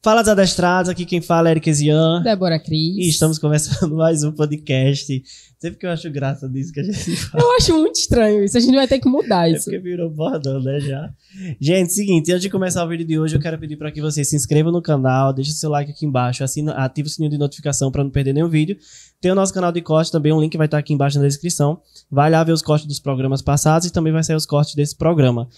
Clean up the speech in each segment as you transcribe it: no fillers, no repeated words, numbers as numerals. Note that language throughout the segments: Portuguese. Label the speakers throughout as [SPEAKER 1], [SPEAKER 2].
[SPEAKER 1] Fala Desadestrados, aqui quem fala é Eric Ezian.
[SPEAKER 2] Débora Cris.
[SPEAKER 1] E estamos começando mais um podcast. Sempre que eu acho graça disso que a gente fala.
[SPEAKER 2] Eu acho muito estranho isso, a gente vai ter que mudar isso.
[SPEAKER 1] É porque virou bordão, né, já. Gente, seguinte, antes de começar o vídeo de hoje, eu quero pedir para que você se inscreva no canal, deixe seu like aqui embaixo, ative o sininho de notificação para não perder nenhum vídeo. Tem o nosso canal de corte também, um link vai estar aqui embaixo na descrição. Vai lá ver os cortes dos programas passados e também vai sair os cortes desse programa.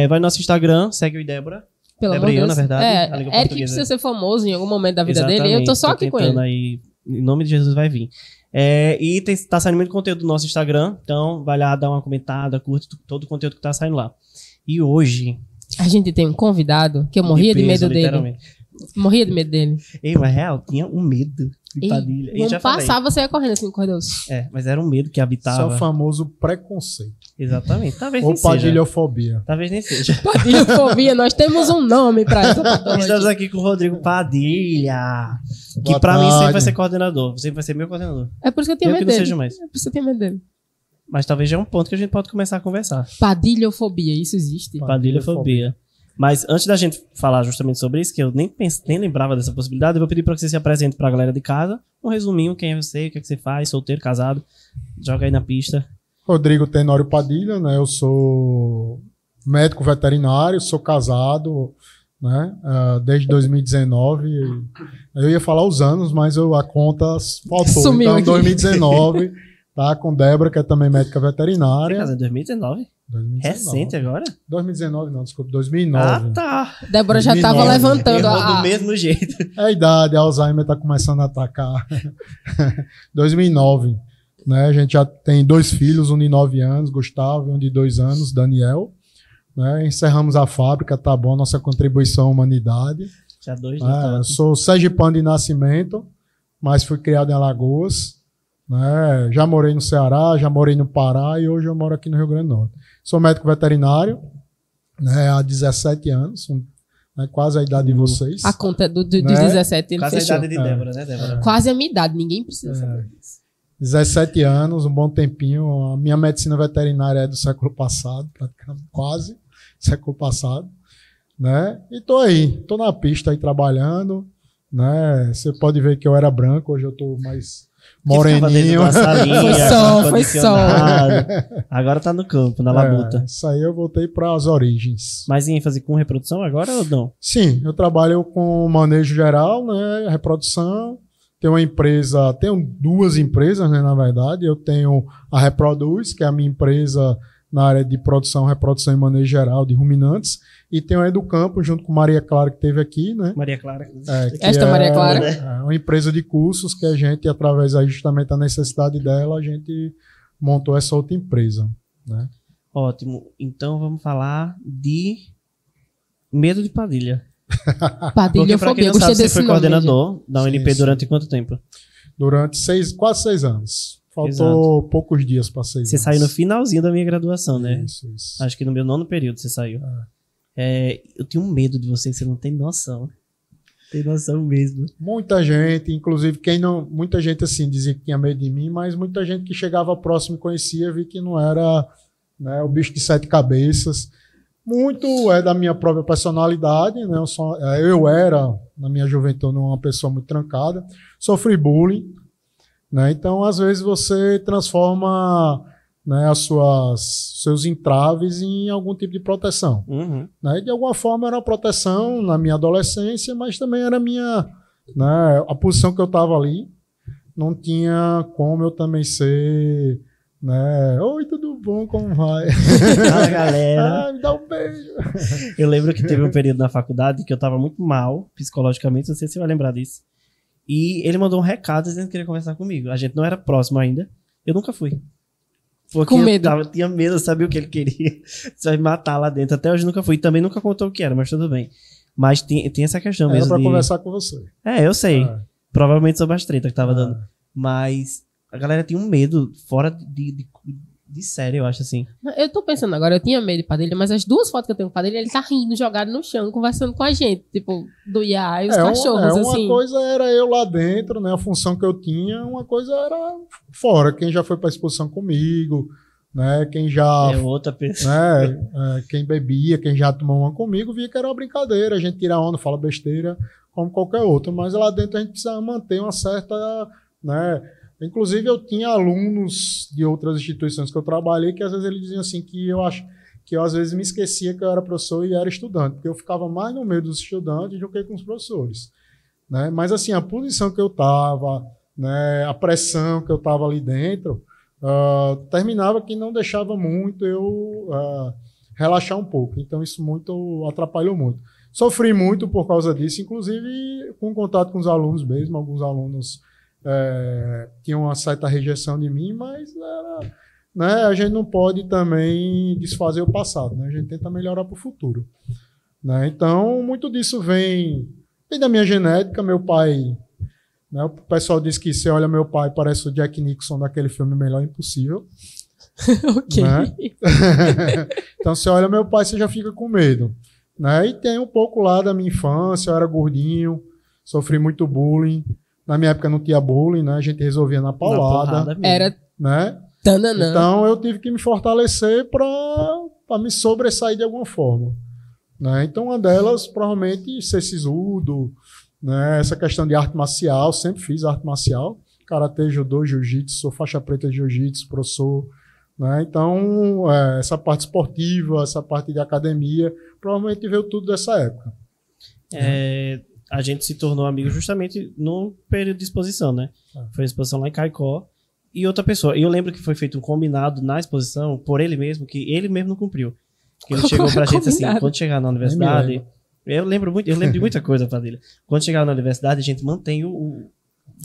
[SPEAKER 1] Vai no nosso Instagram, segue o Débora.
[SPEAKER 2] Pelo
[SPEAKER 1] Débora
[SPEAKER 2] amor de
[SPEAKER 1] na
[SPEAKER 2] Deus.
[SPEAKER 1] verdade.
[SPEAKER 2] Eric precisa ser famoso em algum momento da vida dele, eu tô só aqui com ele.
[SPEAKER 1] Aí, em nome de Jesus vai vir. E tá saindo muito conteúdo do nosso Instagram, então vai lá dar uma comentada, curte todo o conteúdo que tá saindo lá. E hoje...
[SPEAKER 2] A gente tem um convidado que eu morria de medo dele. Morria de medo dele.
[SPEAKER 1] Ei, mas real, tinha um medo de Padilha.
[SPEAKER 2] Quando passava, você ia correndo assim no corredor.
[SPEAKER 1] Mas era um medo que habitava.
[SPEAKER 3] Isso é o famoso preconceito.
[SPEAKER 1] Exatamente. Talvez
[SPEAKER 3] ou
[SPEAKER 1] nem seja.
[SPEAKER 3] Padilhofobia.
[SPEAKER 1] Talvez nem seja.
[SPEAKER 2] Padilhofobia, nós temos um nome pra essa patologia.
[SPEAKER 1] Estamos aqui com o Rodrigo Padilha. Que
[SPEAKER 3] Boa
[SPEAKER 1] pra mim sempre
[SPEAKER 3] tarde.
[SPEAKER 1] vai ser coordenador. Sempre vai ser meu coordenador.
[SPEAKER 2] É por isso que eu tenho
[SPEAKER 1] Eu que
[SPEAKER 2] medo
[SPEAKER 1] não
[SPEAKER 2] dele.
[SPEAKER 1] seja mais.
[SPEAKER 2] É por isso que eu tenho medo dele.
[SPEAKER 1] Mas talvez já é um ponto que a gente pode começar a conversar.
[SPEAKER 2] Padilhofobia, isso existe?
[SPEAKER 1] Padilhofobia. Mas antes da gente falar justamente sobre isso, que eu nem lembrava dessa possibilidade, eu vou pedir para que você se apresente para a galera de casa. Um resuminho, quem é você, o que é que você faz, solteiro, casado. Joga aí na pista.
[SPEAKER 3] Rodrigo Tenório Padilha, né? Eu sou médico veterinário, sou casado, né? Desde 2019. Eu ia falar os anos, mas a conta faltou.
[SPEAKER 2] Sumiu
[SPEAKER 3] então,
[SPEAKER 2] aqui.
[SPEAKER 3] 2019, tá? Com Débora, que é também médica veterinária.
[SPEAKER 1] Você casou em 2019?
[SPEAKER 3] 2019.
[SPEAKER 1] Recente agora?
[SPEAKER 3] 2019 não, desculpa, 2009.
[SPEAKER 1] Ah, tá.
[SPEAKER 2] Débora já
[SPEAKER 3] 2009.
[SPEAKER 2] tava levantando
[SPEAKER 1] Errou do mesmo jeito.
[SPEAKER 3] É a idade, a Alzheimer tá começando a atacar. 2009, né? A gente já tem 2 filhos, um de 9 anos, Gustavo, e um de 2 anos, Daniel. Né? Encerramos a fábrica, tá bom, nossa contribuição à humanidade.
[SPEAKER 1] Já 2,
[SPEAKER 3] Eu sou sergipano de nascimento, mas fui criado em Alagoas. Né? Já morei no Ceará, já morei no Pará e hoje eu moro aqui no Rio Grande do Norte. Sou médico veterinário, né, há 17 anos, né, quase a idade de vocês.
[SPEAKER 2] A conta dos
[SPEAKER 3] Né?
[SPEAKER 2] 17 ele
[SPEAKER 1] quase
[SPEAKER 2] fechou.
[SPEAKER 1] a idade de Débora, né, Débora?
[SPEAKER 2] Quase a minha idade, ninguém precisa saber disso.
[SPEAKER 3] 17 anos, um bom tempinho. A minha medicina veterinária é do século passado, praticamente quase século passado. Né? E tô aí, tô na pista aí trabalhando. Né? Você pode ver que eu era branco, hoje eu tô mais moreninho.
[SPEAKER 2] Foi sol.
[SPEAKER 1] Agora tá no campo, na labuta.
[SPEAKER 3] Isso aí eu voltei para as origens.
[SPEAKER 1] Mas em ênfase com reprodução agora ou não?
[SPEAKER 3] Sim, eu trabalho com manejo geral, né? Reprodução. Tenho 2 empresas, né, na verdade. Eu tenho a Reproduz, que é a minha empresa na área de reprodução e manejo geral de ruminantes. E tenho a Educampo, junto com Maria Clara, que esteve aqui, né?
[SPEAKER 1] Maria Clara.
[SPEAKER 2] Maria Clara.
[SPEAKER 3] É uma empresa de cursos que a gente, através aí justamente da necessidade dela, a gente montou essa outra empresa, né?
[SPEAKER 1] Ótimo. Então vamos falar de medo de Padilha.
[SPEAKER 2] Padilhofobia,
[SPEAKER 1] Porque,
[SPEAKER 2] gostei
[SPEAKER 1] você
[SPEAKER 2] desse
[SPEAKER 1] foi
[SPEAKER 2] nome.
[SPEAKER 1] coordenador da UNP
[SPEAKER 3] Sim.
[SPEAKER 1] durante quanto tempo?
[SPEAKER 3] Durante quase 6 anos. Faltou poucos dias para 6 anos.
[SPEAKER 1] Você saiu no finalzinho da minha graduação, né?
[SPEAKER 3] Isso.
[SPEAKER 1] Acho que no meu 9º período você saiu. Eu tenho medo de você não tem noção. Tem noção mesmo.
[SPEAKER 3] Muita gente, inclusive muita gente assim dizia que tinha medo de mim, mas muita gente que chegava próximo e conhecia, vi que não era, né, o bicho de 7 cabeças. Muito é da minha própria personalidade, né? Eu era, na minha juventude, uma pessoa muito trancada, sofri bullying, né? Então, às vezes, você transforma, né, seus entraves em algum tipo de proteção.
[SPEAKER 1] Uhum.
[SPEAKER 3] Né? De alguma forma era uma proteção na minha adolescência, mas também era né, a posição que eu estava ali. Não tinha como eu também ser, né? Oi, tudo bom? Como vai?
[SPEAKER 1] Fala, galera.
[SPEAKER 3] Me dá um beijo.
[SPEAKER 1] Eu lembro que teve um período na faculdade que eu tava muito mal, psicologicamente, não sei se você vai lembrar disso. E ele mandou um recado dizendo que queria conversar comigo. A gente não era próximo ainda. Eu nunca fui. Porque
[SPEAKER 2] Com medo.
[SPEAKER 1] Eu tinha medo, eu sabia o que ele queria. Você vai me matar lá dentro. Até hoje nunca fui. Também nunca contou o que era, mas tudo bem. Mas tem essa questão
[SPEAKER 3] Era
[SPEAKER 1] mesmo
[SPEAKER 3] para conversar com você.
[SPEAKER 1] eu sei. Provavelmente sobre as tretas que tava dando. Mas a galera tinha um medo fora de série, eu acho assim.
[SPEAKER 2] Eu tô pensando agora, eu tinha medo de Padilha, mas as 2 fotos que eu tenho com Padilha, ele tá rindo, jogado no chão, conversando com a gente. Tipo, do Iá e os cachorros,
[SPEAKER 3] uma
[SPEAKER 2] assim.
[SPEAKER 3] coisa era eu lá dentro, né? A função que eu tinha, uma coisa era fora. Quem já foi pra exposição comigo, né? Quem já...
[SPEAKER 1] É outra pessoa.
[SPEAKER 3] Né? Quem bebia, quem já tomou uma comigo, via que era uma brincadeira. A gente tira onda, fala besteira, como qualquer outro, mas lá dentro a gente precisa manter uma certa, né? Inclusive eu tinha alunos de outras instituições que eu trabalhei que às vezes eles diziam assim que eu às vezes me esquecia que eu era professor e era estudante, porque eu ficava mais no meio dos estudantes do que com os professores, né? Mas assim, a posição que eu estava, né, a pressão que eu estava ali dentro, terminava que não deixava muito eu relaxar um pouco. Então isso muito atrapalhou muito. Sofri muito por causa disso, inclusive com contato com os alunos mesmo. Alguns alunos tinham uma certa rejeição de mim, mas né, a gente não pode também desfazer o passado, né? A gente tenta melhorar para o futuro, né? Então, muito disso vem da minha genética. Meu pai, né, o pessoal diz que você olha meu pai, parece o Jack Nicholson daquele filme Melhor Impossível.
[SPEAKER 2] Ok.
[SPEAKER 3] Né? Então, você olha meu pai, você já fica com medo, né? E tem um pouco lá da minha infância, eu era gordinho, sofri muito bullying. Na minha época não tinha bullying, né? A gente resolvia na paulada.
[SPEAKER 2] Era,
[SPEAKER 3] né?
[SPEAKER 2] Tananã.
[SPEAKER 3] Então eu tive que me fortalecer para me sobressair de alguma forma, né? Então uma delas provavelmente ser sisudo, né? Essa questão de arte marcial, sempre fiz arte marcial, karatê, judô, jiu-jitsu, sou faixa preta de jiu-jitsu, professor, né? Então essa parte esportiva, essa parte de academia, provavelmente veio tudo dessa época.
[SPEAKER 1] A gente se tornou amigo justamente no período de exposição, né? Foi a exposição lá em Caicó. E outra pessoa. E eu lembro que foi feito um combinado na exposição por ele mesmo, que ele mesmo não cumpriu. Que ele chegou pra gente assim, quando chegar na universidade... Eu lembro de muita coisa, Padilha. Quando chegar na universidade, a gente mantém o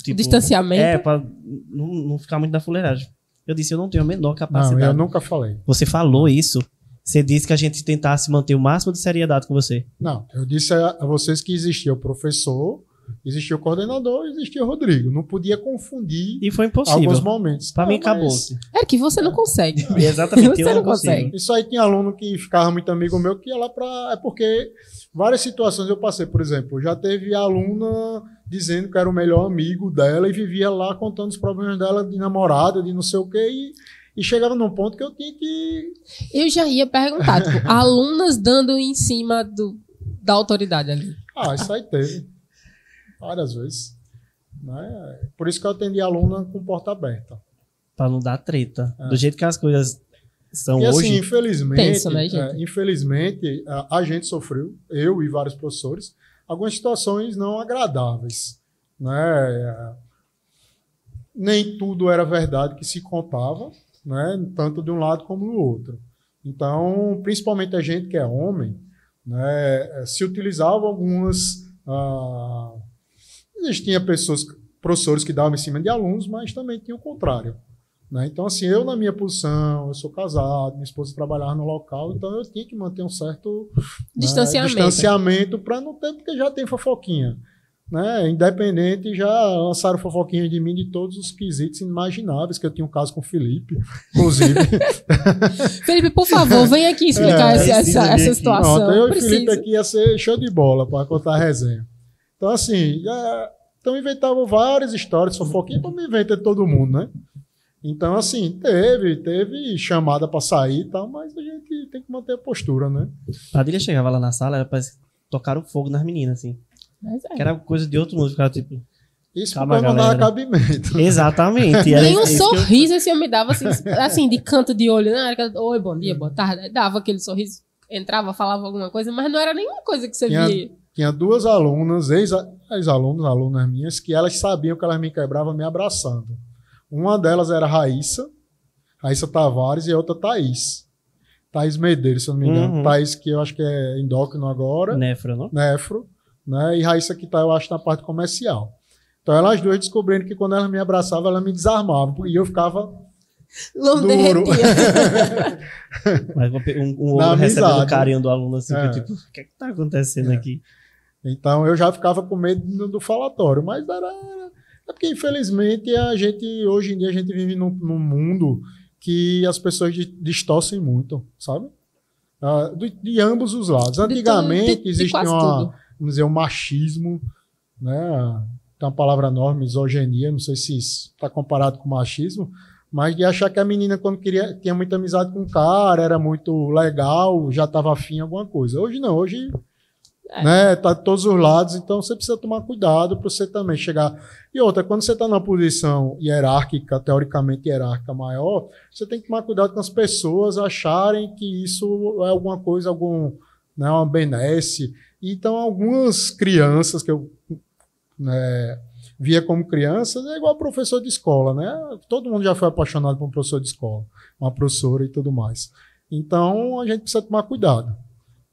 [SPEAKER 1] tipo,
[SPEAKER 2] distanciamento.
[SPEAKER 1] Pra não ficar muito na fuleiragem. Eu disse, eu não tenho a menor capacidade.
[SPEAKER 3] Não, eu nunca falei.
[SPEAKER 1] Você falou isso. Você disse que a gente tentasse manter o máximo de seriedade com você.
[SPEAKER 3] Não, eu disse a vocês que existia o professor, existia o coordenador, existia o Rodrigo. Não podia confundir.
[SPEAKER 1] E foi impossível.
[SPEAKER 3] Alguns momentos.
[SPEAKER 1] Pra mim, acabou-se.
[SPEAKER 2] É que você não consegue.
[SPEAKER 1] Exatamente,
[SPEAKER 2] você não consegue.
[SPEAKER 3] Isso aí tinha aluno que ficava muito amigo meu que ia lá pra... É porque várias situações eu passei. Por exemplo, já teve aluna dizendo que era o melhor amigo dela e vivia lá contando os problemas dela de namorada, de não sei o quê, e chegava num ponto que eu tinha que...
[SPEAKER 2] Eu já ia perguntar, tipo, alunas dando em cima da autoridade ali.
[SPEAKER 3] Isso aí teve. Várias vezes. Né? Por isso que eu atendi aluna com porta aberta.
[SPEAKER 1] Pra não dar treta. Do jeito que as coisas são
[SPEAKER 3] e
[SPEAKER 1] hoje...
[SPEAKER 3] assim, infelizmente,
[SPEAKER 2] Penso, né, gente?
[SPEAKER 3] Infelizmente, a gente sofreu, eu e vários professores, algumas situações não agradáveis. Né? Nem tudo era verdade que se contava, né? Tanto de um lado como do outro. Então, principalmente a gente que é homem, né? Se utilizava algumas... Existiam professores que davam em cima de alunos, mas também tinha o contrário. Né? Então, assim, eu na minha posição, eu sou casado, minha esposa trabalhava no local, então eu tinha que manter um certo distanciamento para não ter, porque já tem fofoquinha. Né? Independente, já lançaram fofoquinha de mim de todos os quesitos inimagináveis, que eu tinha um caso com o Felipe, inclusive.
[SPEAKER 2] Felipe, por favor, vem aqui explicar essa situação.
[SPEAKER 3] Pronto, eu e o Felipe aqui ia ser show de bola para contar a resenha. Então, assim, então inventavam várias histórias, fofoquinha, para me inventar todo mundo, né? Então, assim, teve chamada para sair e tal, mas a gente tem que manter a postura, né?
[SPEAKER 1] Padilha chegava lá na sala, parece que tocaram fogo nas meninas, assim. Que era coisa de outro mundo, ficava tipo...
[SPEAKER 3] Isso porque não dava cabimento.
[SPEAKER 1] Exatamente.
[SPEAKER 2] Nem um sorriso esse homem dava, assim, de canto de olho, né? Oi, bom dia, boa tarde. Dava aquele sorriso, entrava, falava alguma coisa, mas não era nenhuma coisa que você via.
[SPEAKER 3] Tinha duas alunas, alunas minhas, que elas sabiam que elas me quebravam me abraçando. Uma delas era Raíssa Tavares, e a outra Thaís Medeiros, se eu não me engano. Thaís, que eu acho que é endócrino agora.
[SPEAKER 1] Nefro, não?
[SPEAKER 3] Nefro, né? E Raíssa, que tá, eu acho, na parte comercial. Então, elas duas descobrindo que quando elas me abraçavam, elas me desarmavam. E eu ficava duro.
[SPEAKER 1] Mas um outro recebendo o carinho do aluno, assim, que tipo, o que é que tá acontecendo aqui?
[SPEAKER 3] Então, eu já ficava com medo do falatório. Mas é porque, infelizmente, hoje em dia, a gente vive num mundo que as pessoas distorcem muito, sabe? De ambos os lados. Antigamente, existia vamos dizer, um machismo, né? Tem uma palavra nova, misoginia, não sei se isso está comparado com machismo, mas de achar que a menina, quando tinha muita amizade com o cara, era muito legal, já estava afim em alguma coisa. Hoje não, hoje né? Tá de todos os lados, então você precisa tomar cuidado para você também chegar. E outra, quando você está numa posição hierárquica, teoricamente hierárquica maior, você tem que tomar cuidado com as pessoas acharem que isso é alguma coisa, né, uma benesse. Então, algumas crianças que eu, né, via como crianças, é igual professor de escola, né? Todo mundo já foi apaixonado por um professor de escola, uma professora e tudo mais. Então, a gente precisa tomar cuidado,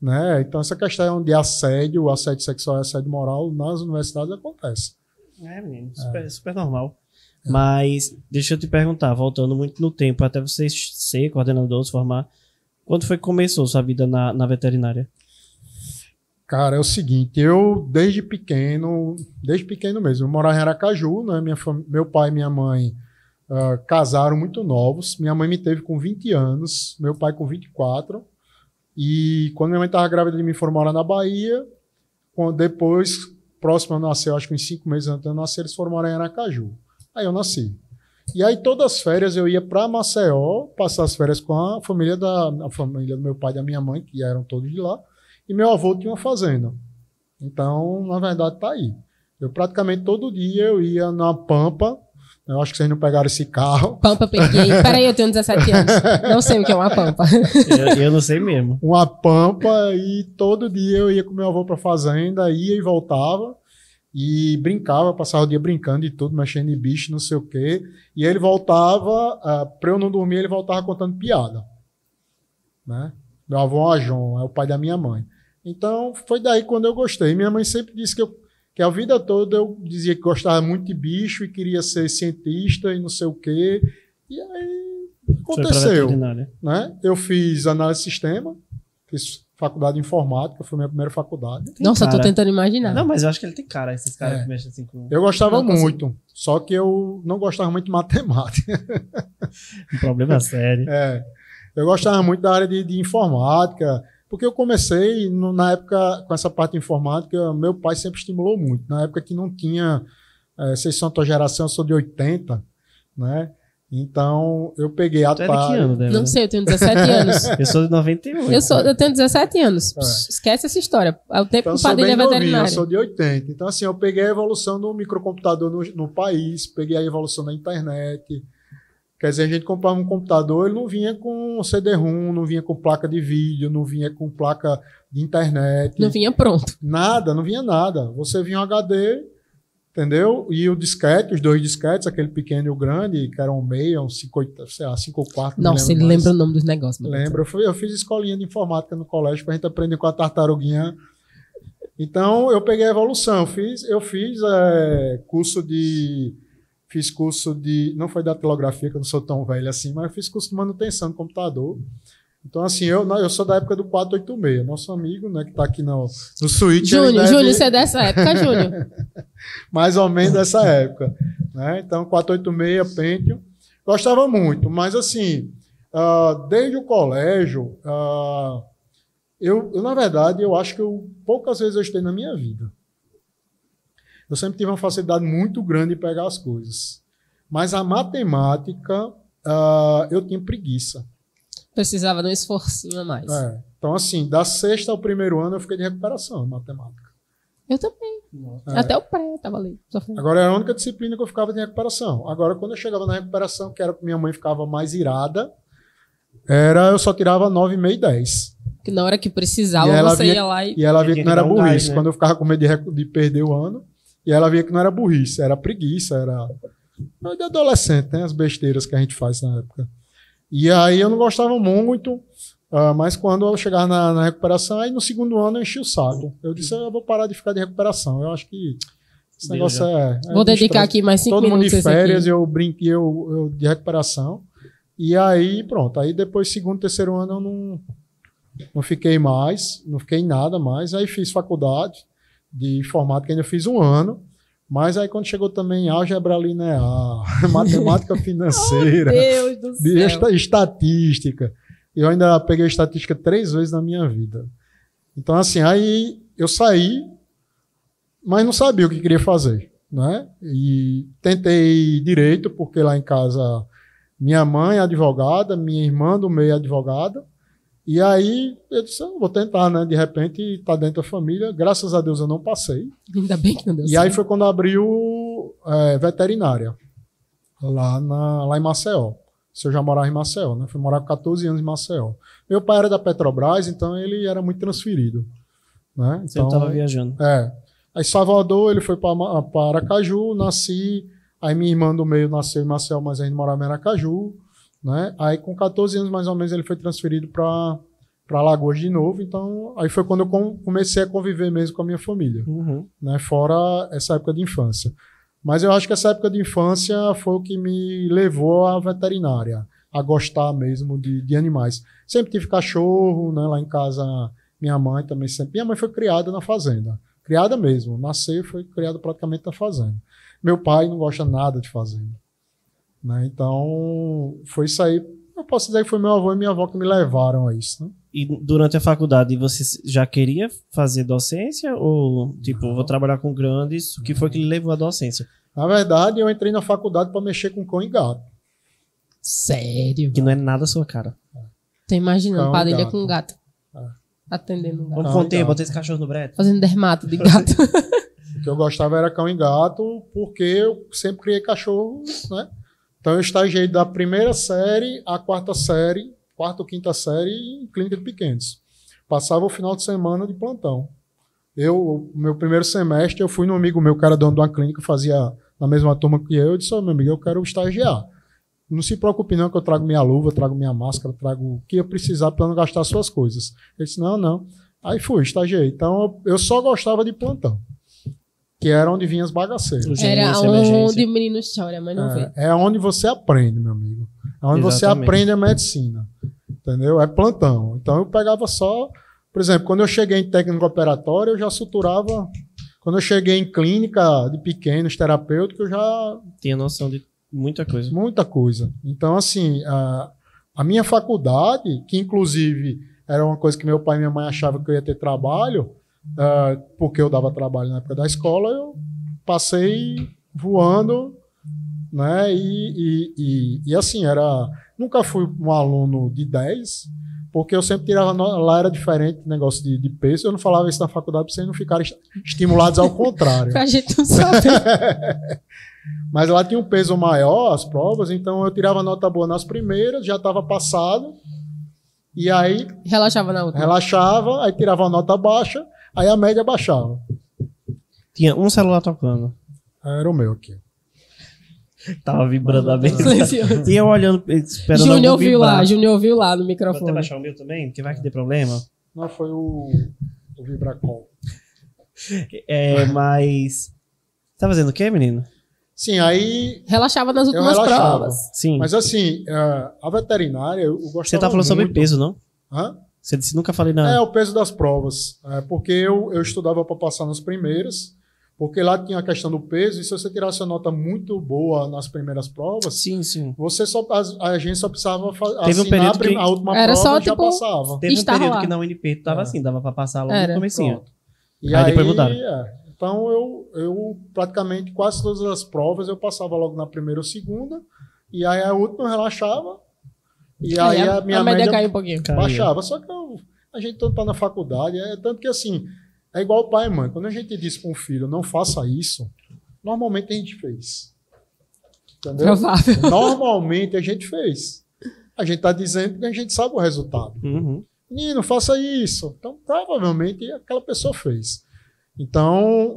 [SPEAKER 3] né? Então, essa questão de assédio sexual e assédio moral nas universidades acontece.
[SPEAKER 1] Menino, super normal. Mas, deixa eu te perguntar, voltando muito no tempo, até você ser coordenador, se formar, quando foi que começou sua vida na veterinária?
[SPEAKER 3] Cara, é o seguinte, eu desde pequeno mesmo, eu morava em Aracaju, né? Meu pai e minha mãe casaram muito novos. Minha mãe me teve com 20 anos, meu pai com 24. E quando minha mãe estava grávida de mim, foram morar na Bahia. Depois, próximo a nascer, acho que uns 5 meses antes de eu nascer, eles foram morar em Aracaju. Aí eu nasci. E aí todas as férias eu ia para Maceió, passar as férias com a família do meu pai e da minha mãe, que eram todos de lá. E meu avô tinha uma fazenda. Então, na verdade, tá aí. Eu praticamente todo dia eu ia na Pampa. Eu acho que vocês não pegaram esse carro.
[SPEAKER 2] Pampa peguei. Peraí, eu tenho 17 anos. Não sei o que é uma Pampa.
[SPEAKER 1] Eu não sei mesmo.
[SPEAKER 3] Uma Pampa, e todo dia eu ia com meu avô pra fazenda, ia e voltava. E brincava, passava o dia brincando e tudo, mexendo em bicho, não sei o quê. E ele voltava, pra eu não dormir, ele voltava contando piada. Né? Meu avô Ajon, é o pai da minha mãe. Então, foi daí quando eu gostei. Minha mãe sempre disse que a vida toda eu dizia que gostava muito de bicho e queria ser cientista e não sei o quê. E aí aconteceu. Né? Eu fiz análise de sistema, fiz faculdade de informática, foi a minha primeira faculdade.
[SPEAKER 2] Nossa, eu tô tentando imaginar.
[SPEAKER 1] Não, mas eu acho que ele tem cara, esses caras que mexem assim com...
[SPEAKER 3] Eu gostava muito, só que eu não gostava muito de matemática.
[SPEAKER 1] Um problema sério.
[SPEAKER 3] Eu gostava muito da área de informática, porque eu comecei, na época, com essa parte de informática, meu pai sempre estimulou muito. Na época que não tinha, vocês são da tua geração, eu sou de 80, né? Então, eu peguei a
[SPEAKER 1] tarde. Que ano, Débora?
[SPEAKER 2] Não sei, eu tenho 17 anos.
[SPEAKER 1] Eu sou de 98.
[SPEAKER 2] Eu tenho 17 anos. Esquece essa história. É o tempo que o padrinho é veterinário.
[SPEAKER 3] Eu sou de 80. Então, assim, eu peguei a evolução do microcomputador no país, peguei a evolução da internet. Quer dizer, a gente comprava um computador, ele não vinha com CD-ROM, não vinha com placa de vídeo, não vinha com placa de internet.
[SPEAKER 2] Não vinha pronto.
[SPEAKER 3] Nada, não vinha nada. Você vinha um HD, entendeu? E o disquete, os 2 disquetes, aquele pequeno e o grande, que eram meio, uns 5 ou 4.
[SPEAKER 2] Nossa, ele lembra o nome dos negócios.
[SPEAKER 3] Lembra. Eu fiz escolinha de informática no colégio pra gente aprender com a tartaruguinha. Então, eu peguei a evolução. Eu fiz curso de... não foi datilografia, que eu não sou tão velho assim, mas eu fiz curso de manutenção do computador. Então, assim, eu sou da época do 486. Nosso amigo, né, que tá aqui no Switch.
[SPEAKER 2] Júnior, você é dessa época, Júnior?
[SPEAKER 3] Mais ou menos dessa época. Né? Então, 486, Pentium. Gostava muito, mas assim, desde o colégio, eu, na verdade, eu acho que poucas vezes eu estudei na minha vida. Eu sempre tive uma facilidade muito grande de pegar as coisas. Mas a matemática, eu tinha preguiça.
[SPEAKER 2] Precisava de um esforcinho a mais.
[SPEAKER 3] Então, assim, da 6ª ao 1º ano, eu fiquei de recuperação em matemática.
[SPEAKER 2] Eu também. Até o pré, eu tava ali.
[SPEAKER 3] Agora, era a única disciplina que eu ficava de recuperação. Agora, quando eu chegava na recuperação, que era que minha mãe ficava mais irada, eu só tirava 9, meio e 10.
[SPEAKER 2] Que na hora que precisava, você ia lá e...
[SPEAKER 3] E ela via que não era burrice.
[SPEAKER 1] Gás, né?
[SPEAKER 3] Quando eu ficava com medo de perder o ano, e ela via que não era burrice, era preguiça, era de adolescente, né? As besteiras que a gente faz na época. E aí eu não gostava muito, mas quando eu chegava na recuperação, aí no 2º ano eu enchi o saco. Eu disse, eu vou parar de ficar de recuperação. Eu acho que esse negócio
[SPEAKER 2] vou dedicar aqui mais 5 minutos.
[SPEAKER 3] Todo mundo de férias, eu brinquei eu de recuperação. E aí, pronto. Aí depois, 2º, 3º ano, eu não fiquei mais, não fiquei em nada mais. Aí fiz faculdade de informática, ainda fiz 1 ano. Mas aí quando chegou também álgebra linear, matemática financeira,
[SPEAKER 2] oh, Deus do céu.
[SPEAKER 3] Estatística. Eu ainda peguei estatística 3 vezes na minha vida. Então, assim, aí eu saí, mas não sabia o que queria fazer, né? E tentei direito, porque lá em casa minha mãe é advogada, minha irmã do meio é advogada, E aí, eu disse, eu vou tentar, né? De repente, tá dentro da família. Graças a Deus eu não passei.
[SPEAKER 2] Ainda bem que não deu
[SPEAKER 3] E
[SPEAKER 2] certo.
[SPEAKER 3] aí foi quando abriu veterinária, lá em Maceió. Eu já morava em Maceió, né? Fui morar com 14 anos em Maceió. Meu pai era da Petrobras, então ele era muito transferido, né?
[SPEAKER 1] Você
[SPEAKER 3] Então,
[SPEAKER 1] tava viajando.
[SPEAKER 3] Aí Salvador, ele foi para Aracaju, nasci. Aí minha irmã do meio nasceu em Maceió, mas ainda morava em Aracaju, né? Aí com 14 anos mais ou menos ele foi transferido para Alagoas de novo. Então aí foi quando eu comecei a conviver mesmo com a minha família, né? Fora essa época de infância. Mas eu acho que essa época de infância foi o que me levou à veterinária, a gostar mesmo de animais. Sempre tive cachorro, né? Lá em casa minha mãe também sempre. Minha mãe foi criada na fazenda. Criada mesmo. Nasceu e foi criada praticamente na fazenda. Meu pai não gosta nada de fazenda, né? Então, foi isso aí. Eu posso dizer que foi meu avô e minha avó que me levaram a isso, né?
[SPEAKER 1] E durante a faculdade, você já queria fazer docência? Ou, tipo, vou trabalhar com grandes? O que foi que lhe levou à docência?
[SPEAKER 3] Na verdade, eu entrei na faculdade para mexer com cão e gato.
[SPEAKER 2] Sério?
[SPEAKER 1] Que não é nada a sua cara.
[SPEAKER 2] Tô imaginando,
[SPEAKER 3] Cão e
[SPEAKER 2] quadrilha
[SPEAKER 3] gato.
[SPEAKER 2] com gato. Atendendo um gato.
[SPEAKER 1] Vamos
[SPEAKER 3] Cão e
[SPEAKER 1] conter,
[SPEAKER 3] gato.
[SPEAKER 1] botei esse cachorro no brete.
[SPEAKER 2] Fazendo dermato de gato.
[SPEAKER 3] O que eu gostava era cão e gato, porque eu sempre criei cachorro, né? Então, eu estagiei da primeira série à quarta ou quinta série em clínica de pequenos. Passava o final de semana de plantão. Meu primeiro semestre, eu fui num amigo meu, que era dono de uma clínica, fazia na mesma turma que eu disse, meu amigo, eu quero estagiar. Não se preocupe não, que eu trago minha luva, trago minha máscara, trago o que eu precisar para não gastar suas coisas. Ele disse, não. Aí fui, estagiei. Então, eu só gostava de plantão, que era onde vinham as bagaceiras.
[SPEAKER 2] Era
[SPEAKER 1] Urgência, emergência.
[SPEAKER 2] onde o menino chora, mas não vê.
[SPEAKER 3] É onde você aprende, meu amigo. É onde você
[SPEAKER 1] Exatamente.
[SPEAKER 3] aprende a medicina. Entendeu? É plantão. Então eu pegava só... Por exemplo, quando eu cheguei em técnico operatório, eu já suturava... Quando eu cheguei em clínica de pequenos, terapêutico, eu já...
[SPEAKER 1] Tinha noção de muita coisa.
[SPEAKER 3] Muita coisa. Então, assim, a minha faculdade, que inclusive era uma coisa que meu pai e minha mãe achavam que eu ia ter trabalho, porque eu dava trabalho na época da escola, eu passei voando, né? E assim, nunca fui um aluno de 10, porque eu sempre tirava lá era diferente, negócio de peso. Eu não falava isso na faculdade para vocês não ficarem estimulados ao contrário.
[SPEAKER 2] Pra gente não saber.
[SPEAKER 3] Mas lá tinha um peso maior, as provas, então eu tirava nota boa nas primeiras, já estava passado, e aí
[SPEAKER 2] Relaxava na outra.
[SPEAKER 3] relaxava, aí tirava a nota baixa, aí a média baixava.
[SPEAKER 1] Tinha um celular tocando.
[SPEAKER 3] Era o meu aqui.
[SPEAKER 1] Tava vibrando a mesa.
[SPEAKER 2] Silencioso.
[SPEAKER 1] E eu olhando, esperando
[SPEAKER 2] Júnior
[SPEAKER 1] algum
[SPEAKER 2] viu
[SPEAKER 1] vibrar.
[SPEAKER 2] lá, Júnior viu lá no
[SPEAKER 1] Vou até
[SPEAKER 2] microfone.
[SPEAKER 1] baixar o meu também, porque vai que dê problema.
[SPEAKER 3] Não, foi o Vibracol.
[SPEAKER 1] Mas... Tá fazendo o quê, menino?
[SPEAKER 3] Sim, aí...
[SPEAKER 2] Relaxava nas
[SPEAKER 3] Eu
[SPEAKER 2] últimas
[SPEAKER 3] relaxava.
[SPEAKER 2] provas.
[SPEAKER 1] Sim.
[SPEAKER 3] Mas assim, a veterinária, eu gostava
[SPEAKER 1] Você tá falando sobre
[SPEAKER 3] muito.
[SPEAKER 1] peso, não?
[SPEAKER 3] Hã?
[SPEAKER 1] Você disse, nunca falei nada.
[SPEAKER 3] É, o peso das provas. Porque eu estudava para passar nas primeiras, porque lá tinha a questão do peso, e se você tirasse a nota muito boa nas primeiras provas,
[SPEAKER 1] Sim.
[SPEAKER 3] a gente só precisava
[SPEAKER 1] Teve um
[SPEAKER 3] assinar
[SPEAKER 1] período que-
[SPEAKER 3] a última
[SPEAKER 2] Era
[SPEAKER 3] prova
[SPEAKER 2] só,
[SPEAKER 3] e já
[SPEAKER 2] tipo,
[SPEAKER 3] passava.
[SPEAKER 1] Teve um
[SPEAKER 2] Estava
[SPEAKER 1] período
[SPEAKER 2] lá.
[SPEAKER 1] que na UNP tu tava assim, dava pra passar logo
[SPEAKER 2] Era.
[SPEAKER 1] no comecinho.
[SPEAKER 3] Pronto. E
[SPEAKER 1] Aí depois mudaram.
[SPEAKER 3] Então eu praticamente quase todas as provas eu passava logo na primeira ou segunda, e aí a última eu relaxava, e aí a minha média
[SPEAKER 2] caiu um pouquinho.
[SPEAKER 1] Caía.
[SPEAKER 3] baixava. Só que a gente tá na faculdade, tanto que assim, é igual o pai e mãe. Quando a gente diz para um filho, não faça isso, normalmente a gente fez. Entendeu?
[SPEAKER 2] Provável.
[SPEAKER 3] Normalmente a gente fez. A gente tá dizendo que a gente sabe o resultado.
[SPEAKER 1] Uhum.
[SPEAKER 3] Menino, faça isso. Então, provavelmente, aquela pessoa fez. Então,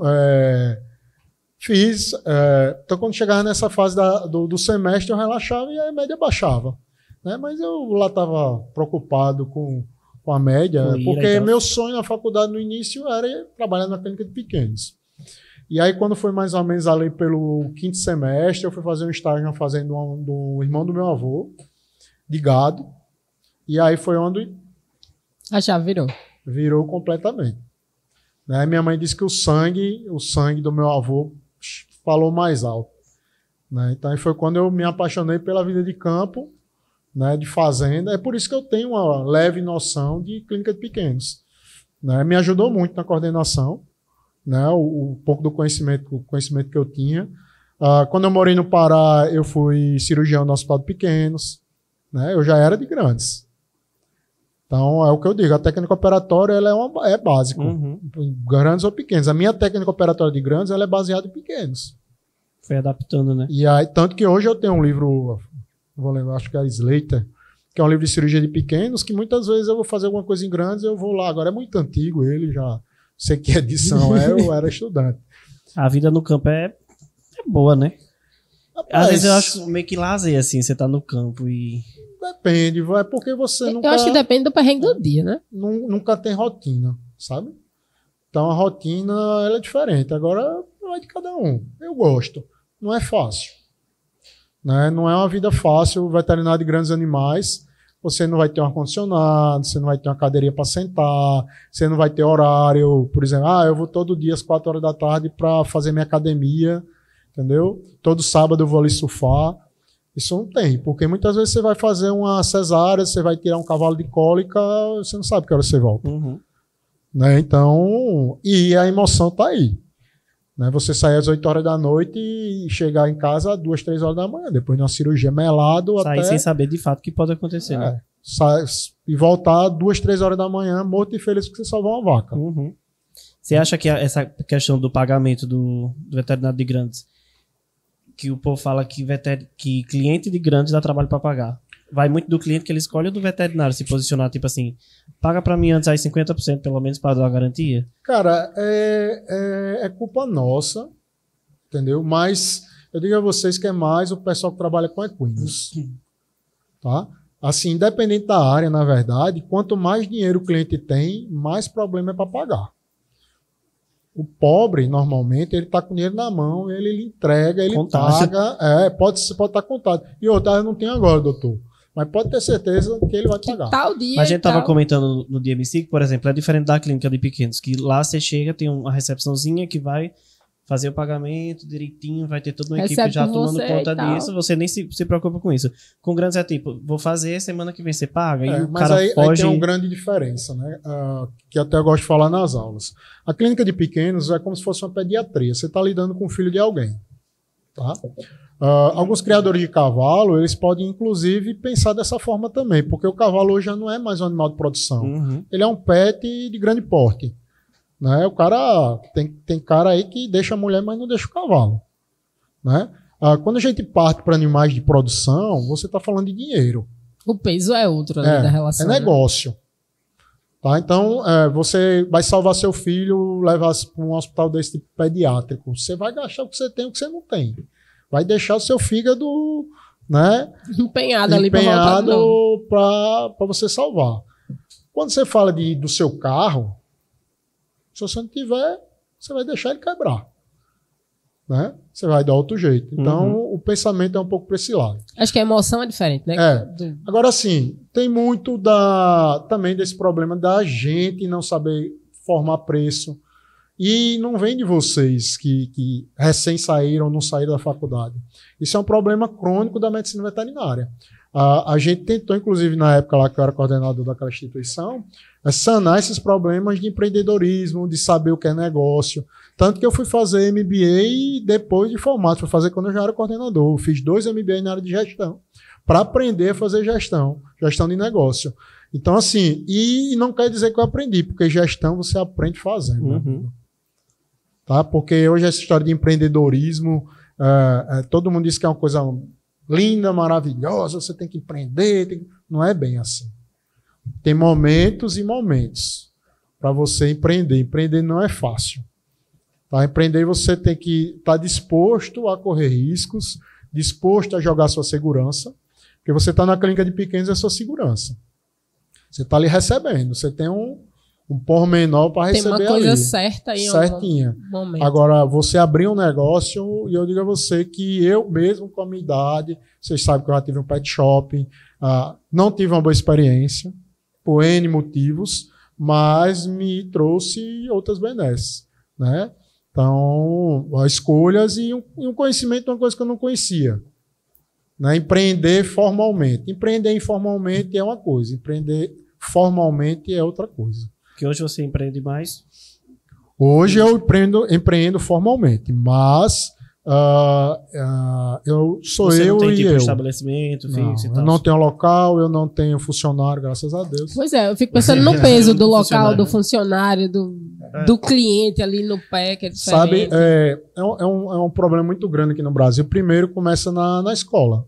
[SPEAKER 3] fiz. Então, quando chegava nessa fase do semestre, eu relaxava e a média baixava. Né? Mas eu lá estava preocupado com a média,
[SPEAKER 1] Com ira e
[SPEAKER 3] porque
[SPEAKER 1] tal.
[SPEAKER 3] meu sonho na faculdade no início era trabalhar na clínica de pequenos. E aí, quando foi mais ou menos ali pelo quinto semestre, eu fui fazer um estágio na fazenda do irmão do meu avô, de gado. E aí foi onde
[SPEAKER 2] A chave virou.
[SPEAKER 3] virou completamente. Né? Minha mãe disse que o sangue do meu avô falou mais alto. Né? Então aí foi quando eu me apaixonei pela vida de campo, né, de fazenda. É por isso que eu tenho uma leve noção de clínica de pequenos. Né? Me ajudou muito na coordenação, né? O pouco do conhecimento que eu tinha. Quando eu morei no Pará, eu fui cirurgião no Hospital de Pequenos. Né? Eu já era de grandes. Então, é o que eu digo, a técnica operatória ela é básica, grandes ou pequenos. A minha técnica operatória de grandes ela é baseada em pequenos.
[SPEAKER 1] Foi adaptando, né?
[SPEAKER 3] E aí, tanto que hoje eu tenho um livro, vou lembrar, acho que é Slater, que é um livro de cirurgia de pequenos, que muitas vezes eu vou fazer alguma coisa em grandes, eu vou lá. Agora é muito antigo ele, já sei que edição eu era estudante.
[SPEAKER 1] A vida no campo é boa, né?
[SPEAKER 3] Rapaz,
[SPEAKER 1] Às vezes eu acho meio que lazer, assim, você tá no campo e...
[SPEAKER 3] Depende, é porque você nunca...
[SPEAKER 2] Eu acho que depende do perrengue do dia, né?
[SPEAKER 3] Nunca tem rotina, sabe? Então a rotina ela é diferente. Agora vai de cada um. Eu gosto. Não é fácil. Né? Não é uma vida fácil. O veterinário de grandes animais, você não vai ter um ar-condicionado, você não vai ter uma cadeirinha para sentar, você não vai ter horário. Por exemplo, eu vou todo dia às 4 horas da tarde para fazer minha academia, entendeu? Todo sábado eu vou ali surfar. Isso não tem, porque muitas vezes você vai fazer uma cesárea, você vai tirar um cavalo de cólica, você não sabe que hora você volta. Né? Então, e a emoção tá aí. Né? Você sair às 8 horas da noite e chegar em casa às 2, 3 horas da manhã, depois de uma cirurgia melado
[SPEAKER 1] sair
[SPEAKER 3] até...
[SPEAKER 1] sem saber de fato o que pode acontecer. Né?
[SPEAKER 3] E voltar às 2, 3 horas da manhã morto e feliz porque você salvou uma vaca.
[SPEAKER 1] Você acha que essa questão do pagamento do veterinário de grandes, que o povo fala que cliente de grandes dá trabalho para pagar, vai muito do cliente que ele escolhe ou do veterinário se posicionar, tipo assim, paga para mim antes aí 50% pelo menos para dar a garantia?
[SPEAKER 3] Cara, é culpa nossa, entendeu? Mas eu digo a vocês que é mais o pessoal que trabalha com equinos, tá? Assim, independente da área, na verdade, quanto mais dinheiro o cliente tem, mais problema é para pagar. O pobre, normalmente, ele está com dinheiro na mão, ele entrega, ele paga. Pode estar contado. E outra, eu não tenho agora, doutor. Mas pode ter certeza que ele vai pagar.
[SPEAKER 2] Tal dia.
[SPEAKER 1] A gente estava comentando no DMC que, por exemplo, é diferente da clínica de pequenos, que lá você chega, tem uma recepçãozinha que vai fazer o pagamento direitinho, vai ter toda uma equipe já tomando conta disso, você nem se preocupa com isso. Com grandes é tipo, vou fazer, semana que vem você paga, e o
[SPEAKER 3] mas
[SPEAKER 1] cara foge...
[SPEAKER 3] Aí tem uma grande diferença, né? Que até eu gosto de falar nas aulas. A clínica de pequenos é como se fosse uma pediatria, você está lidando com o filho de alguém. Tá? Alguns criadores de cavalo, eles podem inclusive pensar dessa forma também, porque o cavalo hoje já não é mais um animal de produção, ele é um pet de grande porte. Né? O cara tem cara aí que deixa a mulher, mas não deixa o cavalo. Né? Quando a gente parte para animais de produção, você está falando de dinheiro.
[SPEAKER 2] O peso é outro ali da relação.
[SPEAKER 3] É negócio. Né? Tá? Então, você vai salvar seu filho, levar para um hospital desse tipo pediátrico. Você vai gastar o que você tem e o que você não tem. Vai deixar o seu fígado, né,
[SPEAKER 2] empenhado ali para
[SPEAKER 3] você salvar. Quando você fala do seu carro, se você não tiver, você vai deixar ele quebrar. Né? Você vai dar outro jeito. Então, o pensamento é um pouco para esse lado.
[SPEAKER 2] Acho que a emoção é diferente, né?
[SPEAKER 3] Agora, sim, tem muito também desse problema da gente não saber formar preço. E não vem de vocês que recém saíram ou não saíram da faculdade. Isso é um problema crônico da medicina veterinária. A gente tentou, inclusive, na época lá que eu era coordenador daquela instituição, sanar esses problemas de empreendedorismo, de saber o que é negócio. Tanto que eu fui fazer MBA depois de formado, fui fazer quando eu já era coordenador. Eu fiz 2 MBA na área de gestão, para aprender a fazer gestão de negócio. Então, assim, e não quer dizer que eu aprendi, porque gestão você aprende fazendo. Né? Tá? Porque hoje essa história de empreendedorismo, todo mundo diz que é uma coisa linda, maravilhosa, você tem que empreender. Não é bem assim. Tem momentos e momentos para você empreender. Empreender não é fácil. Tá? Empreender você tem que estar disposto a correr riscos, disposto a jogar sua segurança, porque você está na clínica de pequenos, é sua segurança. Você está ali recebendo, você tem um pormenor para receber ali.
[SPEAKER 2] Tem uma coisa certa aí.
[SPEAKER 3] Certinha.
[SPEAKER 2] Momento.
[SPEAKER 3] Agora, você abrir um negócio, e eu digo a você que eu mesmo, com a minha idade, vocês sabem que eu já tive um pet shopping, não tive uma boa experiência, por N motivos, mas me trouxe outras benesses, né? Então, escolhas e um conhecimento de uma coisa que eu não conhecia. Né? Empreender formalmente. Empreender informalmente é uma coisa, empreender formalmente é outra coisa.
[SPEAKER 1] Que hoje você empreende mais?
[SPEAKER 3] Hoje eu empreendo formalmente, mas Sou
[SPEAKER 1] Você
[SPEAKER 3] eu
[SPEAKER 1] não tem
[SPEAKER 3] e
[SPEAKER 1] tipo
[SPEAKER 3] eu.
[SPEAKER 1] estabelecimento fixo e
[SPEAKER 3] Eu
[SPEAKER 1] tal.
[SPEAKER 3] não tenho local, eu não tenho funcionário, graças a Deus.
[SPEAKER 2] Pois é, eu fico pensando no peso do local,
[SPEAKER 1] Funcionário.
[SPEAKER 2] do funcionário, do cliente ali no pé, que é
[SPEAKER 3] Sabe,
[SPEAKER 2] diferente.
[SPEAKER 3] é um problema muito grande aqui no Brasil. Primeiro começa na escola.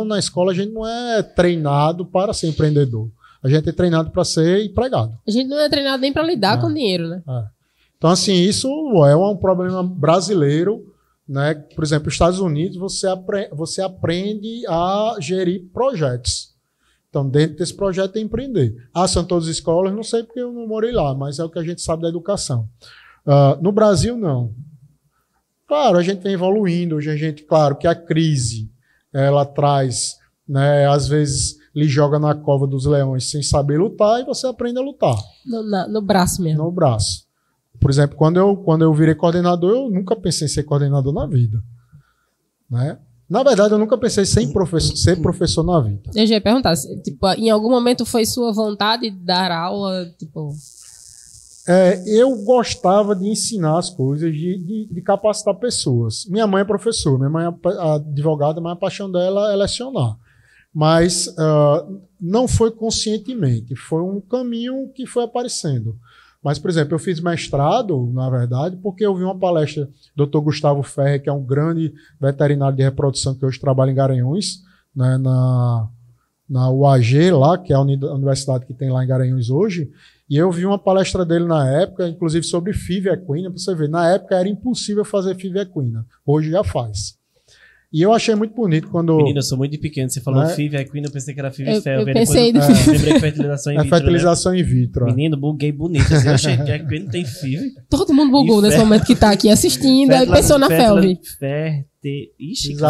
[SPEAKER 3] Na escola a gente não é treinado para ser empreendedor. A gente é treinado para ser empregado.
[SPEAKER 2] A gente não é treinado nem pra lidar com dinheiro, né?
[SPEAKER 3] Então, assim, isso é um problema brasileiro, né? Por exemplo, nos Estados Unidos, você aprende a gerir projetos. Então, dentro desse projeto é empreender. São todas escolas? Não sei porque eu não morei lá, mas é o que a gente sabe da educação. No Brasil, não. Claro, a gente vem evoluindo. Hoje a gente, claro, que a crise, ela traz, né, às vezes, lhe joga na cova dos leões sem saber lutar e você aprende a lutar.
[SPEAKER 2] No braço mesmo.
[SPEAKER 3] No braço. Por exemplo, quando eu virei coordenador, eu nunca pensei em ser coordenador na vida. Né? Na verdade, eu nunca pensei em ser professor na vida.
[SPEAKER 2] Eu já ia perguntar, tipo, em algum momento foi sua vontade de dar aula, tipo...
[SPEAKER 3] Eu gostava de ensinar as coisas, de capacitar pessoas. Minha mãe é professora, minha mãe é advogada, mas a paixão dela é lecionar. Mas não foi conscientemente, foi um caminho que foi aparecendo. Mas, por exemplo, eu fiz mestrado, na verdade, porque eu vi uma palestra do Dr. Gustavo Ferrer, que é um grande veterinário de reprodução que hoje trabalha em Garanhuns, né, na UAG lá, que é a universidade que tem lá em Garanhuns hoje, e eu vi uma palestra dele na época, inclusive sobre FIV equina, para você ver, na época era impossível fazer FIV equina, hoje já faz. E eu achei muito bonito quando...
[SPEAKER 1] Menina, eu sou muito de pequeno. Você falou
[SPEAKER 3] Né?
[SPEAKER 1] FIV equina, eu pensei que era FIV fel.
[SPEAKER 2] Eu pensei no FIV.
[SPEAKER 1] Lembrei que fertilização in vitro,
[SPEAKER 3] fertilização in vitro.
[SPEAKER 1] né? Menino, buguei bonito. Assim, eu achei que equina tem FIV.
[SPEAKER 2] Todo mundo bugou nesse momento que tá aqui assistindo, aí pensou na FELV.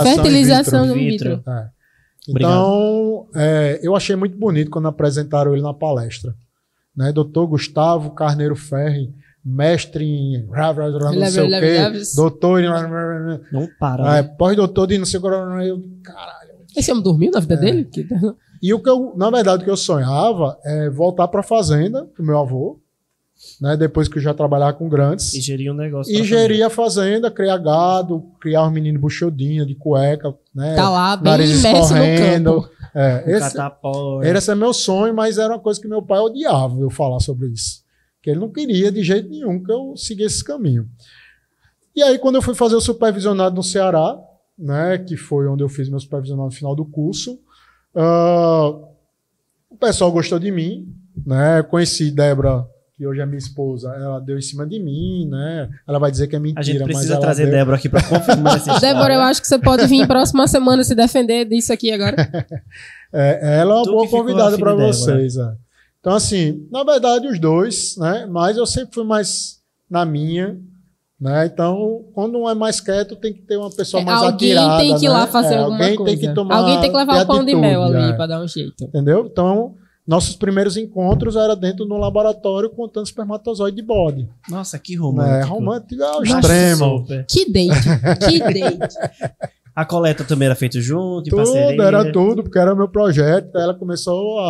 [SPEAKER 2] Fertilização in vitro.
[SPEAKER 3] Então, eu achei muito bonito quando apresentaram ele na palestra. Né? Dr. Gustavo Carneiro Ferri, mestre em não sei o quê, doutor em...
[SPEAKER 1] Não para. Né?
[SPEAKER 3] Pós-doutor de não sei o que. Caralho.
[SPEAKER 2] Esse homem dormiu na vida dele?
[SPEAKER 3] E na verdade, o que eu sonhava é voltar para a fazenda do meu avô, né? Depois que eu já trabalhava com grandes.
[SPEAKER 1] E gerir um negócio.
[SPEAKER 3] E gerir a fazenda, criar gado, criar os meninos buchodinhos de cueca, né?
[SPEAKER 2] Tá lá, bem
[SPEAKER 3] nariz
[SPEAKER 2] imerso
[SPEAKER 3] escorrendo.
[SPEAKER 2] no campo.
[SPEAKER 3] Esse é meu sonho, mas era uma coisa que meu pai odiava eu falar sobre isso. Que ele não queria de jeito nenhum que eu seguisse esse caminho. E aí, quando eu fui fazer o supervisionado no Ceará, né, que foi onde eu fiz meu supervisionado no final do curso, o pessoal gostou de mim, né? Conheci Débora, que hoje é minha esposa, ela deu em cima de mim, né? Ela vai dizer que é mentira,
[SPEAKER 1] a gente
[SPEAKER 3] mas
[SPEAKER 1] precisa
[SPEAKER 3] ela
[SPEAKER 1] trazer
[SPEAKER 3] deu.
[SPEAKER 1] Débora aqui para confirmar essa história.
[SPEAKER 2] Débora, eu acho que você pode vir próxima semana se defender disso aqui agora.
[SPEAKER 3] Ela é uma boa convidada para
[SPEAKER 1] Débora.
[SPEAKER 3] vocês. Então, assim, na verdade, os dois, né? Mas eu sempre fui mais na minha, né? Então, quando um é mais quieto, tem que ter uma pessoa mais atirada.
[SPEAKER 2] Alguém tem que ir lá
[SPEAKER 3] né?
[SPEAKER 2] fazer alguma
[SPEAKER 3] alguém
[SPEAKER 2] coisa.
[SPEAKER 3] Tem que tomar,
[SPEAKER 2] alguém tem que levar o pão de mel ali
[SPEAKER 3] né?
[SPEAKER 2] para dar um jeito.
[SPEAKER 3] Entendeu? Então, nossos primeiros encontros era dentro de um laboratório contando espermatozoide de bode.
[SPEAKER 1] Nossa, que romântico.
[SPEAKER 3] Romântico ao
[SPEAKER 1] Nossa,
[SPEAKER 3] extremo.
[SPEAKER 1] super.
[SPEAKER 2] Que date, que date.
[SPEAKER 1] A coleta também era feita junto, em
[SPEAKER 3] Tudo,
[SPEAKER 1] parceria?
[SPEAKER 3] era tudo, porque era meu projeto. Ela começou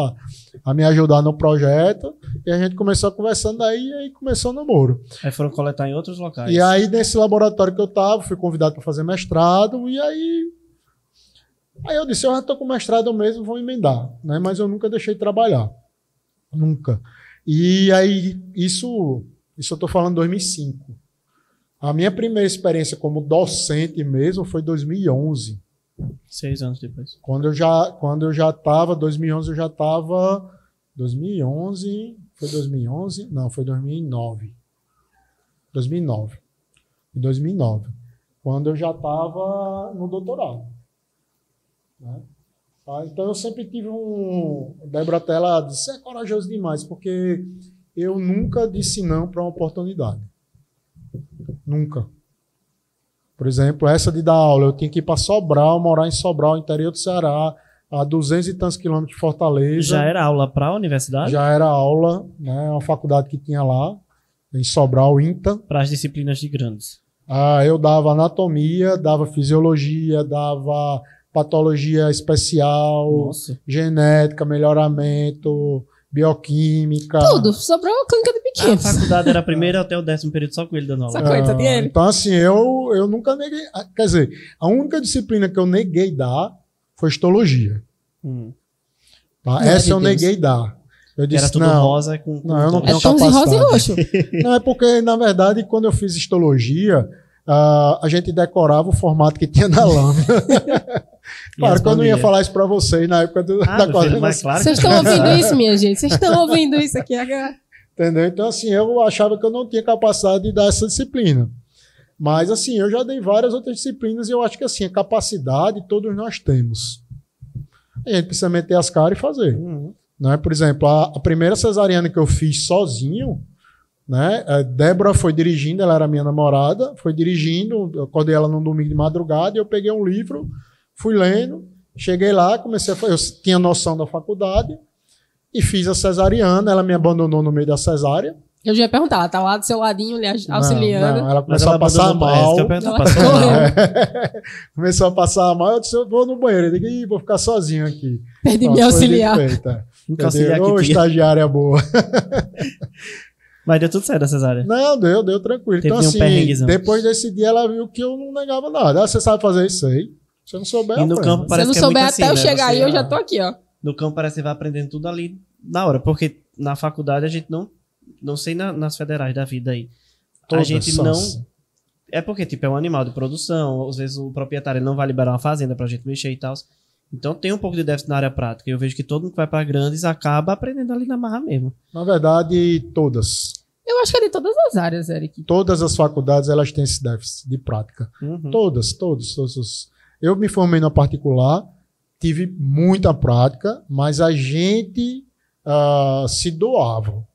[SPEAKER 3] a me ajudar no projeto e a gente começou conversando aí e aí começou o namoro.
[SPEAKER 1] Aí foram coletar em outros locais.
[SPEAKER 3] E aí, nesse laboratório que eu estava, fui convidado para fazer mestrado e aí eu disse, eu já estou com mestrado mesmo, vou emendar. Né? Mas eu nunca deixei de trabalhar. Nunca. E aí, isso eu estou falando em 2005. A minha primeira experiência como docente mesmo foi em 2011.
[SPEAKER 1] 6 anos depois.
[SPEAKER 3] Quando eu já estava, 2011 eu já estava... 2011... Foi 2011? Não, foi 2009. 2009. Em 2009. Quando eu já estava no doutorado. Né? Então eu sempre tive Débora até ela disse, é corajoso demais, porque eu nunca disse não para uma oportunidade. Nunca. Por exemplo, essa de dar aula, eu tinha que ir para Sobral, morar em Sobral, interior do Ceará, a 200 e tantos quilômetros de Fortaleza.
[SPEAKER 1] Já era aula para a universidade?
[SPEAKER 3] Já era aula, né? Uma faculdade que tinha lá, em Sobral, INTA.
[SPEAKER 1] Para as disciplinas de grandes.
[SPEAKER 3] Eu dava anatomia, dava fisiologia, dava patologia especial,
[SPEAKER 1] Nossa.
[SPEAKER 3] genética, melhoramento, bioquímica.
[SPEAKER 2] Tudo, sobrou a clínica de
[SPEAKER 1] A
[SPEAKER 2] pequenos.
[SPEAKER 1] faculdade era a primeira até o 10º período só com ele dando
[SPEAKER 2] Só
[SPEAKER 1] aula.
[SPEAKER 2] coisa, tinha ele.
[SPEAKER 3] Então, assim, eu nunca neguei. Quer dizer, a única disciplina que eu neguei dar foi histologia.
[SPEAKER 1] Hum.
[SPEAKER 3] Tá?
[SPEAKER 1] Não,
[SPEAKER 3] Essa
[SPEAKER 1] de
[SPEAKER 3] eu
[SPEAKER 1] Deus.
[SPEAKER 3] neguei dar. Eu
[SPEAKER 1] Que
[SPEAKER 3] disse,
[SPEAKER 1] era tudo
[SPEAKER 3] não,
[SPEAKER 1] rosa com
[SPEAKER 3] não, eu não
[SPEAKER 2] É
[SPEAKER 3] tenho
[SPEAKER 2] tons de rosa e roxo.
[SPEAKER 3] Não, é porque, na verdade, quando eu fiz histologia, a gente decorava o formato que tinha na lâmina. Claro que eu não ia falar isso pra vocês na época da
[SPEAKER 1] Meu filho,
[SPEAKER 3] coordenação.
[SPEAKER 1] mas claro
[SPEAKER 2] Vocês
[SPEAKER 1] que
[SPEAKER 2] estão ouvindo isso, minha gente? Vocês estão ouvindo isso aqui agora?
[SPEAKER 3] Entendeu? Então, assim, eu achava que eu não tinha capacidade de dar essa disciplina. Mas, assim, eu já dei várias outras disciplinas e eu acho que, assim, a capacidade todos nós temos. A gente precisa meter as caras e fazer. Né? Por exemplo, a primeira cesariana que eu fiz sozinho, né? A Débora foi dirigindo, ela era minha namorada, foi dirigindo, eu acordei ela num domingo de madrugada e eu peguei um livro, fui lendo, cheguei lá, comecei a fazer, eu tinha noção da faculdade e fiz a cesariana, ela me abandonou no meio da cesárea.
[SPEAKER 2] Eu já ia perguntar, ela tá lá do seu ladinho, lhe auxiliando.
[SPEAKER 3] Não, ela
[SPEAKER 1] Mas
[SPEAKER 3] começou
[SPEAKER 1] ela
[SPEAKER 3] a passar
[SPEAKER 1] abandonou pra essa,
[SPEAKER 3] mal.
[SPEAKER 1] que eu pergunto,
[SPEAKER 2] Ela
[SPEAKER 1] passou
[SPEAKER 2] correu.
[SPEAKER 1] mal.
[SPEAKER 3] Começou a passar mal, eu disse, eu vou no banheiro. Eu digo, "Ih, vou ficar sozinho aqui."
[SPEAKER 2] Perdi
[SPEAKER 3] Pronto,
[SPEAKER 2] meu
[SPEAKER 3] foi
[SPEAKER 2] auxiliar.
[SPEAKER 3] dito feito.
[SPEAKER 1] Nunca auxiliar
[SPEAKER 3] Ô,
[SPEAKER 1] que tinha.
[SPEAKER 3] estagiária boa.
[SPEAKER 1] Mas deu tudo certo a cesárea.
[SPEAKER 3] Não, deu tranquilo.
[SPEAKER 1] Teve
[SPEAKER 3] Então,
[SPEAKER 1] nenhum
[SPEAKER 3] assim,
[SPEAKER 1] perrenguezão.
[SPEAKER 3] depois desse dia ela viu que eu não negava nada. Você sabe fazer isso aí? Se eu não souber,
[SPEAKER 1] E no
[SPEAKER 3] aprenda.
[SPEAKER 1] campo
[SPEAKER 2] Se eu
[SPEAKER 1] parece
[SPEAKER 2] não
[SPEAKER 1] que é
[SPEAKER 2] souber
[SPEAKER 1] muito
[SPEAKER 2] até
[SPEAKER 1] assim,
[SPEAKER 2] eu
[SPEAKER 1] né?
[SPEAKER 2] chegar
[SPEAKER 1] Você-
[SPEAKER 2] aí, eu já tô aqui, ó.
[SPEAKER 1] No campo parece que você vai aprendendo tudo ali na hora. Porque na faculdade a gente não sei nas federais da vida aí. A
[SPEAKER 3] Todas
[SPEAKER 1] gente
[SPEAKER 3] são
[SPEAKER 1] não...
[SPEAKER 3] assim.
[SPEAKER 1] É porque, tipo, é um animal de produção. Às vezes o proprietário ele não vai liberar uma fazenda pra gente mexer e tal. Então tem um pouco de déficit na área prática. Eu vejo que todo mundo que vai pra grandes acaba aprendendo ali na marra mesmo.
[SPEAKER 3] Na verdade, todas.
[SPEAKER 2] Eu acho que é de todas as áreas, Eric.
[SPEAKER 3] Todas as faculdades elas têm esse déficit de prática.
[SPEAKER 1] Uhum.
[SPEAKER 3] Todos. Eu me formei na particular, tive muita prática, mas a gente se doava.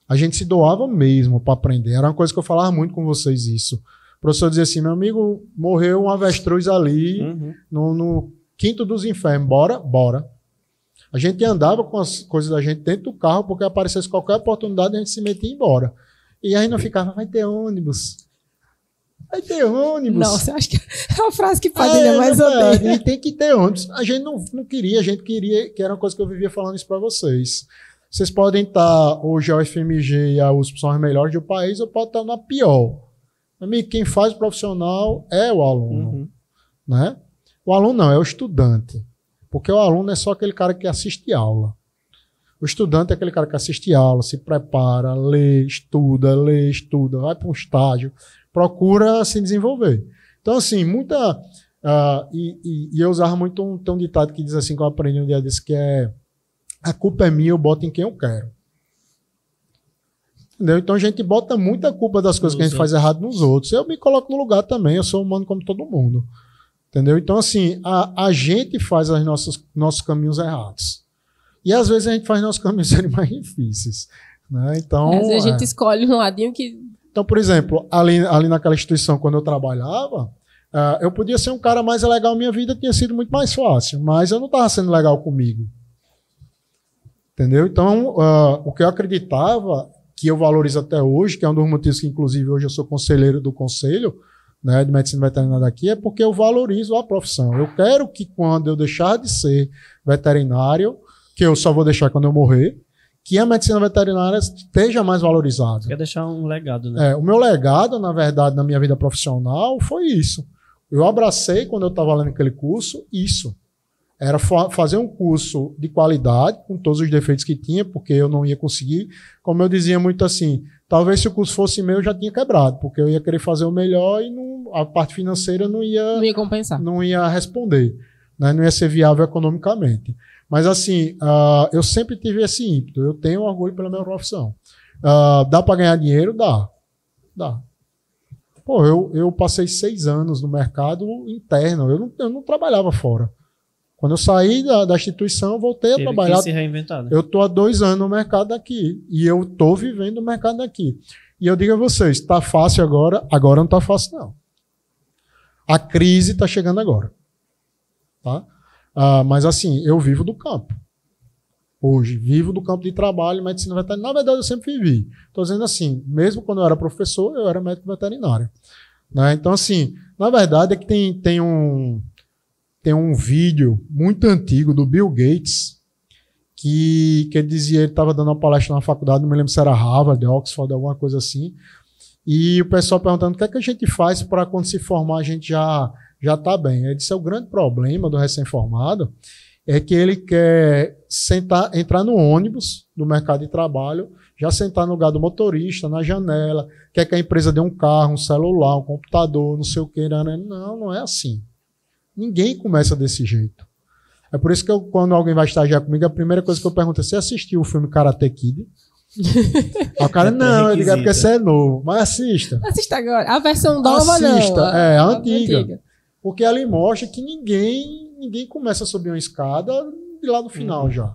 [SPEAKER 3] A gente se doava mesmo para aprender. Era uma coisa que eu falava muito com vocês isso. O professor dizia assim, meu amigo, morreu um avestruz ali
[SPEAKER 1] Uhum.
[SPEAKER 3] no quinto dos infernos. Bora. A gente andava com as coisas da gente dentro do carro, porque aparecesse qualquer oportunidade, a gente se metia e ia embora. E aí não ficava, vai ter ônibus. Vai ter ônibus.
[SPEAKER 2] Nossa, eu acho que é a frase que Padilha mais
[SPEAKER 3] verdade,
[SPEAKER 2] odeia.
[SPEAKER 3] e tem que ter ônibus. A gente não queria, a gente queria, que era uma coisa que eu vivia falando isso para vocês. Vocês podem estar, hoje a UFMG e a USP são as melhores do país, ou pode estar na pior. Amigo, quem faz o profissional é o aluno.
[SPEAKER 1] Uhum.
[SPEAKER 3] Né? O aluno não, é o estudante. Porque o aluno é só aquele cara que assiste aula. O estudante é aquele cara que assiste aula, se prepara, lê, estuda, vai para um estágio, procura se desenvolver. Então, assim, e eu usava muito um ditado que diz assim, que eu aprendi um dia desse, que é a culpa é minha, eu boto em quem eu quero. Entendeu? Então a gente bota muita culpa das coisas que a gente faz errado nos outros. Eu me coloco no lugar também, eu sou humano como todo mundo. Entendeu? Então, assim, a gente faz nossos caminhos errados. E às vezes a gente faz nossos caminhos serem mais difíceis. Né? Então,
[SPEAKER 2] Às vezes a gente escolhe um ladinho que...
[SPEAKER 3] então, por exemplo, ali naquela instituição, quando eu trabalhava, eu podia ser um cara mais legal, minha vida tinha sido muito mais fácil, mas eu não estava sendo legal comigo. Entendeu? Então, o que eu acreditava, que eu valorizo até hoje, que é um dos motivos que, inclusive, hoje eu sou conselheiro do conselho, né, de medicina veterinária daqui, é porque eu valorizo a profissão. Eu quero que quando eu deixar de ser veterinário, que eu só vou deixar quando eu morrer, que a medicina veterinária esteja mais valorizada.
[SPEAKER 1] Quer deixar um legado, né?
[SPEAKER 3] O meu legado, na verdade, na minha vida profissional, foi isso. Eu abracei, quando eu estava lendo aquele curso, isso. Era fazer um curso de qualidade, com todos os defeitos que tinha, porque eu não ia conseguir. Como eu dizia muito assim, talvez se o curso fosse meu, eu já tinha quebrado, porque eu ia querer fazer o melhor e a parte financeira não ia
[SPEAKER 2] compensar.
[SPEAKER 3] Não ia responder, né? Não ia ser viável economicamente. Mas assim, eu sempre tive esse ímpeto, eu tenho orgulho pela minha profissão. Dá para ganhar dinheiro? Dá. Pô, eu passei 6 anos no mercado interno, eu não trabalhava fora. Quando eu saí da instituição, eu voltei a trabalhar.
[SPEAKER 1] Que se reinventar, né?
[SPEAKER 3] Eu estou há 2 anos no mercado daqui. E eu estou vivendo o mercado daqui. E eu digo a vocês, está fácil agora? Agora não está fácil, não. A crise está chegando agora. Tá? Mas assim, eu vivo do campo. Hoje, vivo do campo de trabalho, medicina veterinária. Na verdade, eu sempre vivi. Estou dizendo assim, mesmo quando eu era professor, eu era médico veterinário. Né? Então, assim, na verdade é que tem um vídeo muito antigo do Bill Gates, que ele dizia, ele estava dando uma palestra na faculdade, não me lembro se era Harvard, Oxford, alguma coisa assim, e o pessoal perguntando o que é que a gente faz para quando se formar a gente já está bem. Ele disse, o grande problema do recém-formado é que ele quer entrar no ônibus do mercado de trabalho, já sentar no lugar do motorista, na janela, quer que a empresa dê um carro, um celular, um computador, não sei o que. Não é assim. Ninguém começa desse jeito. É por isso que quando alguém vai estagiar comigo, a primeira coisa que eu pergunto é: você assistiu o filme Karate Kid? Aí o cara, não, eu digo, é porque você é novo, mas assista.
[SPEAKER 2] Assista agora. A versão nova,
[SPEAKER 3] assista,
[SPEAKER 2] não.
[SPEAKER 3] a antiga. Porque ali mostra que ninguém começa a subir uma escada de lá no final já.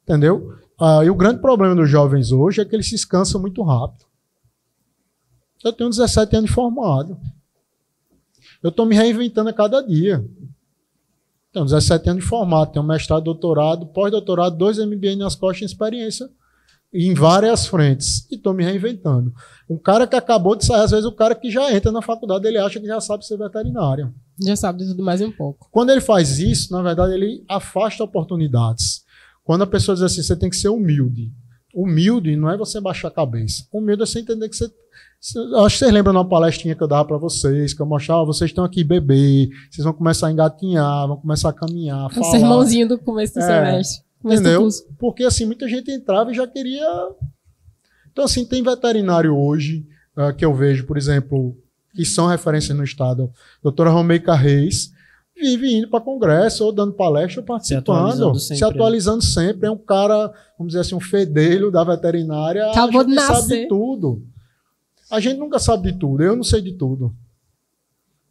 [SPEAKER 3] Entendeu? E o grande problema dos jovens hoje é que eles se descansam muito rápido. Eu tenho 17 anos de formado. Eu estou me reinventando a cada dia. Tenho 17 anos de formado, tenho mestrado, doutorado, pós-doutorado, 2 MBA nas costas de experiência em várias frentes. E estou me reinventando. Um cara que acabou de sair, às vezes o cara que já entra na faculdade, ele acha que já sabe ser veterinário.
[SPEAKER 2] Já sabe de tudo mais um pouco.
[SPEAKER 3] Quando ele faz isso, na verdade, ele afasta oportunidades. Quando a pessoa diz assim, você tem que ser humilde. Humilde não é você baixar a cabeça. Humilde é você entender que você... Acho que vocês lembram de uma palestrinha que eu dava para vocês, que eu mostrava, vocês estão aqui beber, vocês vão começar a engatinhar, vão começar a caminhar, falar.
[SPEAKER 2] O sermãozinho do começo do semestre.
[SPEAKER 3] Entendeu? Porque assim, muita gente entrava e já queria... Então assim, tem veterinário hoje, que eu vejo, por exemplo, que são referências no estado. Doutora Romeica Reis vive indo para congresso, ou dando palestra, ou participando, se atualizando sempre. É um cara, vamos dizer assim, um fedelho da veterinária.
[SPEAKER 2] Acabou de nascer.
[SPEAKER 3] Sabe de tudo. A gente nunca sabe de tudo, eu não sei de tudo.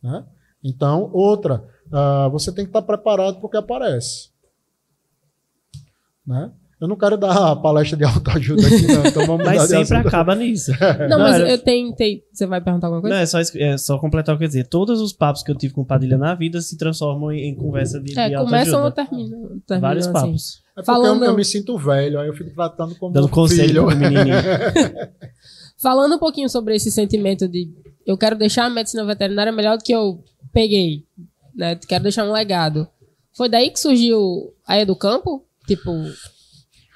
[SPEAKER 3] Né? Então, outra, você tem que estar preparado porque aparece. Né? Eu não quero dar palestra de autoajuda aqui, não. Então vamos
[SPEAKER 1] mas sempre acaba nisso.
[SPEAKER 2] Não, mas eu tentei. Você vai perguntar alguma coisa?
[SPEAKER 1] Não, é só completar o que eu dizer. Todos os papos que eu tive com o Padilha na vida se transformam em conversa de autoajuda.
[SPEAKER 2] Começam ou terminam.
[SPEAKER 1] Vários
[SPEAKER 2] assim.
[SPEAKER 1] papos.
[SPEAKER 3] É porque eu me sinto velho, aí eu fico tratando como
[SPEAKER 1] dando conselho pro menininho.
[SPEAKER 2] Falando um pouquinho sobre esse sentimento de eu quero deixar a medicina veterinária melhor do que eu peguei, né? Quero deixar um legado. Foi daí que surgiu a Educampo? Tipo,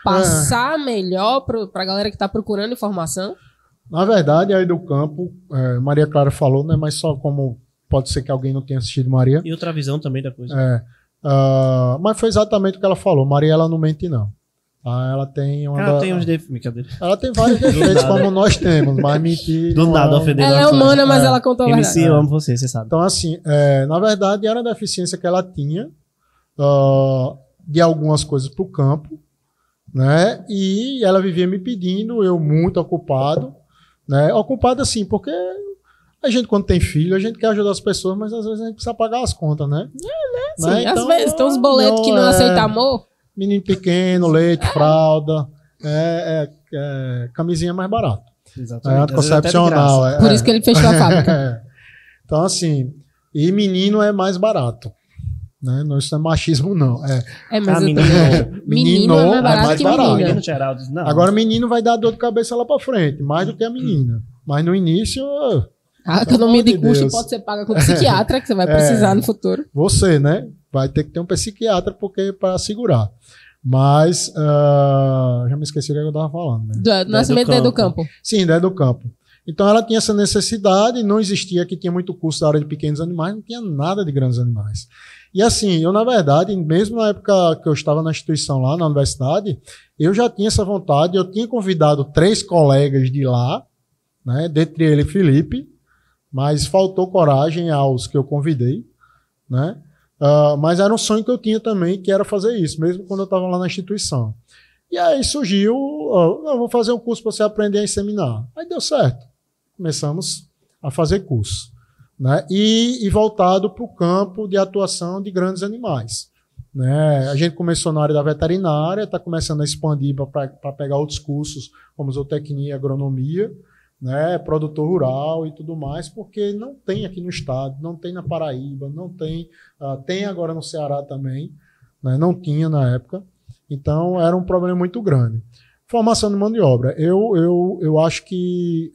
[SPEAKER 2] passar melhor pra galera que tá procurando informação?
[SPEAKER 3] Na verdade, a Educampo, Maria Clara falou, né? Mas só como pode ser que alguém não tenha assistido Maria.
[SPEAKER 1] E outra visão também da coisa.
[SPEAKER 3] Mas foi exatamente o que ela falou. Maria, ela não mente, não. Ela tem
[SPEAKER 1] tem uns defeitos.
[SPEAKER 3] Ela tem vários defeitos, como nós temos, mas mentir.
[SPEAKER 1] Do nada ofender.
[SPEAKER 2] Ela é humana, mas ela contou a verdade.
[SPEAKER 1] MC, eu amo você sabe.
[SPEAKER 3] Então, assim, na verdade, era a deficiência que ela tinha de algumas coisas para o campo, né? E ela vivia me pedindo, eu muito ocupado, né? Ocupado, assim, porque a gente, quando tem filho, a gente quer ajudar as pessoas, mas às vezes a gente precisa pagar as contas, né?
[SPEAKER 2] Sim,
[SPEAKER 3] né?
[SPEAKER 2] Às vezes tem uns boletos que não aceitam amor.
[SPEAKER 3] Menino pequeno, leite, fralda, camisinha mais barata.
[SPEAKER 1] Exatamente.
[SPEAKER 3] Anticoncepcional.
[SPEAKER 2] Por isso que ele fechou a fábrica.
[SPEAKER 3] Então, assim, e menino é mais barato. Né? Não, isso não é machismo, não.
[SPEAKER 2] Mas
[SPEAKER 3] menino
[SPEAKER 2] é mais barato que menina.
[SPEAKER 1] Geraldo, não.
[SPEAKER 3] Agora, menino vai dar dor de cabeça lá pra frente, mais do que a menina. Mas no início...
[SPEAKER 2] A economia de custo pode ser paga com psiquiatra, que você vai precisar no futuro.
[SPEAKER 3] Você, né? Vai ter que ter um psiquiatra para segurar. Mas, já me esqueci o que eu estava falando. Né?
[SPEAKER 2] Do nascimento da Educampo.
[SPEAKER 3] Sim, da Educampo. Então, ela tinha essa necessidade, não existia, que tinha muito custo da área de pequenos animais, não tinha nada de grandes animais. E assim, eu, na verdade, mesmo na época que eu estava na instituição lá, na universidade, eu já tinha essa vontade, eu tinha convidado 3 colegas de lá, né? Dentre eles Felipe, mas faltou coragem aos que eu convidei, né? Mas era um sonho que eu tinha também, que era fazer isso, mesmo quando eu estava lá na instituição. E aí surgiu, eu vou fazer um curso para você aprender a inseminar. Aí deu certo. Começamos a fazer curso, né? E voltado para o campo de atuação de grandes animais. Né? A gente começou na área da veterinária, está começando a expandir para pegar outros cursos, como zootecnia e agronomia, né, produtor rural e tudo mais, porque não tem aqui no estado, não tem na Paraíba, não tem, tem agora no Ceará também, né, não tinha na época, então era um problema muito grande. Formação de mão de obra, eu acho que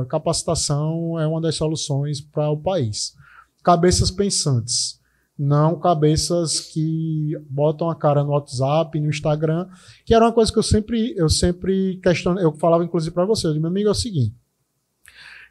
[SPEAKER 3] capacitação é uma das soluções para o país. Cabeças pensantes, não cabeças que botam a cara no WhatsApp, no Instagram, que era uma coisa que eu sempre questionei, eu falava inclusive para você, eu digo, meu amigo, é o seguinte,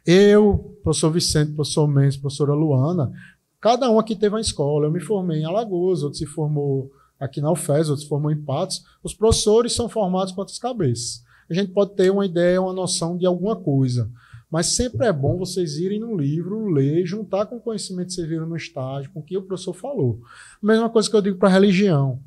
[SPEAKER 3] eu, professor Vicente, professor Mendes, professora Luana, cada um aqui teve uma escola, eu me formei em Alagoas, outro se formou aqui na UFES, outro se formou em Patos, os professores são formados com outras cabeças. A gente pode ter uma ideia, uma noção de alguma coisa, mas sempre é bom vocês irem no livro, ler, juntar com o conhecimento que vocês viram no estágio, com o que o professor falou. A mesma coisa que eu digo para a religião.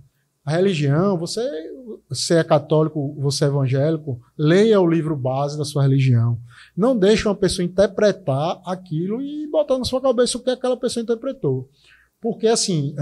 [SPEAKER 3] A religião, você é católico, você é evangélico, leia o livro base da sua religião. Não deixe uma pessoa interpretar aquilo e botar na sua cabeça o que aquela pessoa interpretou. Porque, assim,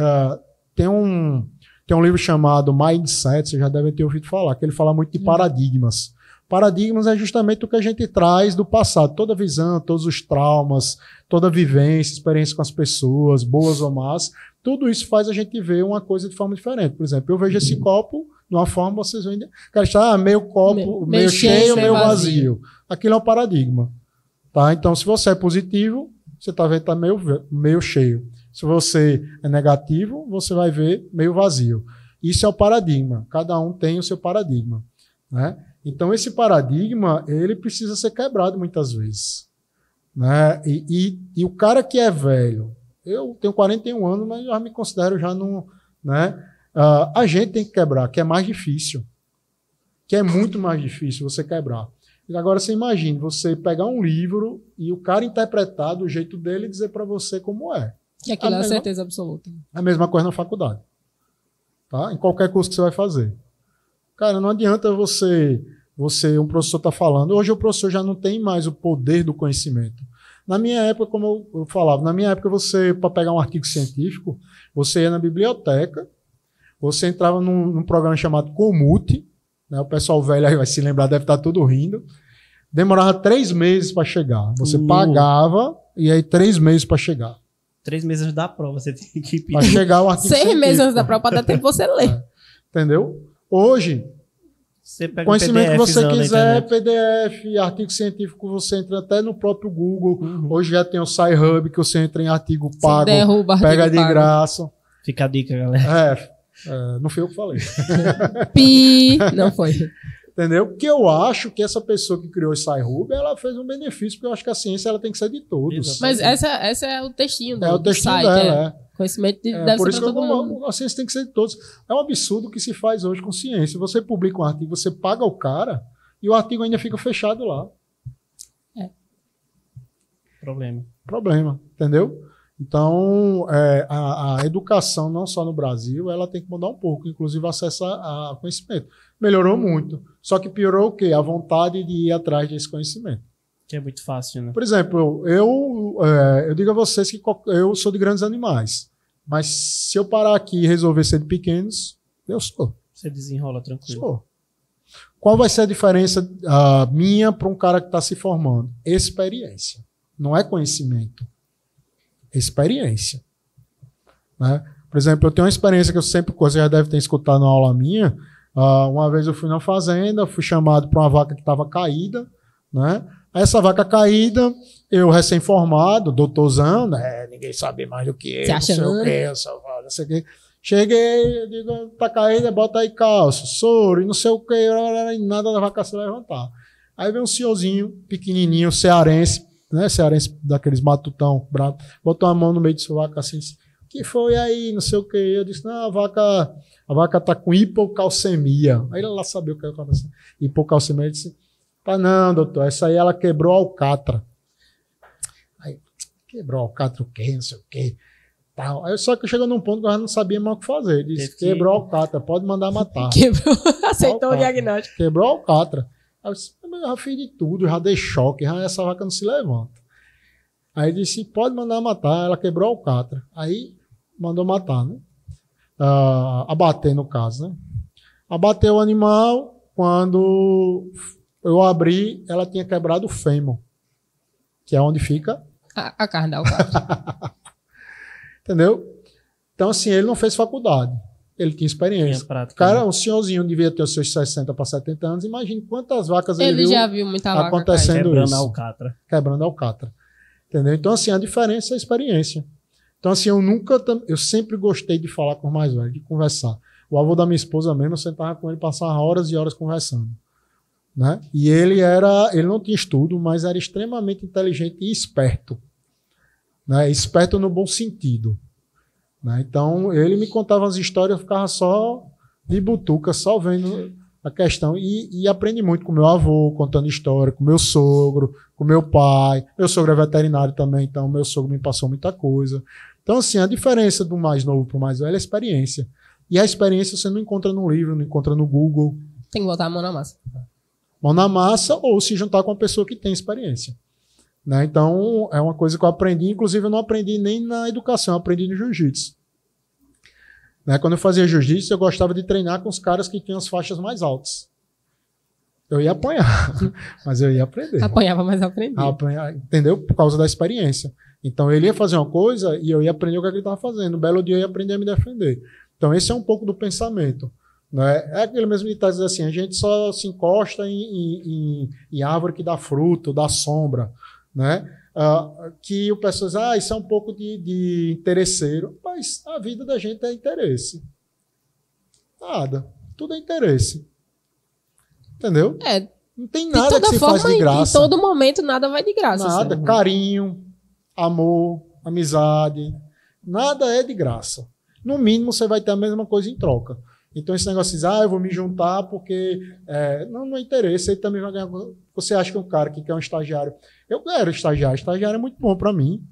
[SPEAKER 3] tem um livro chamado Mindset, você já deve ter ouvido falar, que ele fala muito de paradigmas. Paradigmas é justamente o que a gente traz do passado, toda visão, todos os traumas, toda vivência, experiência com as pessoas, boas ou más, tudo isso faz a gente ver uma coisa de forma diferente. Por exemplo, eu vejo esse copo de uma forma, vocês vão... Cara, está meio copo, meio cheio, meio vazio. Aquilo é um paradigma. Tá? Então, se você é positivo, você está vendo que está meio cheio. Se você é negativo, você vai ver meio vazio. Isso é o paradigma. Cada um tem o seu paradigma, né? Então, esse paradigma, ele precisa ser quebrado muitas vezes, né? E o cara que é velho, eu tenho 41 anos, mas já me considero já não, né? A gente tem que quebrar, que é mais difícil, que é muito mais difícil você quebrar. E agora você imagine, você pegar um livro e o cara interpretar do jeito dele e dizer para você como é.
[SPEAKER 2] Que aquilo é a certeza absoluta.
[SPEAKER 3] A mesma coisa na faculdade, tá? Em qualquer curso que você vai fazer. Cara, não adianta um professor está falando. Hoje o professor já não tem mais o poder do conhecimento. Na minha época, como eu falava, na minha época você, para pegar um artigo científico, você ia na biblioteca, você entrava num programa chamado Comute, né? O pessoal velho aí vai se lembrar, deve estar tudo rindo. Demorava 3 meses para chegar. Você pagava e aí 3 meses para chegar.
[SPEAKER 1] 3 meses da prova, você tem que pedir.
[SPEAKER 3] Para chegar o artigo
[SPEAKER 2] 6 meses antes da prova, para dar tempo você ler.
[SPEAKER 3] Entendeu? Hoje,
[SPEAKER 1] você pega
[SPEAKER 3] conhecimento que você quiser,
[SPEAKER 1] PDF,
[SPEAKER 3] artigo científico, você entra até no próprio Google. Hoje já tem o SciHub, que você entra em artigo pago, pega de graça.
[SPEAKER 1] Fica a dica, galera.
[SPEAKER 3] Não foi eu que falei.
[SPEAKER 2] Não foi.
[SPEAKER 3] Entendeu? Porque eu acho que essa pessoa que criou o SciHub, ela fez um benefício, porque eu acho que a ciência ela tem que ser de todos.
[SPEAKER 2] Mas essa é o textinho do,
[SPEAKER 3] o textinho
[SPEAKER 2] site.
[SPEAKER 3] Dela,
[SPEAKER 2] Conhecimento deve
[SPEAKER 3] por
[SPEAKER 2] ser
[SPEAKER 3] isso
[SPEAKER 2] para
[SPEAKER 3] que
[SPEAKER 2] todo mundo.
[SPEAKER 3] A ciência tem que ser de todos. É um absurdo o que se faz hoje com ciência. Você publica um artigo, você paga o cara e o artigo ainda fica fechado lá. Problema, entendeu? Então, a educação, não só no Brasil, ela tem que mudar um pouco, inclusive acesso a conhecimento. Melhorou muito, só que piorou o quê? A vontade de ir atrás desse conhecimento.
[SPEAKER 1] Que é muito fácil, né?
[SPEAKER 3] Por exemplo, eu digo a vocês que eu sou de grandes animais, mas se eu parar aqui e resolver ser de pequenos, eu sou.
[SPEAKER 1] Você desenrola tranquilo.
[SPEAKER 3] Sou. Qual vai ser a diferença minha para um cara que está se formando? Experiência. Não é conhecimento. Experiência. Né? Por exemplo, eu tenho uma experiência que eu sempre, você já deve ter escutado na aula minha. Uma vez eu fui na fazenda, fui chamado para uma vaca que estava caída, né? Essa vaca caída, eu recém-formado, doutorzão, né? Ninguém sabe mais do que eu, não sei o quê, não sei o quê. Cheguei, eu digo, tá caída, bota aí calço, soro, e não sei o quê, e nada da vaca se levantar. Aí vem um senhorzinho, pequenininho, cearense, né? Cearense daqueles matutão bravo, botou a mão no meio de sua vaca assim, que foi aí, não sei o quê. Eu disse, não, a vaca tá com hipocalcemia. Aí ele lá sabia o que eu estava assim. Hipocalcemia, ele disse, tá não, doutor, essa aí ela quebrou a alcatra. Aí, quebrou a alcatra o quê, não sei o quê. Tal. Aí, só que chegou num ponto que eu já não sabia mais o que fazer. Ele disse, quebrou a alcatra, pode mandar matar.
[SPEAKER 2] Quebrou, aceitou o diagnóstico.
[SPEAKER 3] Quebrou a alcatra. Aí eu disse, eu já fiz de tudo, já dei choque, já essa vaca não se levanta. Aí ele disse, pode mandar matar, ela quebrou a alcatra. Aí mandou matar, né? Abater, no caso, né? Abateu o animal, quando eu abri, ela tinha quebrado o fêmur, que é onde fica
[SPEAKER 2] a carne da alcatra.
[SPEAKER 3] Entendeu? Então, assim, ele não fez faculdade. Ele tinha experiência. Cara, um senhorzinho devia ter os seus 60 para 70 anos. Imagine quantas vacas ele viu
[SPEAKER 2] já viu muita vaca
[SPEAKER 3] acontecendo
[SPEAKER 1] quebrando
[SPEAKER 3] isso.
[SPEAKER 1] A alcatra.
[SPEAKER 3] Quebrando a alcatra. Entendeu? Então, assim, a diferença é a experiência. Então, assim, eu sempre gostei de falar com os mais velhos, de conversar. O avô da minha esposa mesmo, eu sentava com ele, passava horas e horas conversando. Né? E ele não tinha estudo, mas era extremamente inteligente e esperto. Né? Esperto no bom sentido. Né? Então, ele me contava as histórias, eu ficava só de butuca, só vendo a questão. E aprendi muito com meu avô, contando história, com meu sogro, com meu pai. Meu sogro é veterinário também, então meu sogro me passou muita coisa. Então, assim, a diferença do mais novo para o mais velho é a experiência. E a experiência você não encontra no livro, não encontra no Google.
[SPEAKER 2] Tem que botar a mão na massa.
[SPEAKER 3] Mão na massa ou se juntar com uma pessoa que tem experiência. Né? Então, é uma coisa que eu aprendi. Inclusive, eu não aprendi nem na educação, eu aprendi no jiu-jitsu. Né? Quando eu fazia jiu-jitsu, eu gostava de treinar com os caras que tinham as faixas mais altas. Eu ia apanhar, mas eu ia aprender.
[SPEAKER 2] Apanhava, mas aprendia.
[SPEAKER 3] Entendeu? Por causa da experiência. Então, ele ia fazer uma coisa e eu ia aprender o que ele estava fazendo. No belo dia, eu ia aprender a me defender. Então, esse é um pouco do pensamento. Né? É aquele mesmo ditado que diz assim, a gente só se encosta em árvore que dá fruto, dá sombra. Né? Que o pessoal diz, isso é um pouco de interesseiro. Mas a vida da gente é interesse. Nada. Tudo é interesse. Entendeu? Não tem nada que se faz de graça.
[SPEAKER 2] Em todo momento, nada vai de graça.
[SPEAKER 3] Nada. Assim. Carinho, amor, amizade. Nada é de graça. No mínimo, você vai ter a mesma coisa em troca. Então, esse negócio de eu vou me juntar porque... não é interesse. Ele também vai ganhar... Você acha que um cara que quer um estagiário... Eu quero estagiário. Estagiário é muito bom para mim.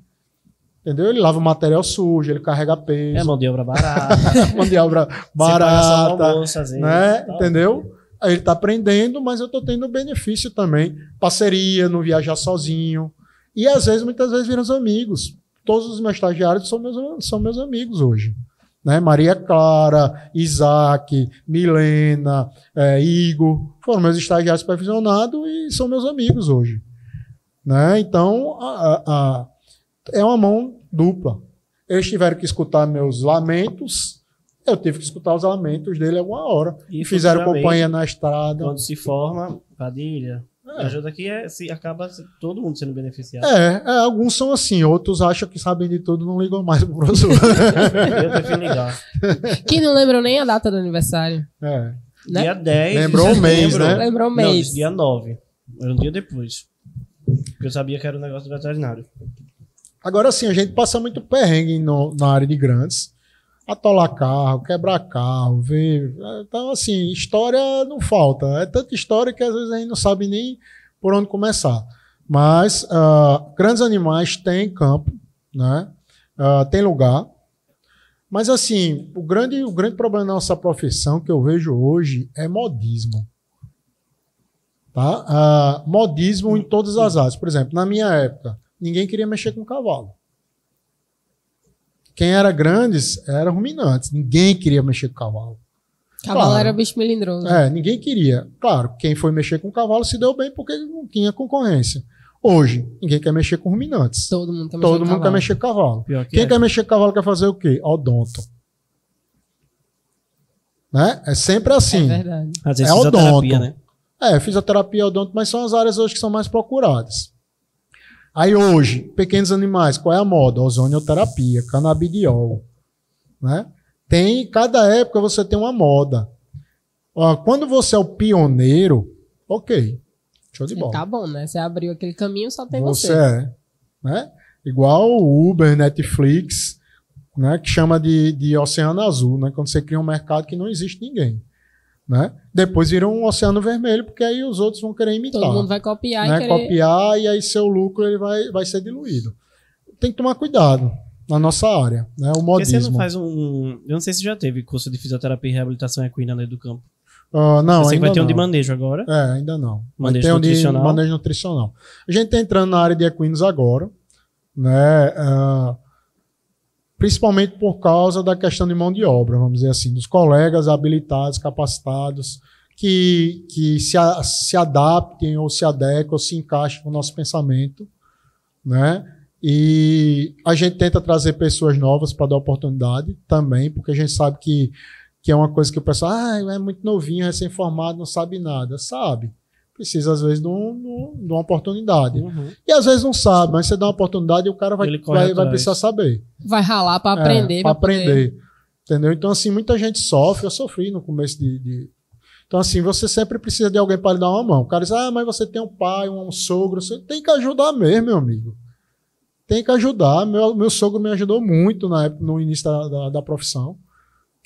[SPEAKER 3] Entendeu? Ele lava material sujo, ele carrega peso.
[SPEAKER 1] É mão de obra barata.
[SPEAKER 3] Mão de obra barata.
[SPEAKER 1] Almoço, às vezes,
[SPEAKER 3] né? Entendeu? Aí ele está aprendendo, mas eu estou tendo benefício também. Parceria, não viajar sozinho. E, às vezes, muitas vezes, viram os amigos. Todos os meus estagiários são meus amigos hoje. Né? Maria Clara, Isaac, Milena, Igor, foram meus estagiários supervisionados e são meus amigos hoje. Né? Então, é uma mão dupla. Eles tiveram que escutar meus lamentos, eu tive que escutar os lamentos dele alguma hora. E fizeram companhia na estrada.
[SPEAKER 1] Quando se forma, Padilha, ajuda aqui acaba todo mundo sendo beneficiado.
[SPEAKER 3] Alguns são assim, outros acham que sabem de tudo, não ligam mais pro professor.
[SPEAKER 1] Eu prefiro ligar.
[SPEAKER 2] Que não lembram nem a data do aniversário.
[SPEAKER 3] Né?
[SPEAKER 1] Dia 10.
[SPEAKER 3] Lembrou o mês, né?
[SPEAKER 2] Lembrou o mês.
[SPEAKER 1] Não, dia 9. Era um dia depois. Porque eu sabia que era um negócio do veterinário.
[SPEAKER 3] Agora sim, a gente passa muito perrengue na área de grandes. Atolar carro, quebrar carro, ver. Então, assim, história não falta. É tanta história que às vezes a gente não sabe nem por onde começar. Mas grandes animais têm campo, né? Tem lugar. Mas, assim, o grande problema da nossa profissão que eu vejo hoje é modismo. Tá? Modismo em todas as áreas. Por exemplo, na minha época, ninguém queria mexer com cavalo. Quem era grandes era ruminantes. Ninguém queria mexer com cavalo.
[SPEAKER 2] Cavalo era bicho melindroso.
[SPEAKER 3] Ninguém queria. Claro, quem foi mexer com cavalo se deu bem porque não tinha concorrência. Hoje, ninguém quer mexer com ruminantes.
[SPEAKER 2] Todo mundo quer mexer com cavalo.
[SPEAKER 3] Quem quer mexer com cavalo quer fazer o quê? Odonto. Né? É sempre assim.
[SPEAKER 2] É verdade.
[SPEAKER 1] Às vezes fisioterapia, né?
[SPEAKER 3] Fisioterapia e odonto, mas são as áreas hoje que são mais procuradas. Aí hoje, pequenos animais, qual é a moda? Ozonioterapia, canabidiol. Né? Cada época você tem uma moda. Quando você é o pioneiro, ok, show de bola.
[SPEAKER 2] Tá bom, né? Você abriu aquele caminho, só tem você.
[SPEAKER 3] Você é. Né? Igual o Uber, Netflix, né? Que chama de oceano azul, né? Quando você cria um mercado que não existe ninguém. Né? Depois vira um oceano vermelho, porque aí os outros vão querer imitar.
[SPEAKER 2] Todo mundo vai copiar,
[SPEAKER 3] né? Copiar, e aí seu lucro ele vai ser diluído. Tem que tomar cuidado na nossa área, né? O modismo. Porque
[SPEAKER 1] você não faz Eu não sei se já teve curso de fisioterapia e reabilitação equina na Educampo.
[SPEAKER 3] Não,
[SPEAKER 1] você
[SPEAKER 3] ainda
[SPEAKER 1] vai ter
[SPEAKER 3] não.
[SPEAKER 1] um de manejo agora.
[SPEAKER 3] Ainda não.
[SPEAKER 1] Manejo
[SPEAKER 3] tem
[SPEAKER 1] nutricional.
[SPEAKER 3] Manejo nutricional. A gente está entrando na área de equinos agora, né? Principalmente por causa da questão de mão de obra, vamos dizer assim, dos colegas habilitados, capacitados, que se adaptem ou se adequem ou se encaixem com o nosso pensamento, né? E a gente tenta trazer pessoas novas para dar oportunidade também, porque a gente sabe que é uma coisa que o pessoal é muito novinho, recém-formado, não sabe nada. Sabe, precisa, às vezes, de uma oportunidade. E às vezes não sabe, mas você dá uma oportunidade e o cara vai precisar saber.
[SPEAKER 2] Vai ralar para aprender.
[SPEAKER 3] Para aprender. Entendeu? Então, assim, muita gente sofre. Eu sofri no começo Então, assim, você sempre precisa de alguém para lhe dar uma mão. O cara diz, mas você tem um pai, um sogro. Você tem que ajudar mesmo, meu amigo. Tem que ajudar. Meu sogro me ajudou muito no início da profissão.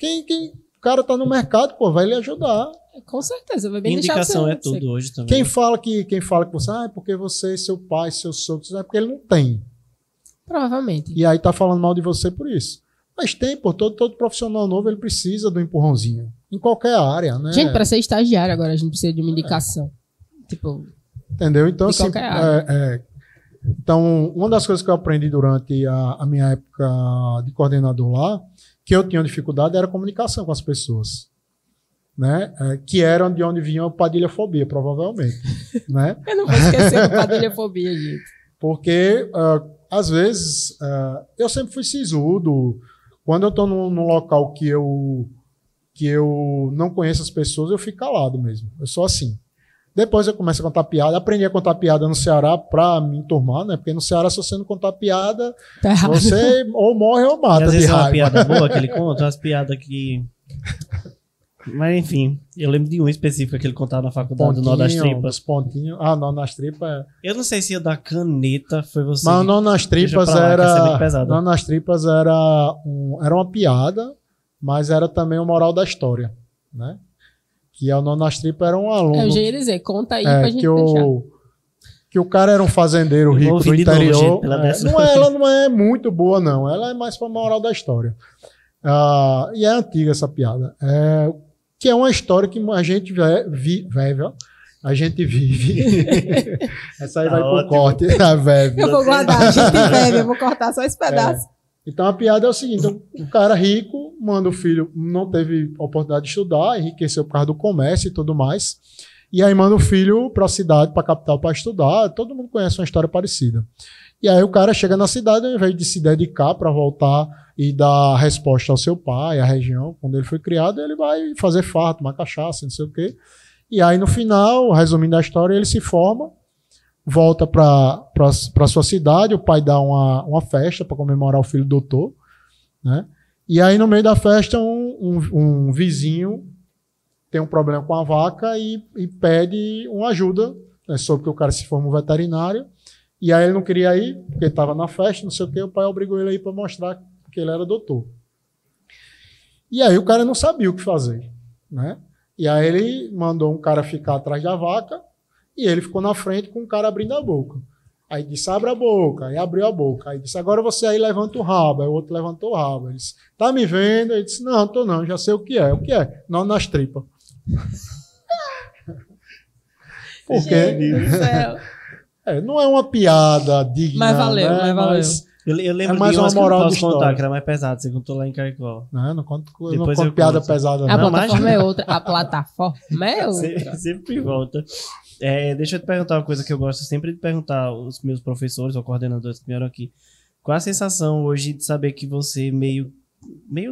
[SPEAKER 3] O cara tá no mercado, pô, vai lhe ajudar.
[SPEAKER 2] Com certeza, vai bem
[SPEAKER 1] indicação é tudo hoje também.
[SPEAKER 3] Quem fala que você, porque você, seu pai, seu sogro, é porque ele não tem.
[SPEAKER 2] Provavelmente.
[SPEAKER 3] E aí tá falando mal de você por isso. Mas tem, pô, todo profissional novo, ele precisa do empurrãozinho. Em qualquer área, né?
[SPEAKER 2] Gente, para ser estagiário agora, a gente precisa de uma indicação. Tipo...
[SPEAKER 3] Entendeu? Então, assim... Então, uma das coisas que eu aprendi durante a minha época de coordenador lá, que eu tinha dificuldade, era a comunicação com as pessoas. Né? Que era de onde vinha a padilhafobia, provavelmente. Né?
[SPEAKER 2] Eu não vou esquecer da padilhafobia, gente.
[SPEAKER 3] Porque, às vezes, eu sempre fui sisudo. Quando eu estou num local que eu não conheço as pessoas, eu fico calado mesmo. Eu sou assim. Depois eu começo a contar piada. Aprendi a contar piada no Ceará pra me enturmar, né? Porque no Ceará, se você não contar piada, você ou morre ou mata.
[SPEAKER 1] E às vezes é uma piada boa que ele conta, umas piadas que... Mas enfim, eu lembro de um específico que ele contava na faculdade, do Nó das Tripas.
[SPEAKER 3] Pontinhos. Nó das Tripas.
[SPEAKER 1] Eu não sei se o da caneta foi você.
[SPEAKER 3] Mas o Nó nas Tripas Nó nas Tripas era uma piada, mas era também o moral da história, né? Que o Nó nas Tripas era um aluno.
[SPEAKER 2] Eu já ia dizer, conta aí pra gente deixar.
[SPEAKER 3] Que o cara era um fazendeiro rico do interior. Ela não é muito boa, não. Ela é mais pra moral da história. E é antiga essa piada. Que é uma história que a gente vive. Essa aí vai pro corte.
[SPEAKER 2] Eu vou guardar, a gente vive, eu vou cortar só esse pedaço.
[SPEAKER 3] Então a piada é o seguinte: o cara rico manda o filho, não teve oportunidade de estudar, enriqueceu por causa do comércio e tudo mais. E aí manda o filho para a cidade, para a capital, para estudar. Todo mundo conhece uma história parecida. E aí o cara chega na cidade, ao invés de se dedicar para voltar e dar resposta ao seu pai, à região, quando ele foi criado, ele vai fazer farra, tomar cachaça, não sei o quê. E aí no final, resumindo a história, ele se forma, volta para sua cidade, o pai dá uma festa para comemorar o filho doutor, né? E aí no meio da festa um vizinho tem um problema com a vaca e pede uma ajuda, né, sobre que o cara se formou veterinário. E aí ele não queria ir, porque estava na festa, não sei o quê, o pai obrigou ele a ir para mostrar que ele era doutor. E aí o cara não sabia o que fazer, né? E aí ele mandou um cara ficar atrás da vaca e ele ficou na frente com o cara abrindo a boca. Aí disse, abre a boca. Aí abriu a boca. Aí disse, agora você aí levanta o rabo. Aí o outro levantou o rabo. Ele disse, tá me vendo? Ele disse, não, tô não, já sei o que é. O que é? Nó nas tripas. Por quê? Não é uma piada digna.
[SPEAKER 2] Mas valeu,
[SPEAKER 3] né?
[SPEAKER 2] mas valeu.
[SPEAKER 1] Eu lembro
[SPEAKER 3] mais
[SPEAKER 1] de
[SPEAKER 3] uma
[SPEAKER 1] umas que eu
[SPEAKER 3] moral
[SPEAKER 1] não
[SPEAKER 3] de
[SPEAKER 1] posso contar,
[SPEAKER 3] história.
[SPEAKER 1] que era mais pesado. Você contou lá em Caicó.
[SPEAKER 3] Não conto
[SPEAKER 1] Depois eu
[SPEAKER 3] piada
[SPEAKER 1] conto.
[SPEAKER 3] pesada.
[SPEAKER 2] A
[SPEAKER 3] Não.
[SPEAKER 2] plataforma é outra. A plataforma é outra.
[SPEAKER 1] Sempre volta. Deixa eu te perguntar uma coisa que eu gosto sempre de perguntar aos meus professores ou coordenadores que vieram aqui. Qual a sensação hoje de saber que você meio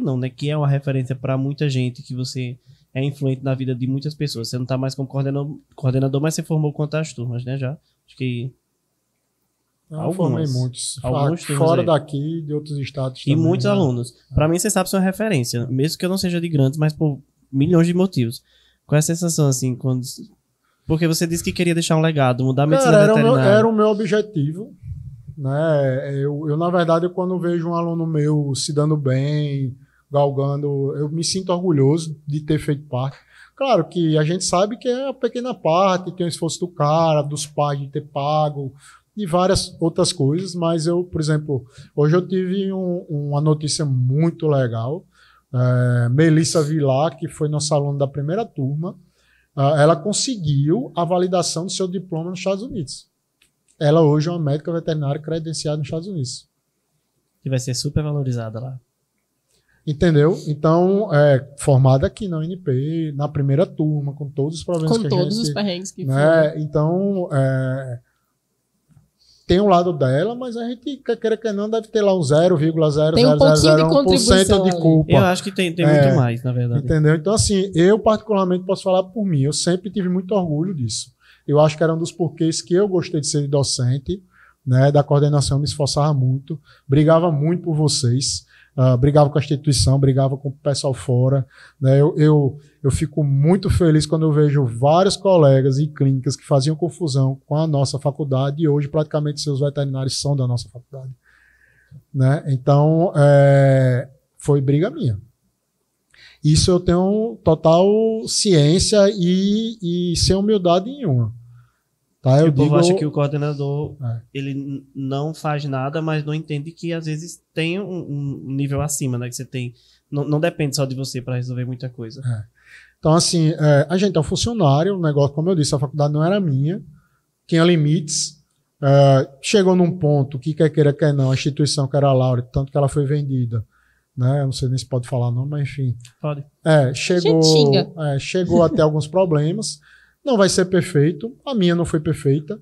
[SPEAKER 1] não, né? Que é uma referência para muita gente, que você é influente na vida de muitas pessoas. Você não tá mais como coordenador, mas você formou quantas turmas, né? Já? Acho que...
[SPEAKER 3] Eu formei muitos.
[SPEAKER 1] Alguns
[SPEAKER 3] fora daqui, de outros estados
[SPEAKER 1] e
[SPEAKER 3] também.
[SPEAKER 1] muitos alunos. Para mim, você sabe ser uma referência. Mesmo que eu não seja de grandes, mas por milhões de motivos. Qual é a sensação, assim, quando... Porque você disse que queria deixar um legado, mudar a medicina veterinária.
[SPEAKER 3] Era o meu objetivo. Né? Eu, na verdade, quando vejo um aluno meu se dando bem, galgando, eu me sinto orgulhoso de ter feito parte. Claro que a gente sabe que é a pequena parte, tem o esforço do cara, dos pais de ter pago, e várias outras coisas, mas eu, por exemplo, hoje eu tive uma notícia muito legal. Melissa Vilar, que foi nossa aluna da primeira turma, ela conseguiu a validação do seu diploma nos Estados Unidos. Ela hoje é uma médica veterinária credenciada nos Estados Unidos.
[SPEAKER 1] Que vai ser super valorizada lá.
[SPEAKER 3] Entendeu? Então, formada aqui na UNP, na primeira turma, com todos os problemas
[SPEAKER 2] com todos os perrengues que
[SPEAKER 3] foram. Então, tem um lado dela, mas a gente, quer que não, deve ter lá um 0,0001% de culpa.
[SPEAKER 1] Eu acho que tem muito mais, na verdade.
[SPEAKER 3] Entendeu? Então, assim, eu particularmente posso falar por mim. Eu sempre tive muito orgulho disso. Eu acho que era um dos porquês que eu gostei de ser docente, né, da coordenação, me esforçava muito, brigava muito por vocês, brigava com a instituição, brigava com o pessoal fora, né, eu fico muito feliz quando eu vejo vários colegas e clínicas que faziam confusão com a nossa faculdade e hoje praticamente seus veterinários são da nossa faculdade, né, então foi briga minha. Isso eu tenho total ciência e sem humildade nenhuma. Tá,
[SPEAKER 1] o povo acha que o coordenador ele não faz nada, mas não entende que às vezes tem um nível acima, né? Que você tem. Não depende só de você para resolver muita coisa.
[SPEAKER 3] Então, assim, a gente é um funcionário, o negócio, como eu disse, a faculdade não era minha, tinha limites. Chegou num ponto que quer queira, quer não, a instituição que era a Laura, tanto que ela foi vendida. Né? Eu não sei nem se pode falar, não, mas enfim.
[SPEAKER 1] Pode.
[SPEAKER 3] Chegou a ter alguns problemas. Não vai ser perfeito. A minha não foi perfeita.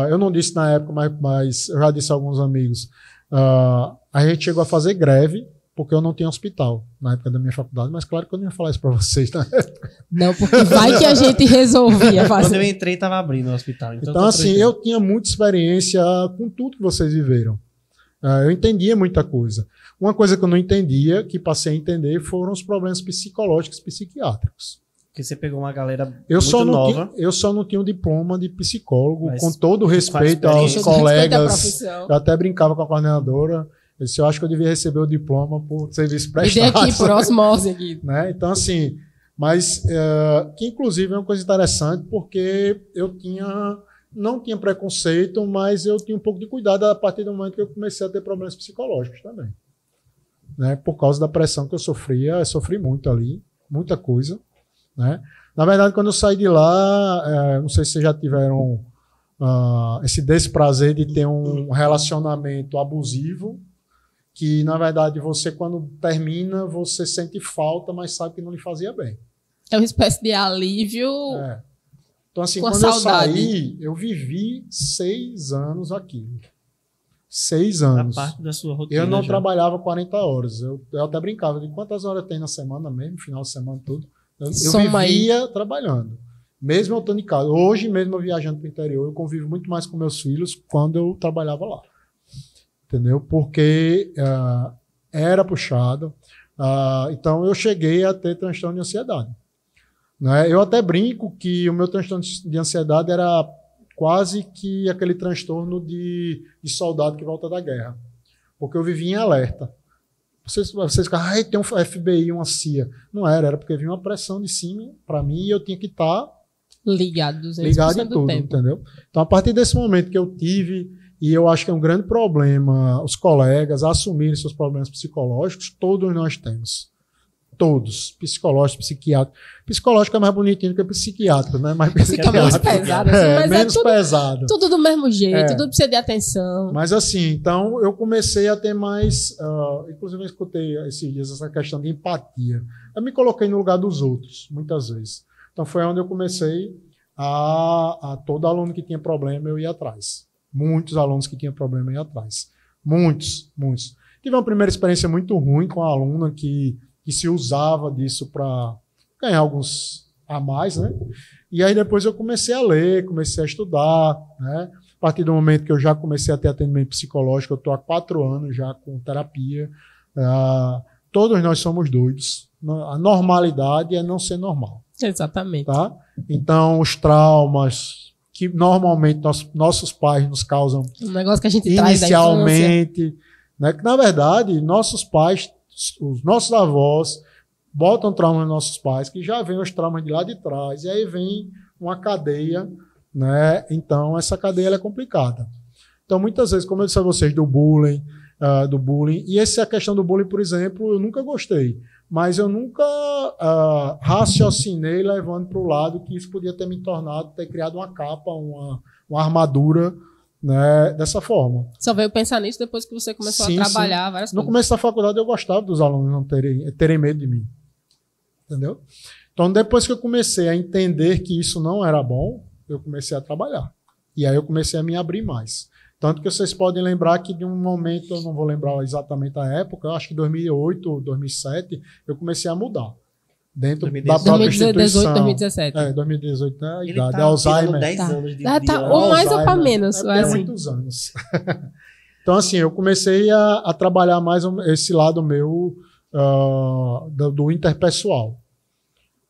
[SPEAKER 3] Eu não disse na época, mas eu já disse a alguns amigos. A gente chegou a fazer greve, porque eu não tinha hospital na época da minha faculdade, mas claro que eu não ia falar isso para vocês na época.
[SPEAKER 2] Não, porque vai que a gente resolvia fazer.
[SPEAKER 1] Quando eu entrei, estava abrindo o hospital.
[SPEAKER 3] Então assim, eu tinha muita experiência com tudo que vocês viveram. Eu entendia muita coisa. Uma coisa que eu não entendia, que passei a entender, foram os problemas psicológicos, psiquiátricos.
[SPEAKER 1] Porque você pegou uma galera muito nova.
[SPEAKER 3] Eu só não tinha um diploma de psicólogo, com todo o respeito aos colegas. Eu até brincava com a coordenadora. Eu disse, eu acho que eu devia receber o diploma por serviço prestado.
[SPEAKER 2] E dei aqui por osmose aqui.
[SPEAKER 3] Né? Então, assim, mas que inclusive é uma coisa interessante, porque eu não tinha preconceito, mas eu tinha um pouco de cuidado a partir do momento que eu comecei a ter problemas psicológicos também. Né? Por causa da pressão que eu sofri muito ali, muita coisa. Né? Na verdade, quando eu saí de lá, não sei se vocês já tiveram esse desprazer de ter um relacionamento abusivo, que na verdade você, quando termina, você sente falta, mas sabe que não lhe fazia bem.
[SPEAKER 2] É uma espécie de alívio.
[SPEAKER 3] Então, assim,
[SPEAKER 2] com
[SPEAKER 3] quando
[SPEAKER 2] a
[SPEAKER 3] eu
[SPEAKER 2] saudade.
[SPEAKER 3] saí, eu vivi 6 anos aqui. 6 anos.
[SPEAKER 1] A parte da sua rotina.
[SPEAKER 3] Eu não trabalhava 40 horas. Eu até brincava de quantas horas tem na semana mesmo, final de semana, tudo. Eu vivia trabalhando. Mesmo eu estando em casa. Hoje, mesmo eu viajando para o interior, eu convivo muito mais com meus filhos quando eu trabalhava lá. Entendeu? Porque era puxado. Então, eu cheguei a ter transtorno de ansiedade. Né? Eu até brinco que o meu transtorno de ansiedade era quase que aquele transtorno de soldado que volta da guerra. Porque eu vivia em alerta. Vocês ficam, tem um FBI, uma CIA. Não era porque vinha uma pressão de cima para mim e eu tinha que estar
[SPEAKER 2] ligado
[SPEAKER 3] em tudo, entendeu? Então, a partir desse momento que eu tive, e eu acho que é um grande problema os colegas assumirem seus problemas psicológicos, todos nós temos. Todos. Psicológico, psiquiátrico. Psicológico é mais bonitinho do que psiquiátrico, né? Mas
[SPEAKER 2] fica menos pesado. Assim, mas
[SPEAKER 3] menos
[SPEAKER 2] tudo,
[SPEAKER 3] pesado.
[SPEAKER 2] Tudo do mesmo jeito, tudo precisa de atenção.
[SPEAKER 3] Mas assim, então eu comecei a ter mais... inclusive eu escutei esses dias essa questão de empatia. Eu me coloquei no lugar dos outros, muitas vezes. Então foi onde eu comecei a todo aluno que tinha problema eu ia atrás. Muitos alunos que tinham problema eu ia atrás. Muitos. Tive uma primeira experiência muito ruim com a aluna que se usava disso para ganhar alguns a mais, né? E aí depois eu comecei a ler, comecei a estudar, né? A partir do momento que eu já comecei a ter atendimento psicológico, eu estou há 4 anos já com terapia. Todos nós somos doidos. A normalidade é não ser normal.
[SPEAKER 2] Exatamente.
[SPEAKER 3] Tá? Então, os traumas que normalmente nossos pais nos causam
[SPEAKER 2] um negócio que a gente traz
[SPEAKER 3] inicialmente, né? Que na verdade, nossos pais, os nossos avós botam trauma nos nossos pais, que já vem os traumas de lá de trás, e aí vem uma cadeia, né? Então, essa cadeia ela é complicada. Então, muitas vezes, como eu disse a vocês, do bullying, e essa questão do bullying, por exemplo, eu nunca gostei, mas eu nunca raciocinei levando para o lado que isso podia ter me tornado, ter criado uma capa, uma armadura, né, dessa forma.
[SPEAKER 2] Só veio pensar nisso depois que você começou a trabalhar várias coisas.
[SPEAKER 3] No começo da faculdade eu gostava dos alunos não terem medo de mim. Entendeu? Então, depois que eu comecei a entender que isso não era bom, eu comecei a trabalhar. E aí eu comecei a me abrir mais. Tanto que vocês podem lembrar que de um momento, eu não vou lembrar exatamente a época, eu acho que 2008, 2007, eu comecei a mudar. dentro
[SPEAKER 1] 2018,
[SPEAKER 3] da própria
[SPEAKER 2] 2018,
[SPEAKER 3] instituição.
[SPEAKER 2] 2017.
[SPEAKER 3] 2018 é a
[SPEAKER 1] Ele
[SPEAKER 3] idade,
[SPEAKER 1] tá
[SPEAKER 3] Alzheimer.
[SPEAKER 1] 10
[SPEAKER 2] Tá.
[SPEAKER 1] anos de
[SPEAKER 2] Tá,
[SPEAKER 1] vida.
[SPEAKER 2] ou mais ou pra
[SPEAKER 3] Alzheimer.
[SPEAKER 2] menos.
[SPEAKER 3] É
[SPEAKER 2] assim.
[SPEAKER 3] muitos anos. Então, assim, eu comecei a trabalhar mais esse lado meu do interpessoal.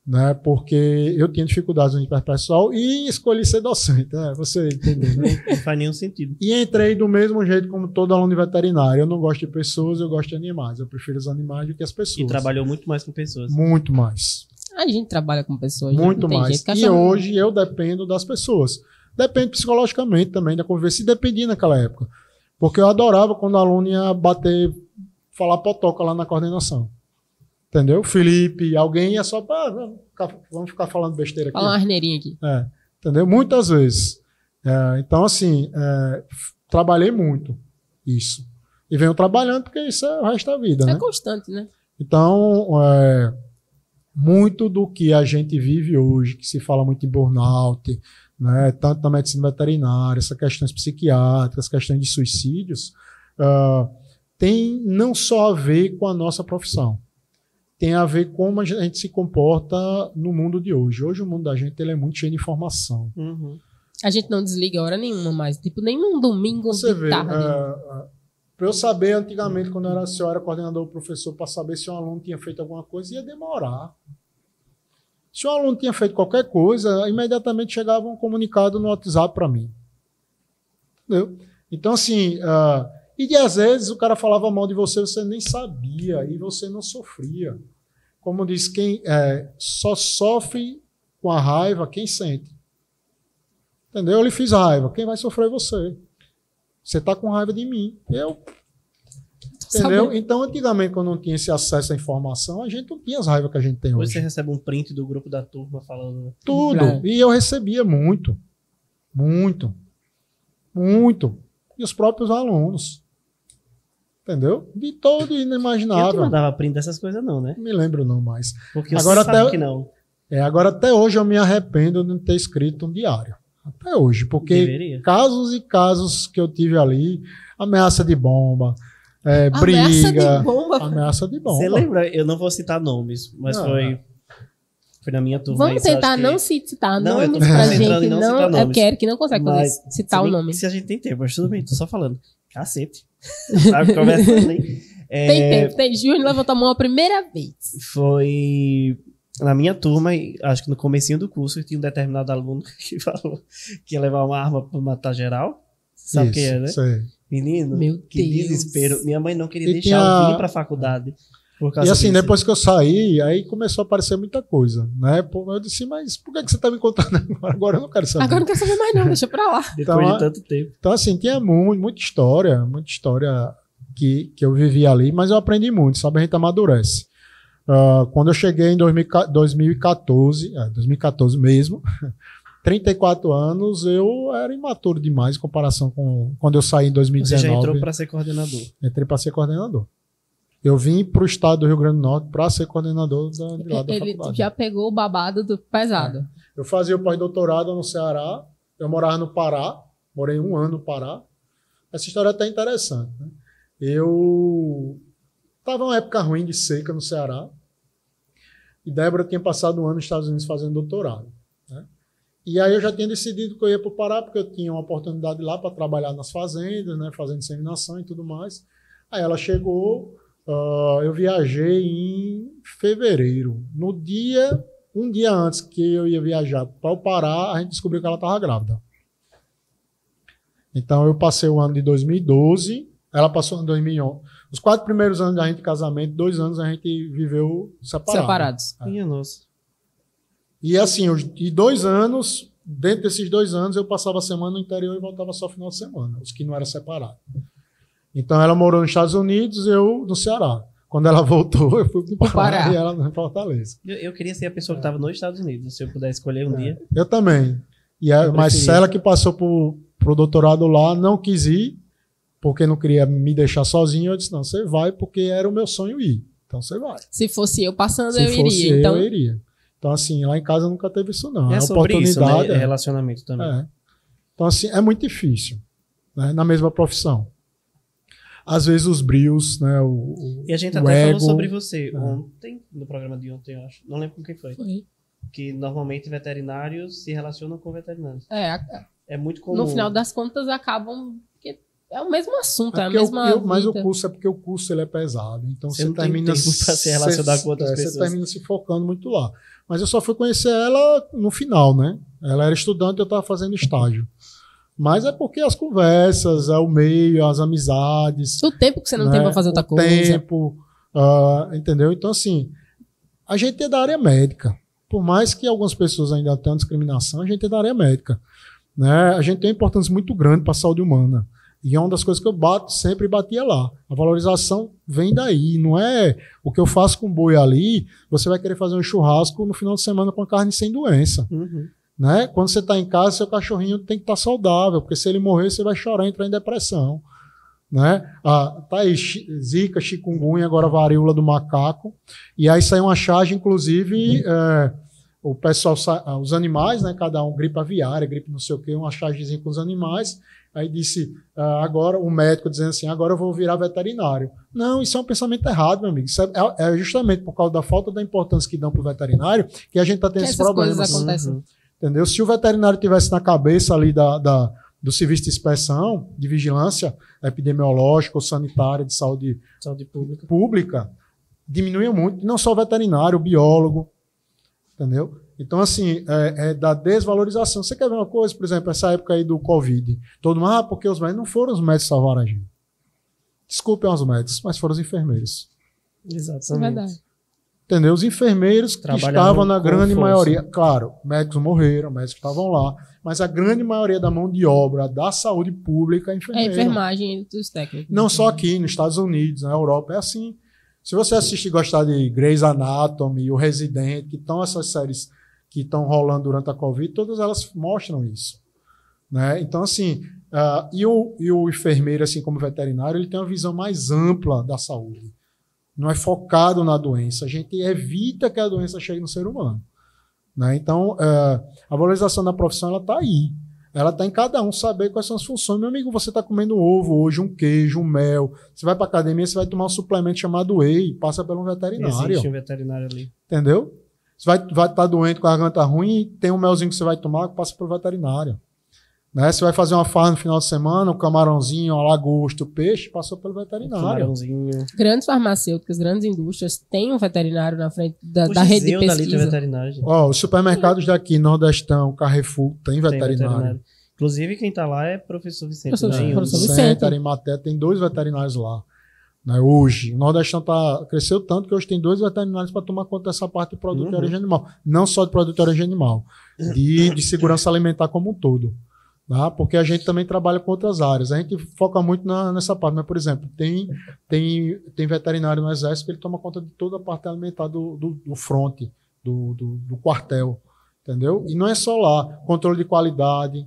[SPEAKER 3] Né? Porque eu tinha dificuldades no interpessoal e escolhi ser docente. Né? Você entendeu, né?
[SPEAKER 1] Não faz nenhum sentido.
[SPEAKER 3] E entrei do mesmo jeito como todo aluno de veterinário. Eu não gosto de pessoas, eu gosto de animais. Eu prefiro os animais do que as pessoas.
[SPEAKER 1] E trabalhou muito mais com pessoas.
[SPEAKER 3] Muito mais.
[SPEAKER 2] A gente trabalha com pessoas. né?
[SPEAKER 3] Muito
[SPEAKER 2] Tem
[SPEAKER 3] mais.
[SPEAKER 2] gente que
[SPEAKER 3] E
[SPEAKER 2] acha-
[SPEAKER 3] hoje eu dependo das pessoas. Depende psicologicamente também da convivência. E dependia naquela época. Porque eu adorava quando o aluno ia bater, falar potoca lá na coordenação. Entendeu? Felipe, alguém ia só para vamos ficar falando besteira aqui.
[SPEAKER 2] Fala uma asneirinha aqui.
[SPEAKER 3] Entendeu? Muitas vezes. Então, assim, trabalhei muito isso. E venho trabalhando porque isso é o resto da vida,
[SPEAKER 2] É
[SPEAKER 3] né?
[SPEAKER 2] constante, né?
[SPEAKER 3] Então, muito do que a gente vive hoje, que se fala muito em burnout, né, tanto na medicina veterinária, essas questões psiquiátricas, questões de suicídios, tem não só a ver com a nossa profissão, tem a ver com como a gente se comporta no mundo de hoje. Hoje o mundo da gente ele é muito cheio de informação.
[SPEAKER 1] Uhum.
[SPEAKER 2] A gente não desliga hora nenhuma mais. Tipo, nem num domingo
[SPEAKER 3] Você
[SPEAKER 2] de
[SPEAKER 3] vê,
[SPEAKER 2] tarde.
[SPEAKER 3] para eu saber antigamente, quando eu era coordenador ou professor, para saber se um aluno tinha feito alguma coisa, ia demorar. Se um aluno tinha feito qualquer coisa, imediatamente chegava um comunicado no WhatsApp para mim. Entendeu? Então, assim, e às vezes o cara falava mal de você, você nem sabia e você não sofria. Como diz, quem só sofre com a raiva quem sente. Entendeu? Eu lhe fiz raiva. Quem vai sofrer é você. Você está com raiva de mim. Eu. Entendeu?
[SPEAKER 2] Sabe?
[SPEAKER 3] Então, antigamente, quando não tinha esse acesso à informação, a gente não tinha as raivas que a gente tem
[SPEAKER 1] Hoje
[SPEAKER 3] hoje.
[SPEAKER 1] você recebe um print do grupo da turma falando.
[SPEAKER 3] Tudo.
[SPEAKER 2] É.
[SPEAKER 3] E eu recebia muito. Muito. Muito. E os próprios alunos. Entendeu? De todo
[SPEAKER 1] Eu não
[SPEAKER 3] inimaginável.
[SPEAKER 1] mandava print dessas coisas, não, né?
[SPEAKER 3] Não me lembro não mais.
[SPEAKER 1] Porque eu
[SPEAKER 3] Agora
[SPEAKER 1] sabe
[SPEAKER 3] até-
[SPEAKER 1] que não.
[SPEAKER 3] Agora, até hoje, eu me arrependo de não ter escrito um diário. Até hoje. Porque
[SPEAKER 1] Deveria.
[SPEAKER 3] casos e casos que eu tive ali, ameaça de bomba,
[SPEAKER 2] Ameaça
[SPEAKER 3] briga,
[SPEAKER 2] de bomba.
[SPEAKER 3] ameaça de bomba.
[SPEAKER 1] Você lembra? Eu não vou citar nomes, mas
[SPEAKER 3] Não,
[SPEAKER 1] foi na minha turma.
[SPEAKER 2] Vamos
[SPEAKER 1] isso, eu
[SPEAKER 2] tentar
[SPEAKER 1] acho que-
[SPEAKER 2] não citar
[SPEAKER 1] Não, eu tô
[SPEAKER 2] nomes pra
[SPEAKER 1] concentrando
[SPEAKER 2] gente.
[SPEAKER 1] em não
[SPEAKER 2] Não,
[SPEAKER 1] citar
[SPEAKER 2] é
[SPEAKER 1] nomes.
[SPEAKER 2] porque Eric não consegue fazer,
[SPEAKER 1] Mas,
[SPEAKER 2] citar
[SPEAKER 1] se
[SPEAKER 2] o
[SPEAKER 1] bem-
[SPEAKER 2] nome.
[SPEAKER 1] Se a gente tem tempo, mas tudo bem, tô só falando. Cacete. Sabe, conversando, hein?
[SPEAKER 2] Tem tempo, tem. Júnior levantou a mão a primeira vez.
[SPEAKER 1] Foi na minha turma, e acho que no comecinho do curso, tinha um determinado aluno que falou que ia levar uma arma pra matar geral. Sabe o que é, né?
[SPEAKER 3] Sei.
[SPEAKER 1] Menino,
[SPEAKER 2] Meu
[SPEAKER 1] que
[SPEAKER 2] Deus.
[SPEAKER 1] desespero. Minha mãe não queria
[SPEAKER 3] E
[SPEAKER 1] deixar
[SPEAKER 3] tinha-
[SPEAKER 1] eu vir pra faculdade. Por causa
[SPEAKER 3] E assim,
[SPEAKER 1] disso.
[SPEAKER 3] depois que eu saí, aí começou a aparecer muita coisa, né? Pô, eu disse, mas por que você tá me contando agora? Agora eu não quero saber.
[SPEAKER 2] Agora eu não quero saber mais não, deixa pra lá.
[SPEAKER 1] Depois
[SPEAKER 3] Então,
[SPEAKER 1] de tanto tempo.
[SPEAKER 3] Então, assim, tinha muita história que eu vivi ali, mas eu aprendi muito, sabe? A gente amadurece. Quando eu cheguei em 2014 mesmo, 34 anos, eu era imaturo demais em comparação com quando eu saí em
[SPEAKER 1] Você
[SPEAKER 3] 2019.
[SPEAKER 1] já entrou pra ser coordenador.
[SPEAKER 3] Entrei para ser coordenador. Eu vim para o estado do Rio Grande do Norte para ser coordenador de lá da
[SPEAKER 2] Ele
[SPEAKER 3] faculdade.
[SPEAKER 2] já pegou o babado do pesado.
[SPEAKER 3] Eu fazia o pós-doutorado no Ceará, eu morava no Pará, morei 1 ano no Pará. Essa história é até interessante, né? Eu estava uma época ruim de seca no Ceará e Débora tinha passado 1 ano nos Estados Unidos fazendo doutorado, né? E aí eu já tinha decidido que eu ia para o Pará porque eu tinha uma oportunidade lá para trabalhar nas fazendas, né, fazendo inseminação e tudo mais. Aí ela chegou, eu viajei em fevereiro. Um dia antes que eu ia viajar para o Pará, a gente descobriu que ela estava grávida. Então eu passei o ano de 2012, ela passou em 2011. Os 4 primeiros anos da gente de casamento, 2 anos a gente viveu
[SPEAKER 2] Separados.
[SPEAKER 1] Minha nossa.
[SPEAKER 3] E assim, de 2 anos, dentro desses 2 anos, eu passava a semana no interior e voltava só final de semana, os que não eram separados. Então ela morou nos Estados Unidos, eu no Ceará. Quando ela voltou, eu fui para o Pará
[SPEAKER 2] Pará.
[SPEAKER 3] e ela em Fortaleza.
[SPEAKER 1] Eu queria ser a pessoa que estava nos Estados Unidos, se eu pudesse escolher um dia.
[SPEAKER 3] Eu também.
[SPEAKER 1] Eu
[SPEAKER 3] Mas
[SPEAKER 1] preferia.
[SPEAKER 3] ela que passou pro doutorado lá, não quis ir, porque não queria me deixar sozinho. Eu disse, não, você vai, porque era o meu sonho ir. Então você vai.
[SPEAKER 2] Se fosse eu passando,
[SPEAKER 3] Se
[SPEAKER 2] eu
[SPEAKER 3] fosse
[SPEAKER 2] iria. Então,
[SPEAKER 3] eu iria. Então, assim, lá em casa nunca teve isso, não.
[SPEAKER 1] É
[SPEAKER 3] A
[SPEAKER 1] sobre isso, né?
[SPEAKER 3] oportunidade.
[SPEAKER 1] É relacionamento também.
[SPEAKER 3] Então, assim, é muito difícil, né? Na mesma profissão. às vezes os brios, né?
[SPEAKER 1] E a gente
[SPEAKER 3] o
[SPEAKER 1] até
[SPEAKER 3] ego.
[SPEAKER 1] falou sobre você ontem, no programa de ontem, eu acho. Não lembro com quem foi.
[SPEAKER 2] Foi.
[SPEAKER 1] Que normalmente veterinários se relacionam com veterinários. É muito comum.
[SPEAKER 2] No final das contas acabam... porque é o mesmo assunto, é a
[SPEAKER 3] porque
[SPEAKER 2] mesma
[SPEAKER 3] mas o
[SPEAKER 2] vida.
[SPEAKER 3] curso é porque o curso ele é pesado. Então
[SPEAKER 1] Você
[SPEAKER 3] você
[SPEAKER 1] não tem
[SPEAKER 3] termina
[SPEAKER 1] tempo pra se relacionar com outras pessoas.
[SPEAKER 3] Você termina se focando muito lá. Mas eu só fui conhecer ela no final, né? Ela era estudante e eu estava fazendo estágio. Mas é porque as conversas, é o meio, as amizades.
[SPEAKER 2] O tempo que você não
[SPEAKER 3] né?
[SPEAKER 2] tem pra fazer outra
[SPEAKER 3] o
[SPEAKER 2] coisa.
[SPEAKER 3] tempo, entendeu? Então, assim, a gente é da área médica. Por mais que algumas pessoas ainda tenham discriminação, a gente é da área médica. Né? A gente tem uma importância muito grande para a saúde humana. E é uma das coisas que eu sempre batia lá. A valorização vem daí. Não é o que eu faço com boi ali, você vai querer fazer um churrasco no final de semana com a carne sem doença.
[SPEAKER 1] Uhum.
[SPEAKER 3] Né? Quando você está em casa, seu cachorrinho tem que estar saudável, porque se ele morrer, você vai chorar e entrar em depressão. Né? Tá aí zika, chikungunya, agora varíola do macaco. E aí saiu uma charge, inclusive, o pessoal, os animais, né? Cada um, gripe aviária, gripe não sei o quê, uma chargezinha com os animais. Aí disse, agora o médico dizendo assim, agora eu vou virar veterinário. Não, isso é um pensamento errado, meu amigo. Isso é justamente por causa da falta da importância que dão para o veterinário que a gente está tendo esses problemas.
[SPEAKER 2] Coisas acontecem.
[SPEAKER 3] Entendeu? Se o veterinário tivesse na cabeça ali do serviço de inspeção, de vigilância epidemiológica ou sanitária, de saúde pública, diminuía muito. Não só o veterinário, o biólogo. Entendeu? Então, assim, é da desvalorização. Você quer ver uma coisa, por exemplo, essa época aí do Covid. Todo mundo, porque os médicos não foram os médicos que salvaram a gente. Desculpem aos médicos, mas foram os enfermeiros.
[SPEAKER 1] Exatamente.
[SPEAKER 2] É verdade.
[SPEAKER 3] Entendeu? Os enfermeiros que estavam na grande maioria. Claro, médicos morreram, médicos estavam lá, mas a grande maioria da mão de obra da saúde pública é enfermeiro.
[SPEAKER 2] É enfermagem dos técnicos.
[SPEAKER 3] Não só aqui, nos Estados Unidos, na Europa, é assim. Se você assistir e gostar de Grey's Anatomy, o Resident, que estão essas séries que estão rolando durante a Covid, todas elas mostram isso. Né? Então, assim, e o enfermeiro, assim como o veterinário, ele tem uma visão mais ampla da saúde. Não é focado na doença. A gente evita que a doença chegue no ser humano. Né? Então, a valorização da profissão, ela está aí. Ela está em cada um saber quais são as funções. Meu amigo, você está comendo um ovo hoje, um queijo, um mel. Você vai para a academia, você vai tomar um suplemento chamado whey, passa por um veterinário.
[SPEAKER 1] Existe um veterinário ali.
[SPEAKER 3] Entendeu? Você vai estar doente com a garganta ruim, tem um melzinho que você vai tomar, passa pelo veterinário. Né? Você vai fazer uma farra no final de semana, um camarãozinho, uma lagosta, o peixe, passou pelo veterinário.
[SPEAKER 2] Grandes farmacêuticas, grandes indústrias têm um veterinário na frente da rede de pesquisa.
[SPEAKER 1] Dali tem veterinário, gente.
[SPEAKER 3] Os supermercados daqui, Nordestão, Carrefour, tem veterinário.
[SPEAKER 1] Inclusive, quem está lá é professor Vicente.
[SPEAKER 3] Professor Vicente, Arimaté, tem 2 veterinários lá. Né? Hoje, o Nordestão cresceu tanto que hoje tem 2 veterinários para tomar conta dessa parte de produto de origem animal. Não só de produto de origem animal, de segurança alimentar como um todo. Tá? Porque a gente também trabalha com outras áreas. A gente foca muito nessa parte. Mas, por exemplo, tem veterinário no Exército que ele toma conta de toda a parte alimentar do fronte, do quartel. Entendeu? E não é só lá. Controle de qualidade,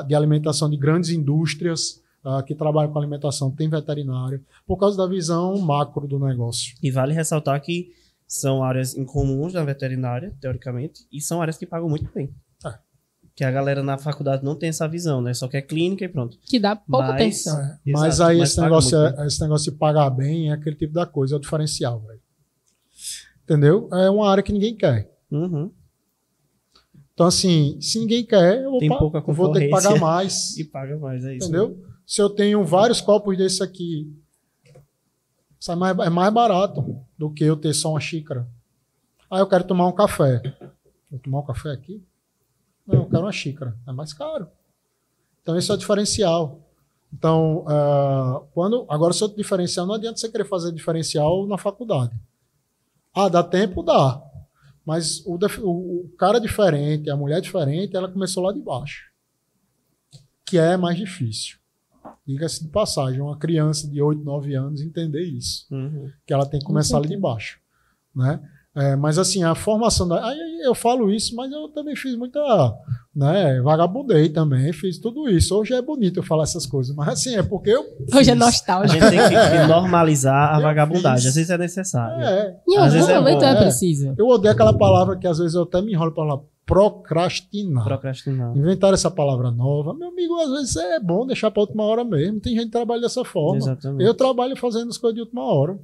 [SPEAKER 3] de alimentação de grandes indústrias que trabalham com alimentação, tem veterinário, por causa da visão macro do negócio.
[SPEAKER 1] E vale ressaltar que são áreas incomuns da veterinária, teoricamente, e são áreas que pagam muito bem. Que a galera na faculdade não tem essa visão, né? Só quer clínica e pronto.
[SPEAKER 2] Que dá pouca atenção.
[SPEAKER 3] Mas aí esse negócio de pagar bem é aquele tipo da coisa, é o diferencial, velho. Entendeu? É uma área que ninguém quer.
[SPEAKER 1] Uhum.
[SPEAKER 3] Então, assim, se ninguém quer, eu vou ter que pagar mais.
[SPEAKER 1] E paga mais, é isso.
[SPEAKER 3] Entendeu?
[SPEAKER 1] Né?
[SPEAKER 3] Se eu tenho vários copos desse aqui, é mais barato do que eu ter só uma xícara. Aí eu quero tomar um café. Vou tomar um café aqui? Não, eu quero uma xícara. É mais caro. Então, esse é o diferencial. Então, agora, se eu diferencial, não adianta você querer fazer diferencial na faculdade. Dá tempo? Dá. Mas o cara diferente, a mulher diferente, ela começou lá de baixo. Que é mais difícil. Diga-se de passagem, uma criança de 8, 9 anos entender isso.
[SPEAKER 1] Uhum.
[SPEAKER 3] Que ela tem que começar ali de baixo. Né? Mas assim, a formação eu falo isso, mas eu também fiz muita, né, vagabundei também, fiz tudo isso. Hoje é bonito eu falar essas coisas, mas assim, é porque eu fiz.
[SPEAKER 2] Hoje é nostálgico.
[SPEAKER 1] A gente tem que normalizar a vagabundagem, às vezes é necessário.
[SPEAKER 2] Em algum momento é preciso.
[SPEAKER 3] Eu odeio aquela palavra que às vezes eu até me enrolo para falar procrastinar.
[SPEAKER 1] Procrastinar.
[SPEAKER 3] Inventaram essa palavra nova. Meu amigo, às vezes é bom deixar para última hora mesmo. Tem gente que trabalha dessa forma.
[SPEAKER 1] Exatamente.
[SPEAKER 3] Eu trabalho fazendo as coisas de última hora.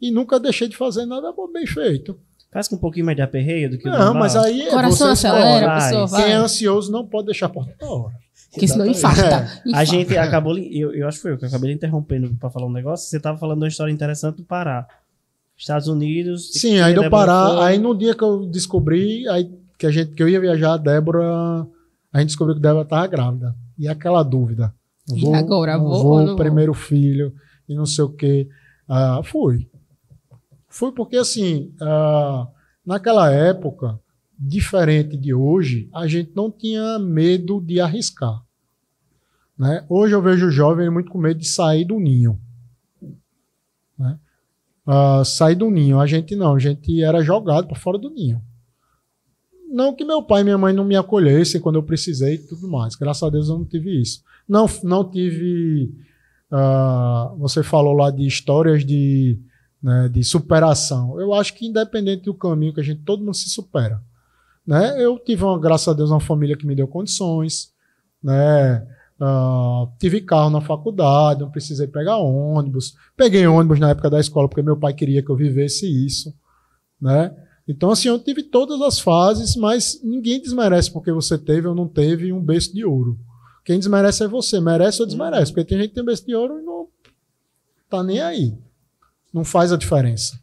[SPEAKER 3] E nunca deixei de fazer nada bem feito.
[SPEAKER 1] Faz com um pouquinho mais de aperreio do que o
[SPEAKER 3] Não,
[SPEAKER 1] normal.
[SPEAKER 3] mas aí...
[SPEAKER 2] Coração
[SPEAKER 3] você
[SPEAKER 2] acelera,
[SPEAKER 3] escolhe.
[SPEAKER 2] a pessoa vai.
[SPEAKER 3] Quem é ansioso não pode deixar para última hora.
[SPEAKER 2] Porque senão
[SPEAKER 3] Exatamente.
[SPEAKER 2] infarta.
[SPEAKER 1] A gente acabou... Eu acho que foi eu que acabei interrompendo para falar um negócio. Você estava falando de uma história interessante do Pará. Estados Unidos...
[SPEAKER 3] Sim, aí do Pará. Aí no dia que eu descobri... Aí que eu ia viajar, a Débora... A gente descobriu que a Débora estava grávida. E aquela dúvida.
[SPEAKER 2] E agora, vou ou
[SPEAKER 3] vou
[SPEAKER 2] não
[SPEAKER 3] primeiro filho e não sei o quê. Fui. Fui porque, assim, naquela época, diferente de hoje, a gente não tinha medo de arriscar. Né? Hoje eu vejo o jovem muito com medo de sair do ninho. Né? Sair do ninho. A gente não. A gente era jogado para fora do ninho. Não que meu pai e minha mãe não me acolhessem quando eu precisei e tudo mais. Graças a Deus eu não tive isso. Não tive... você falou lá de histórias de superação. Eu acho que independente do caminho que todo mundo se supera. Né? Eu tive, graças a Deus, uma família que me deu condições. Né? Tive carro na faculdade, não precisei pegar ônibus. Peguei ônibus na época da escola porque meu pai queria que eu vivesse isso. Né? Então, assim, eu tive todas as fases, mas ninguém desmerece porque você teve ou não teve um berço de ouro. Quem desmerece é você, merece ou desmerece. Porque tem gente que tem berço de ouro e não tá nem aí. Não faz a diferença.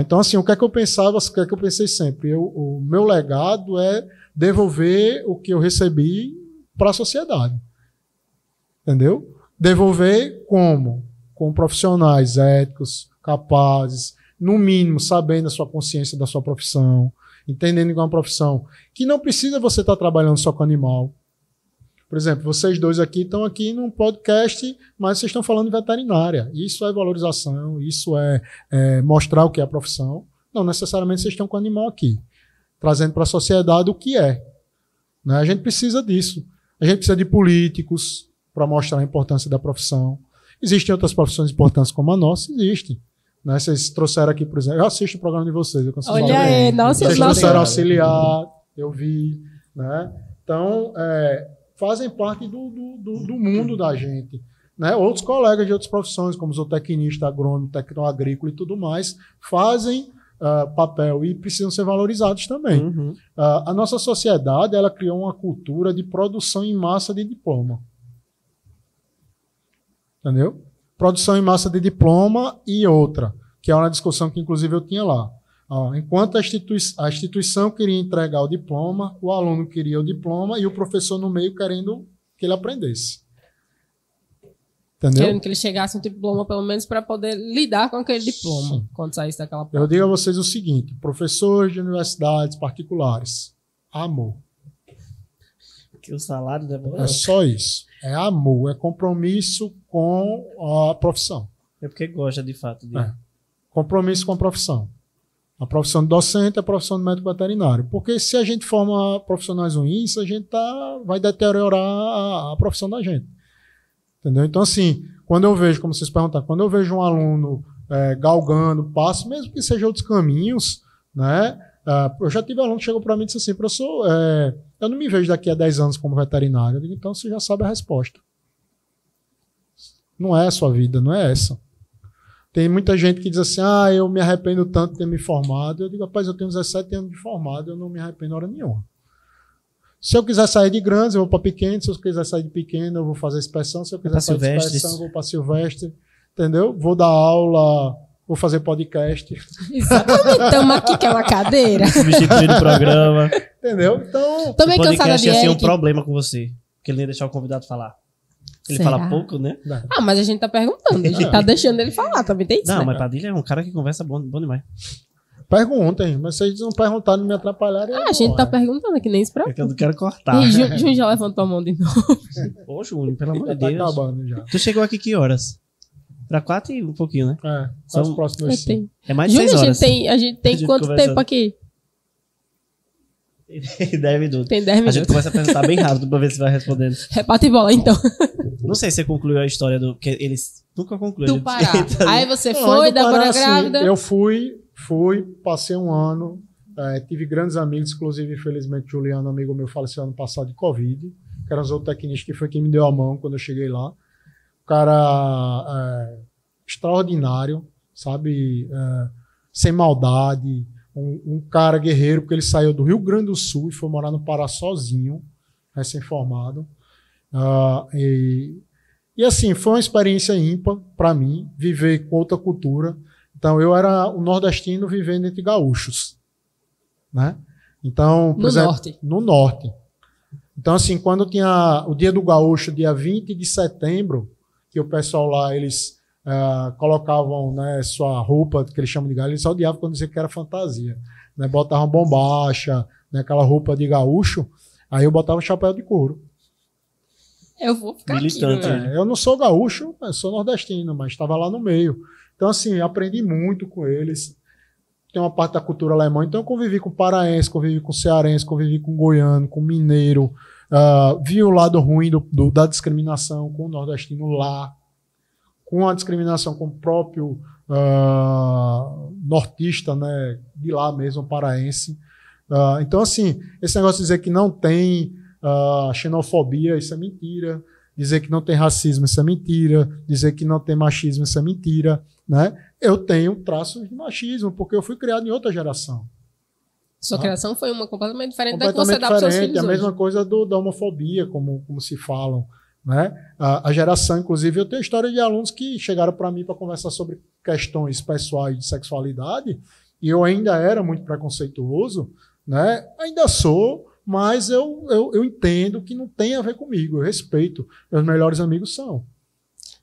[SPEAKER 3] Então, assim, o que é que eu pensava, o que é que eu pensei sempre? O meu legado é devolver o que eu recebi para a sociedade. Entendeu? Devolver como? Com profissionais éticos, capazes, no mínimo, sabendo a sua consciência da sua profissão, entendendo que é uma profissão que não precisa você estar trabalhando só com animal. Por exemplo, vocês dois aqui estão aqui num podcast, mas vocês estão falando de veterinária. Isso é valorização, isso é mostrar o que é a profissão. Não necessariamente vocês estão com animal aqui, trazendo para a sociedade o que é. Né? A gente precisa disso. A gente precisa de políticos para mostrar a importância da profissão. Existem outras profissões importantes como a nossa? Existe. Né? Vocês trouxeram aqui, por exemplo, eu assisto o programa de vocês.
[SPEAKER 2] Olha aí, nossa,
[SPEAKER 3] vocês trouxeram auxiliar, eu vi. Né? Então, fazem parte do mundo da gente. Né? Outros colegas de outras profissões, como zootecnista, agrônomo, técnico agrícola e tudo mais, fazem papel e precisam ser valorizados também.
[SPEAKER 1] Uhum.
[SPEAKER 3] A nossa sociedade, ela criou uma cultura de produção em massa de diploma. Entendeu? Produção em massa de diploma e outra, que é uma discussão que inclusive eu tinha lá. Enquanto a instituição queria entregar o diploma, o aluno queria o diploma e o professor no meio querendo que ele aprendesse. Entendeu?
[SPEAKER 2] Querendo que ele chegasse um diploma, pelo menos, para poder lidar com aquele diploma, quando saísse daquela prova.
[SPEAKER 3] Eu digo a vocês o seguinte, professores de universidades particulares, amor.
[SPEAKER 1] Que o salário
[SPEAKER 3] é só isso. É amor, é compromisso com a profissão.
[SPEAKER 1] É porque gosta, de fato.
[SPEAKER 3] Compromisso com a profissão. A profissão de docente é a profissão de médico veterinário. Porque se a gente forma profissionais ruins, a gente vai deteriorar a profissão da gente. Entendeu? Então, assim, quando eu vejo, como vocês perguntaram, quando eu vejo um aluno galgando passo, mesmo que seja outros caminhos, né? Eu já tive aluno que chegou para mim e disse assim, professor, eu não me vejo daqui a 10 anos como veterinário. Eu digo, então você já sabe a resposta. Não é a sua vida, não é essa. Tem muita gente que diz assim, eu me arrependo tanto de ter me formado. Eu digo, rapaz, eu tenho 17 anos de formado, eu não me arrependo hora nenhuma. Se eu quiser sair de grandes, eu vou para pequeno. Se eu quiser sair de pequeno, eu vou fazer inspeção. Se eu quiser sair de inspeção, eu vou para Silvestre. Entendeu? Vou dar aula, vou fazer podcast.
[SPEAKER 2] Exatamente. Estamos aqui, que é uma cadeira.
[SPEAKER 1] Substituir o programa.
[SPEAKER 3] Entendeu? Então,
[SPEAKER 2] também cansada de
[SPEAKER 1] podcast ia ser um
[SPEAKER 2] Eric.
[SPEAKER 1] problema com você. Porque ele não ia deixar o convidado falar. Ele
[SPEAKER 2] Será?
[SPEAKER 1] fala pouco, né?
[SPEAKER 2] Mas a gente tá perguntando. A gente tá deixando ele falar. Também tem isso,
[SPEAKER 1] Não,
[SPEAKER 2] né?
[SPEAKER 1] mas Padilha é um cara que conversa bom demais.
[SPEAKER 3] perguntem. Mas se eles não perguntarem, não me atrapalharem.
[SPEAKER 2] A gente tá perguntando aqui, nem se
[SPEAKER 1] É que eu
[SPEAKER 2] preocupa.
[SPEAKER 1] não quero cortar.
[SPEAKER 2] E Júnior já levantou a mão de novo.
[SPEAKER 1] Ô, Júnior, pelo amor
[SPEAKER 3] Já
[SPEAKER 1] de
[SPEAKER 3] tá
[SPEAKER 1] Deus.
[SPEAKER 3] acabando já.
[SPEAKER 1] Tu chegou aqui que horas? Pra 4 e um pouquinho, né?
[SPEAKER 3] São os
[SPEAKER 1] São-
[SPEAKER 3] próximos 5.
[SPEAKER 2] Tem.
[SPEAKER 1] É mais de
[SPEAKER 2] Júnior,
[SPEAKER 1] 6
[SPEAKER 2] a
[SPEAKER 1] horas.
[SPEAKER 2] gente tem
[SPEAKER 1] A gente
[SPEAKER 2] quanto
[SPEAKER 1] conversando.
[SPEAKER 2] tempo aqui?
[SPEAKER 1] 10 minutos.
[SPEAKER 2] Tem 10
[SPEAKER 1] A gente
[SPEAKER 2] minutos.
[SPEAKER 1] começa a perguntar bem rápido pra ver se vai respondendo.
[SPEAKER 2] Reparte bola, então.
[SPEAKER 1] Não sei se você concluiu a história do... que eles nunca concluíram.
[SPEAKER 2] Do Pará. Aí você foi, da Bora Grávida.
[SPEAKER 3] Eu fui, passei um ano, Tive grandes amigos, inclusive, infelizmente, Juliano, amigo meu, faleceu ano passado de Covid, que era um zootecnista que foi quem me deu a mão quando eu cheguei lá. O cara extraordinário, sabe? Sem maldade, um cara guerreiro, porque ele saiu do Rio Grande do Sul e foi morar no Pará sozinho, recém-formado. E assim, foi uma experiência ímpar para mim, viver com outra cultura. Então, eu era o nordestino vivendo entre gaúchos, né? Então, por exemplo,
[SPEAKER 2] norte.
[SPEAKER 3] No norte. Então, assim, quando tinha o Dia do Gaúcho, dia 20 de setembro, que o pessoal lá, eles colocavam, né, sua roupa, que eles chamam de gaúcho, eles só odiavam quando dizia que era fantasia, né? Botavam bombacha, né, aquela roupa de gaúcho, aí eu botava chapéu de couro.
[SPEAKER 2] Eu vou ficar
[SPEAKER 1] militante.
[SPEAKER 2] aqui, né?
[SPEAKER 3] Eu não sou gaúcho, eu sou nordestino, mas estava lá no meio. Então, assim, aprendi muito com eles. Tem uma parte da cultura alemã, então eu convivi com paraense, convivi com cearense, convivi com goiano, com mineiro, vi o lado ruim da discriminação com o nordestino lá, com a discriminação com o próprio nortista, né, de lá mesmo, paraense. Então, assim, esse negócio de dizer que não tem xenofobia, isso é mentira. Dizer que não tem racismo, isso é mentira. Dizer que não tem machismo, isso é mentira, né? Eu tenho traços de machismo, porque eu fui criado em outra geração.
[SPEAKER 2] Sua criação foi uma completamente diferente da que
[SPEAKER 3] Completamente
[SPEAKER 2] você dá para os seus
[SPEAKER 3] diferente,
[SPEAKER 2] filhos
[SPEAKER 3] a mesma
[SPEAKER 2] hoje.
[SPEAKER 3] coisa da homofobia, como se falam, né? A geração, inclusive, eu tenho história de alunos que chegaram para mim para conversar sobre questões pessoais de sexualidade, e eu ainda era muito preconceituoso, né? Ainda sou, mas eu entendo que não tem a ver comigo, eu respeito. Meus melhores amigos são.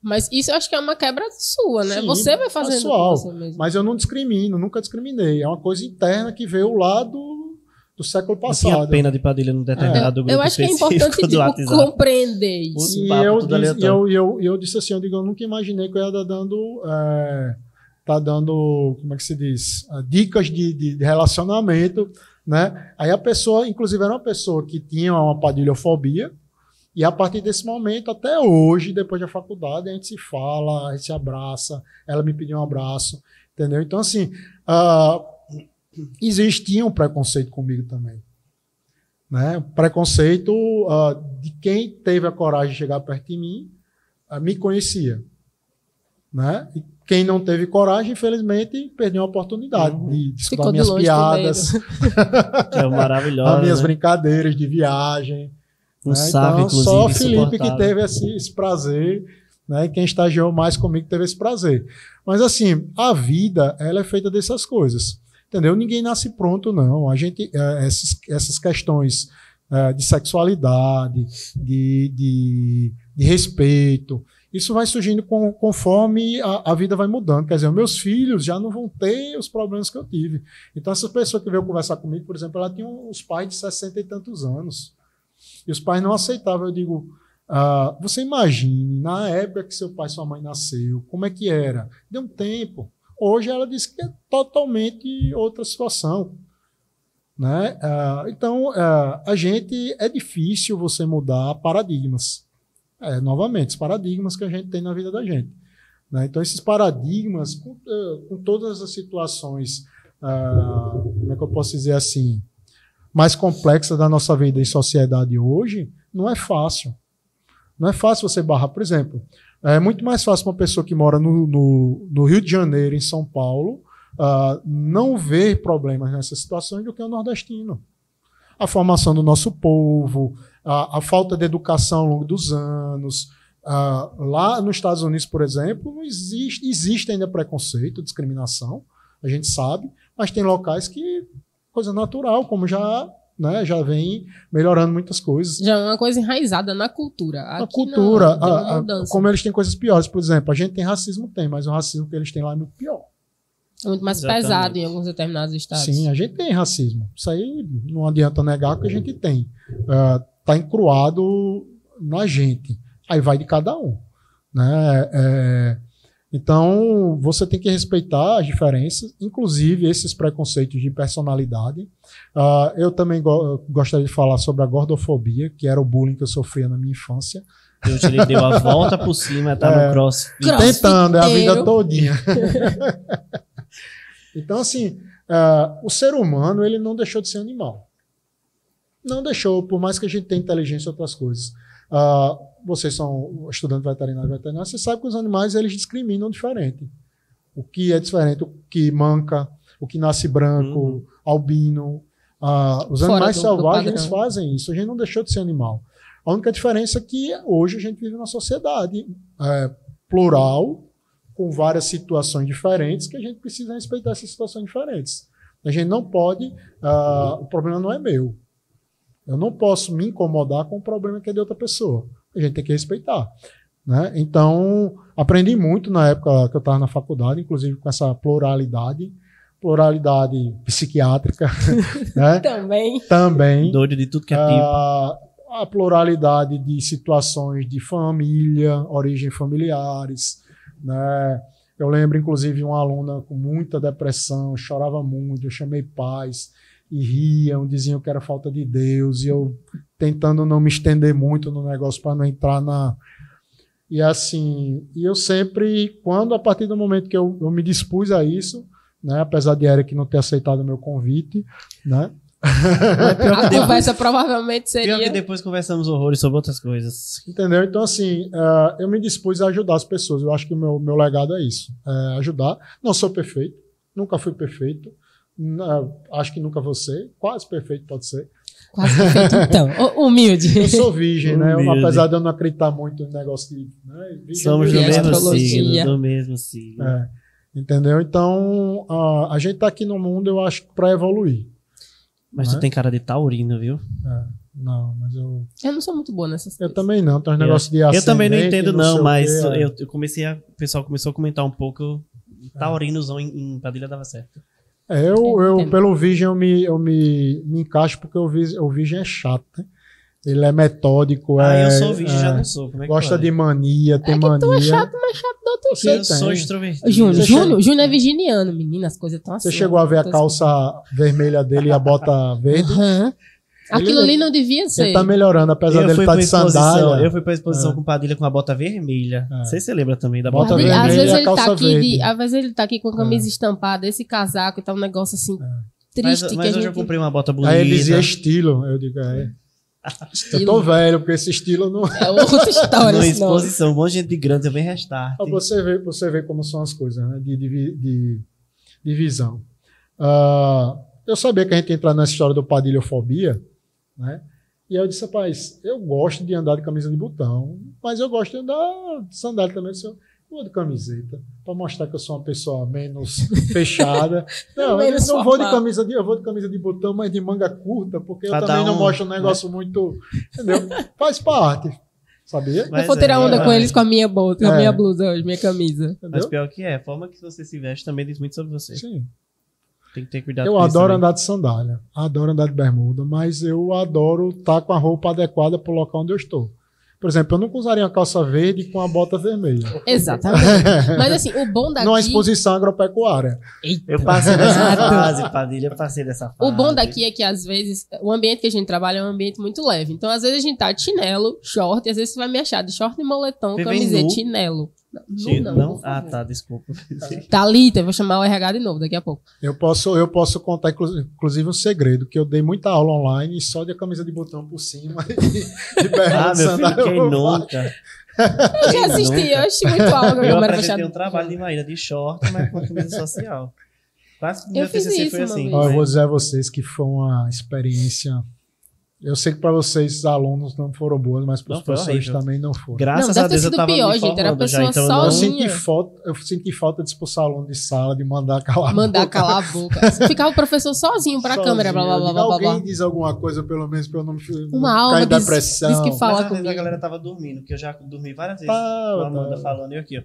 [SPEAKER 2] Mas isso eu acho que é uma quebra sua, né?
[SPEAKER 3] Sim,
[SPEAKER 2] você vai fazendo
[SPEAKER 3] pessoal,
[SPEAKER 2] com você mesmo.
[SPEAKER 3] mas eu não discrimino, nunca discriminei. É uma coisa interna que veio lá do século
[SPEAKER 1] Não tinha
[SPEAKER 3] passado.
[SPEAKER 1] pena de Padilha no determinado grupo
[SPEAKER 2] Eu acho que é
[SPEAKER 1] específico
[SPEAKER 2] importante
[SPEAKER 1] do
[SPEAKER 2] tipo,
[SPEAKER 1] WhatsApp.
[SPEAKER 2] compreender isso.
[SPEAKER 1] Os
[SPEAKER 3] E
[SPEAKER 1] papos tudo aleatório.
[SPEAKER 3] eu disse assim, eu nunca imaginei que eu ia estar dando, como é que se diz? Dicas de relacionamento, né? Aí a pessoa, inclusive era uma pessoa que tinha uma padilhofobia, e a partir desse momento, até hoje, depois da faculdade, a gente se fala, a gente se abraça, ela me pediu um abraço, entendeu? Então, assim, existia um preconceito comigo também. Né? Preconceito de quem teve a coragem de chegar perto de mim, me conhecia. Né? E quem não teve coragem, infelizmente, perdeu a oportunidade de escutar minhas piadas,
[SPEAKER 1] É maravilhoso.
[SPEAKER 3] as minhas
[SPEAKER 1] né?
[SPEAKER 3] brincadeiras de viagem.
[SPEAKER 1] Um
[SPEAKER 3] Né?
[SPEAKER 1] sábio,
[SPEAKER 3] Então,
[SPEAKER 1] inclusive,
[SPEAKER 3] só o Felipe que
[SPEAKER 1] insuportável.
[SPEAKER 3] teve esse prazer, né? Quem estagiou mais comigo teve esse prazer. Mas assim, a vida ela é feita dessas coisas, entendeu? Ninguém nasce pronto, não. A gente essas questões de sexualidade, de respeito, isso vai surgindo conforme a vida vai mudando. Quer dizer, meus filhos já não vão ter os problemas que eu tive. Então, essa pessoa que veio conversar comigo, por exemplo, ela tinha uns pais de 60 e tantos anos. E os pais não aceitavam. Eu digo, você imagine, na época que seu pai e sua mãe nasceu, como é que era? Deu um tempo. Hoje ela disse que é totalmente outra situação. Né? Então, a gente, é difícil você mudar paradigmas. Novamente, os paradigmas que a gente tem na vida da gente. Né? Então, esses paradigmas, com todas as situações, como é que eu posso dizer assim, mais complexa da nossa vida em sociedade hoje, não é fácil. Não é fácil você barrar. Por exemplo, é muito mais fácil uma pessoa que mora no Rio de Janeiro, em São Paulo, não ver problemas nessas situações do que o nordestino. A formação do nosso povo, a falta de educação ao longo dos anos. Lá nos Estados Unidos, por exemplo, não existe ainda preconceito, discriminação, a gente sabe, mas tem locais que coisa natural, como já vem melhorando muitas coisas.
[SPEAKER 2] Já é uma coisa enraizada na cultura.
[SPEAKER 3] Na
[SPEAKER 2] Aqui
[SPEAKER 3] cultura,
[SPEAKER 2] não, tem uma mudança.
[SPEAKER 3] como eles têm coisas piores. Por exemplo, a gente tem racismo, mas o racismo que eles têm lá é muito pior.
[SPEAKER 2] É muito mais
[SPEAKER 1] Exatamente.
[SPEAKER 2] pesado em alguns determinados estados.
[SPEAKER 3] Sim, a gente tem racismo. Isso aí não adianta negar que a gente tem. Está encruado na gente. Aí vai de cada um. Né? Então, você tem que respeitar as diferenças, inclusive esses preconceitos de personalidade. Eu também gostaria de falar sobre a gordofobia, que era o bullying que eu sofria na minha infância.
[SPEAKER 1] Deus lhe deu a volta por cima, tá no crossfit.
[SPEAKER 3] Tentando, é a vida todinha. Então, assim, O ser humano, ele não deixou de ser animal. Não deixou, por mais que a gente tenha inteligência e outras coisas. Vocês são estudantes veterinários, você sabe que os animais, eles discriminam diferente. O que é diferente, o que manca, o que nasce branco, albino. Os animais selvagens, eles fazem isso. A gente não deixou de ser animal. A única diferença é que hoje a gente vive numa sociedade plural, com várias situações diferentes, que a gente precisa respeitar essas situações diferentes. A gente não pode... o problema não é meu. Eu não posso me incomodar com o problema que é de outra pessoa. A gente tem que respeitar. Né? Então, aprendi muito na época que eu estava na faculdade, inclusive com essa pluralidade psiquiátrica. Né? Também.
[SPEAKER 1] Doido de tudo que é tipo.
[SPEAKER 3] A pluralidade de situações de família, origem familiares. Né? Eu lembro, inclusive, uma aluna com muita depressão, chorava muito, eu chamei pais e riam, diziam que era falta de Deus, e eu tentando não me estender muito no negócio para não entrar na... E assim, eu sempre, a partir do momento que eu me dispus a isso, né, apesar de Eric não ter aceitado o meu convite, né?
[SPEAKER 2] A conversa provavelmente seria...
[SPEAKER 1] Pior que depois conversamos horrores sobre outras coisas.
[SPEAKER 3] Entendeu? Então, assim, eu me dispus a ajudar as pessoas. Eu acho que o meu legado é isso. Ajudar. Não sou perfeito. Nunca fui perfeito. Acho que nunca vou ser. Quase perfeito pode ser.
[SPEAKER 2] Quase perfeito, então. Humilde.
[SPEAKER 3] Eu sou virgem, né? Apesar de eu não acreditar muito no negócio de... Né?
[SPEAKER 1] Somos do mesmo signo.
[SPEAKER 3] Entendeu? Então, a gente tá aqui no mundo, eu acho, para evoluir.
[SPEAKER 1] Mas tu tem cara de taurino, viu?
[SPEAKER 3] Não, mas eu
[SPEAKER 2] não sou muito boa nessas coisas.
[SPEAKER 3] Eu também não. Tem uns negócios de ascendente.
[SPEAKER 1] Eu também não entendo, não, mas
[SPEAKER 3] eu
[SPEAKER 1] comecei o pessoal começou a comentar um pouco. Taurinozão em Padilha dava certo.
[SPEAKER 3] Pelo Virgem, eu me encaixo porque o Virgem é chato, né? Ele é metódico.
[SPEAKER 1] Eu sou virgem, já não sou. Como é que
[SPEAKER 3] gosta de mania, tem mania.
[SPEAKER 2] Tu é chato, mas chato do outro jeito.
[SPEAKER 1] Eu sou extrovertido.
[SPEAKER 2] Júnior é virginiano, menina, as coisas estão assim.
[SPEAKER 3] Você chegou a ver a calça vermelha dele e a bota verde?
[SPEAKER 2] Aquilo ali não devia ser.
[SPEAKER 3] Ele tá melhorando, apesar dele estar de sandália.
[SPEAKER 1] Eu fui pra exposição com Padilha com a bota vermelha. Não sei se você lembra também da bota
[SPEAKER 3] vermelha.
[SPEAKER 2] Às vezes
[SPEAKER 3] e a calça verde.
[SPEAKER 2] Às vezes ele tá aqui com a camisa estampada, esse casaco e tá um negócio assim triste.
[SPEAKER 1] Mas hoje eu comprei uma bota bonita.
[SPEAKER 3] Aí ele dizia estilo. Eu digo, estilo. Eu tô velho, porque esse estilo não...
[SPEAKER 2] É outra história.
[SPEAKER 1] Numa exposição, um monte de gente de grande, eu bem restart.
[SPEAKER 3] Você vê como são as coisas, né? De visão. Eu sabia que a gente ia entrar nessa história do padilhofobia, né? E aí eu disse, rapaz, eu gosto de andar de camisa de botão, mas eu gosto de andar de sandália também. Eu vou de camiseta, para mostrar que eu sou uma pessoa menos fechada. Não, eu não vou de camisa eu vou de camisa de botão, mas de manga curta, porque eu também não mostro um negócio muito... Entendeu? Faz parte. Sabia?
[SPEAKER 2] Eu vou tirar onda com eles com a minha bota, com a minha blusa hoje, minha camisa.
[SPEAKER 1] Entendeu? Mas pior que a forma que você se veste também diz muito sobre você.
[SPEAKER 3] Sim.
[SPEAKER 1] Tem que ter cuidado
[SPEAKER 3] com isso. Eu adoro andar de sandália, adoro andar de bermuda, mas eu adoro estar com a roupa adequada para o local onde eu estou. Por exemplo, eu nunca usaria uma calça verde com a bota vermelha.
[SPEAKER 2] Exatamente. Mas assim, o bom daqui...
[SPEAKER 3] Numa exposição agropecuária.
[SPEAKER 1] Eu passei dessa fase, Padilha, fase.
[SPEAKER 2] O bom daqui é que, às vezes, o ambiente que a gente trabalha é um ambiente muito leve. Então, às vezes, a gente tá de chinelo, short, e às vezes você vai me achar de short e moletom, camiseta, chinelo.
[SPEAKER 1] Não. Tá, desculpa.
[SPEAKER 2] Thalita, eu vou chamar o RH de novo daqui a pouco.
[SPEAKER 3] Eu posso contar, inclusive, um segredo, que eu dei muita aula online só de camisa de botão por cima de bermuda de sandália.
[SPEAKER 1] Quem nunca?
[SPEAKER 2] Eu já assisti, eu assisti muito aula.
[SPEAKER 1] Eu apresentei um trabalho de Maíra de short, mas com camisa social. Quase que meu TCC foi assim.
[SPEAKER 3] Eu vou dizer a vocês que foi uma experiência... Eu sei que para vocês, os alunos, não foram boas, mas para os professores também não foram.
[SPEAKER 1] Graças a Deus eu estava
[SPEAKER 2] pior, gente. Era a pessoa sozinha.
[SPEAKER 3] Eu senti falta de expulsar aluno de sala, de mandar calar a boca.
[SPEAKER 2] Mandar calar a boca. Ficava o professor sozinho para a câmera. Blá, blá, blá, blá,
[SPEAKER 3] alguém diz alguma coisa, pelo menos, para eu não
[SPEAKER 2] cair
[SPEAKER 3] em depressão.
[SPEAKER 2] Diz que fala
[SPEAKER 1] mas
[SPEAKER 2] comigo.
[SPEAKER 1] A galera tava dormindo, porque eu já dormi várias vezes com a Amanda falando, e eu aqui, ó.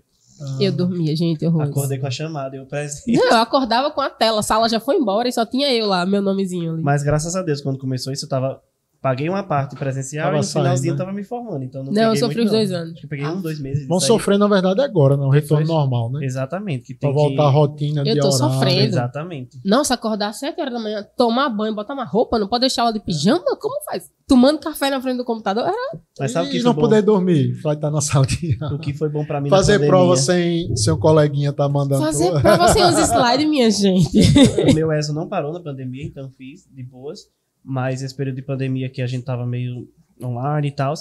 [SPEAKER 2] Eu dormia, gente, horror.
[SPEAKER 1] Acordei com a chamada, eu presente.
[SPEAKER 2] Não, eu acordava com a tela, a sala já foi embora e só tinha eu lá, meu nomezinho ali.
[SPEAKER 1] Mas graças a Deus, quando começou isso, eu tava Paguei uma parte presencial
[SPEAKER 3] Tava
[SPEAKER 1] e no finalzinho
[SPEAKER 3] saindo,
[SPEAKER 1] eu
[SPEAKER 3] né?
[SPEAKER 1] tava me formando. Então não,
[SPEAKER 2] Não, eu
[SPEAKER 1] peguei
[SPEAKER 2] sofri
[SPEAKER 1] muito,
[SPEAKER 2] os 2
[SPEAKER 1] não.
[SPEAKER 2] anos.
[SPEAKER 1] Acho que eu peguei 2 meses.
[SPEAKER 3] Vão
[SPEAKER 1] disso aí.
[SPEAKER 3] sofrer, na verdade, agora, né? O retorno
[SPEAKER 1] Depois-
[SPEAKER 3] normal, né?
[SPEAKER 1] Exatamente. Que
[SPEAKER 3] Pra
[SPEAKER 1] tem
[SPEAKER 3] voltar à
[SPEAKER 1] que...
[SPEAKER 3] rotina
[SPEAKER 2] Eu
[SPEAKER 3] de
[SPEAKER 2] tô
[SPEAKER 3] horário.
[SPEAKER 2] sofrendo.
[SPEAKER 1] Exatamente.
[SPEAKER 2] Nossa, acordar às 7 horas da manhã, tomar banho, botar uma roupa, não pode deixar ela de pijama? Como faz? Tomando café na frente do computador?
[SPEAKER 1] Mas sabe o que
[SPEAKER 3] E
[SPEAKER 1] foi
[SPEAKER 3] não
[SPEAKER 1] bom?
[SPEAKER 3] poder dormir, vai estar na sala de
[SPEAKER 1] O
[SPEAKER 3] aula.
[SPEAKER 1] que foi bom pra mim
[SPEAKER 3] Fazer
[SPEAKER 1] na pandemia.
[SPEAKER 3] prova sem seu coleguinha tá mandando.
[SPEAKER 2] Fazer prova sem os slides, minha gente.
[SPEAKER 1] O meu ESO não parou na pandemia, então fiz de boas. Mas esse período de pandemia que a gente tava meio online e tal,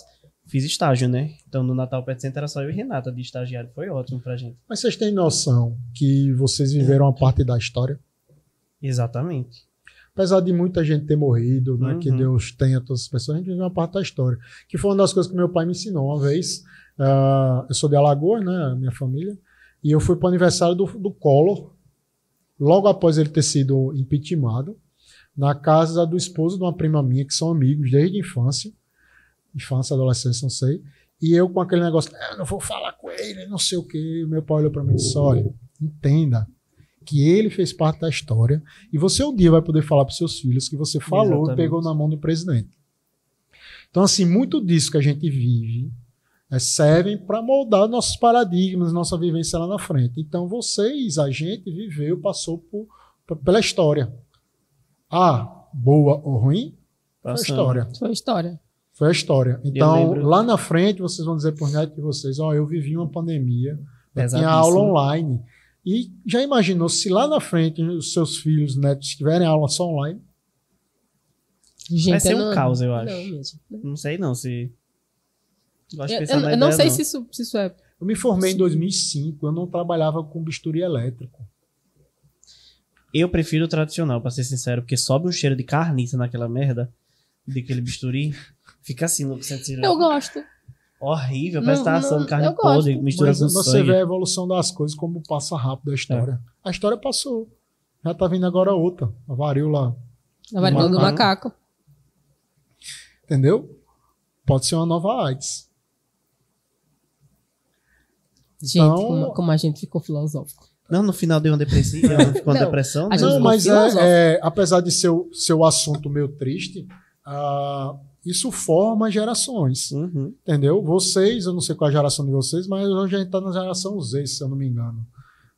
[SPEAKER 1] fiz estágio, né? Então no Natal Pet Center era só eu e Renata de estagiário. Foi ótimo pra gente.
[SPEAKER 3] Mas vocês têm noção que vocês viveram uma parte da história?
[SPEAKER 1] Exatamente.
[SPEAKER 3] Apesar de muita gente ter morrido, né,
[SPEAKER 1] Uhum.
[SPEAKER 3] que Deus tenha todas as pessoas, a gente viveu uma parte da história. Que foi uma das coisas que meu pai me ensinou uma vez. Eu sou de Alagoas, né, minha família, e eu fui para o aniversário do Collor, logo após ele ter sido impeachmentado, na casa do esposo de uma prima minha, que são amigos desde a infância, adolescência, não sei, e eu com aquele negócio, eu não vou falar com ele, não sei o quê, meu pai olhou para mim e disse, olha, entenda que ele fez parte da história e você um dia vai poder falar para seus filhos que você falou
[SPEAKER 1] Exatamente.
[SPEAKER 3] e pegou na mão do presidente. Então, assim, muito disso que a gente vive servem para moldar nossos paradigmas, nossa vivência lá na frente. Então, a gente viveu, passou pela história. Boa ou ruim, foi a
[SPEAKER 1] Passando.
[SPEAKER 3] história.
[SPEAKER 2] Foi história.
[SPEAKER 3] Foi a história. Então,
[SPEAKER 1] lembro-
[SPEAKER 3] lá na frente, vocês vão dizer por neto de vocês, eu vivi uma pandemia, eu tinha
[SPEAKER 1] Pesadíssimo.
[SPEAKER 3] aula online. E já imaginou se lá na frente os seus filhos, netos, tiverem aula só online?
[SPEAKER 2] Gente,
[SPEAKER 1] Vai ser
[SPEAKER 2] eu
[SPEAKER 1] um
[SPEAKER 2] não-
[SPEAKER 1] caos, eu acho.
[SPEAKER 2] Não, mesmo.
[SPEAKER 1] Não sei não se... Gosto de
[SPEAKER 2] Eu,
[SPEAKER 1] pensar
[SPEAKER 2] eu
[SPEAKER 1] na
[SPEAKER 2] não
[SPEAKER 1] ideia,
[SPEAKER 2] sei se isso é.
[SPEAKER 3] Eu me formei em 2005, eu não trabalhava com bisturi elétrico.
[SPEAKER 1] Eu prefiro o tradicional, pra ser sincero, porque sobe um cheiro de carniça naquela merda, daquele bisturi, fica assim, não precisa tirar.
[SPEAKER 2] Eu gosto.
[SPEAKER 1] Horrível,
[SPEAKER 2] Não,
[SPEAKER 1] parece que tá
[SPEAKER 2] não,
[SPEAKER 1] assando carne
[SPEAKER 2] eu gosto.
[SPEAKER 1] podre, mistura
[SPEAKER 3] Mas
[SPEAKER 1] com
[SPEAKER 3] você
[SPEAKER 1] sangue.
[SPEAKER 3] vê a evolução das coisas, como passa rápido a história. A história passou. Já tá vindo agora outra, a varíola.
[SPEAKER 2] A varíola do
[SPEAKER 1] Macaco.
[SPEAKER 2] macaco.
[SPEAKER 3] Entendeu? Pode ser uma nova AIDS.
[SPEAKER 2] Gente,
[SPEAKER 3] Então-
[SPEAKER 2] como a gente ficou filosófico.
[SPEAKER 1] Não, no final deu uma depressiva, ficou uma
[SPEAKER 2] Não,
[SPEAKER 1] depressão.
[SPEAKER 2] a
[SPEAKER 1] né?
[SPEAKER 2] gente
[SPEAKER 3] Não,
[SPEAKER 2] ficou
[SPEAKER 3] mas
[SPEAKER 2] filosófico.
[SPEAKER 3] apesar de ser o assunto meio triste, isso forma gerações.
[SPEAKER 1] Uhum.
[SPEAKER 3] Entendeu? Vocês, eu não sei qual é a geração de vocês, mas hoje a gente está na geração Z, se eu não me engano.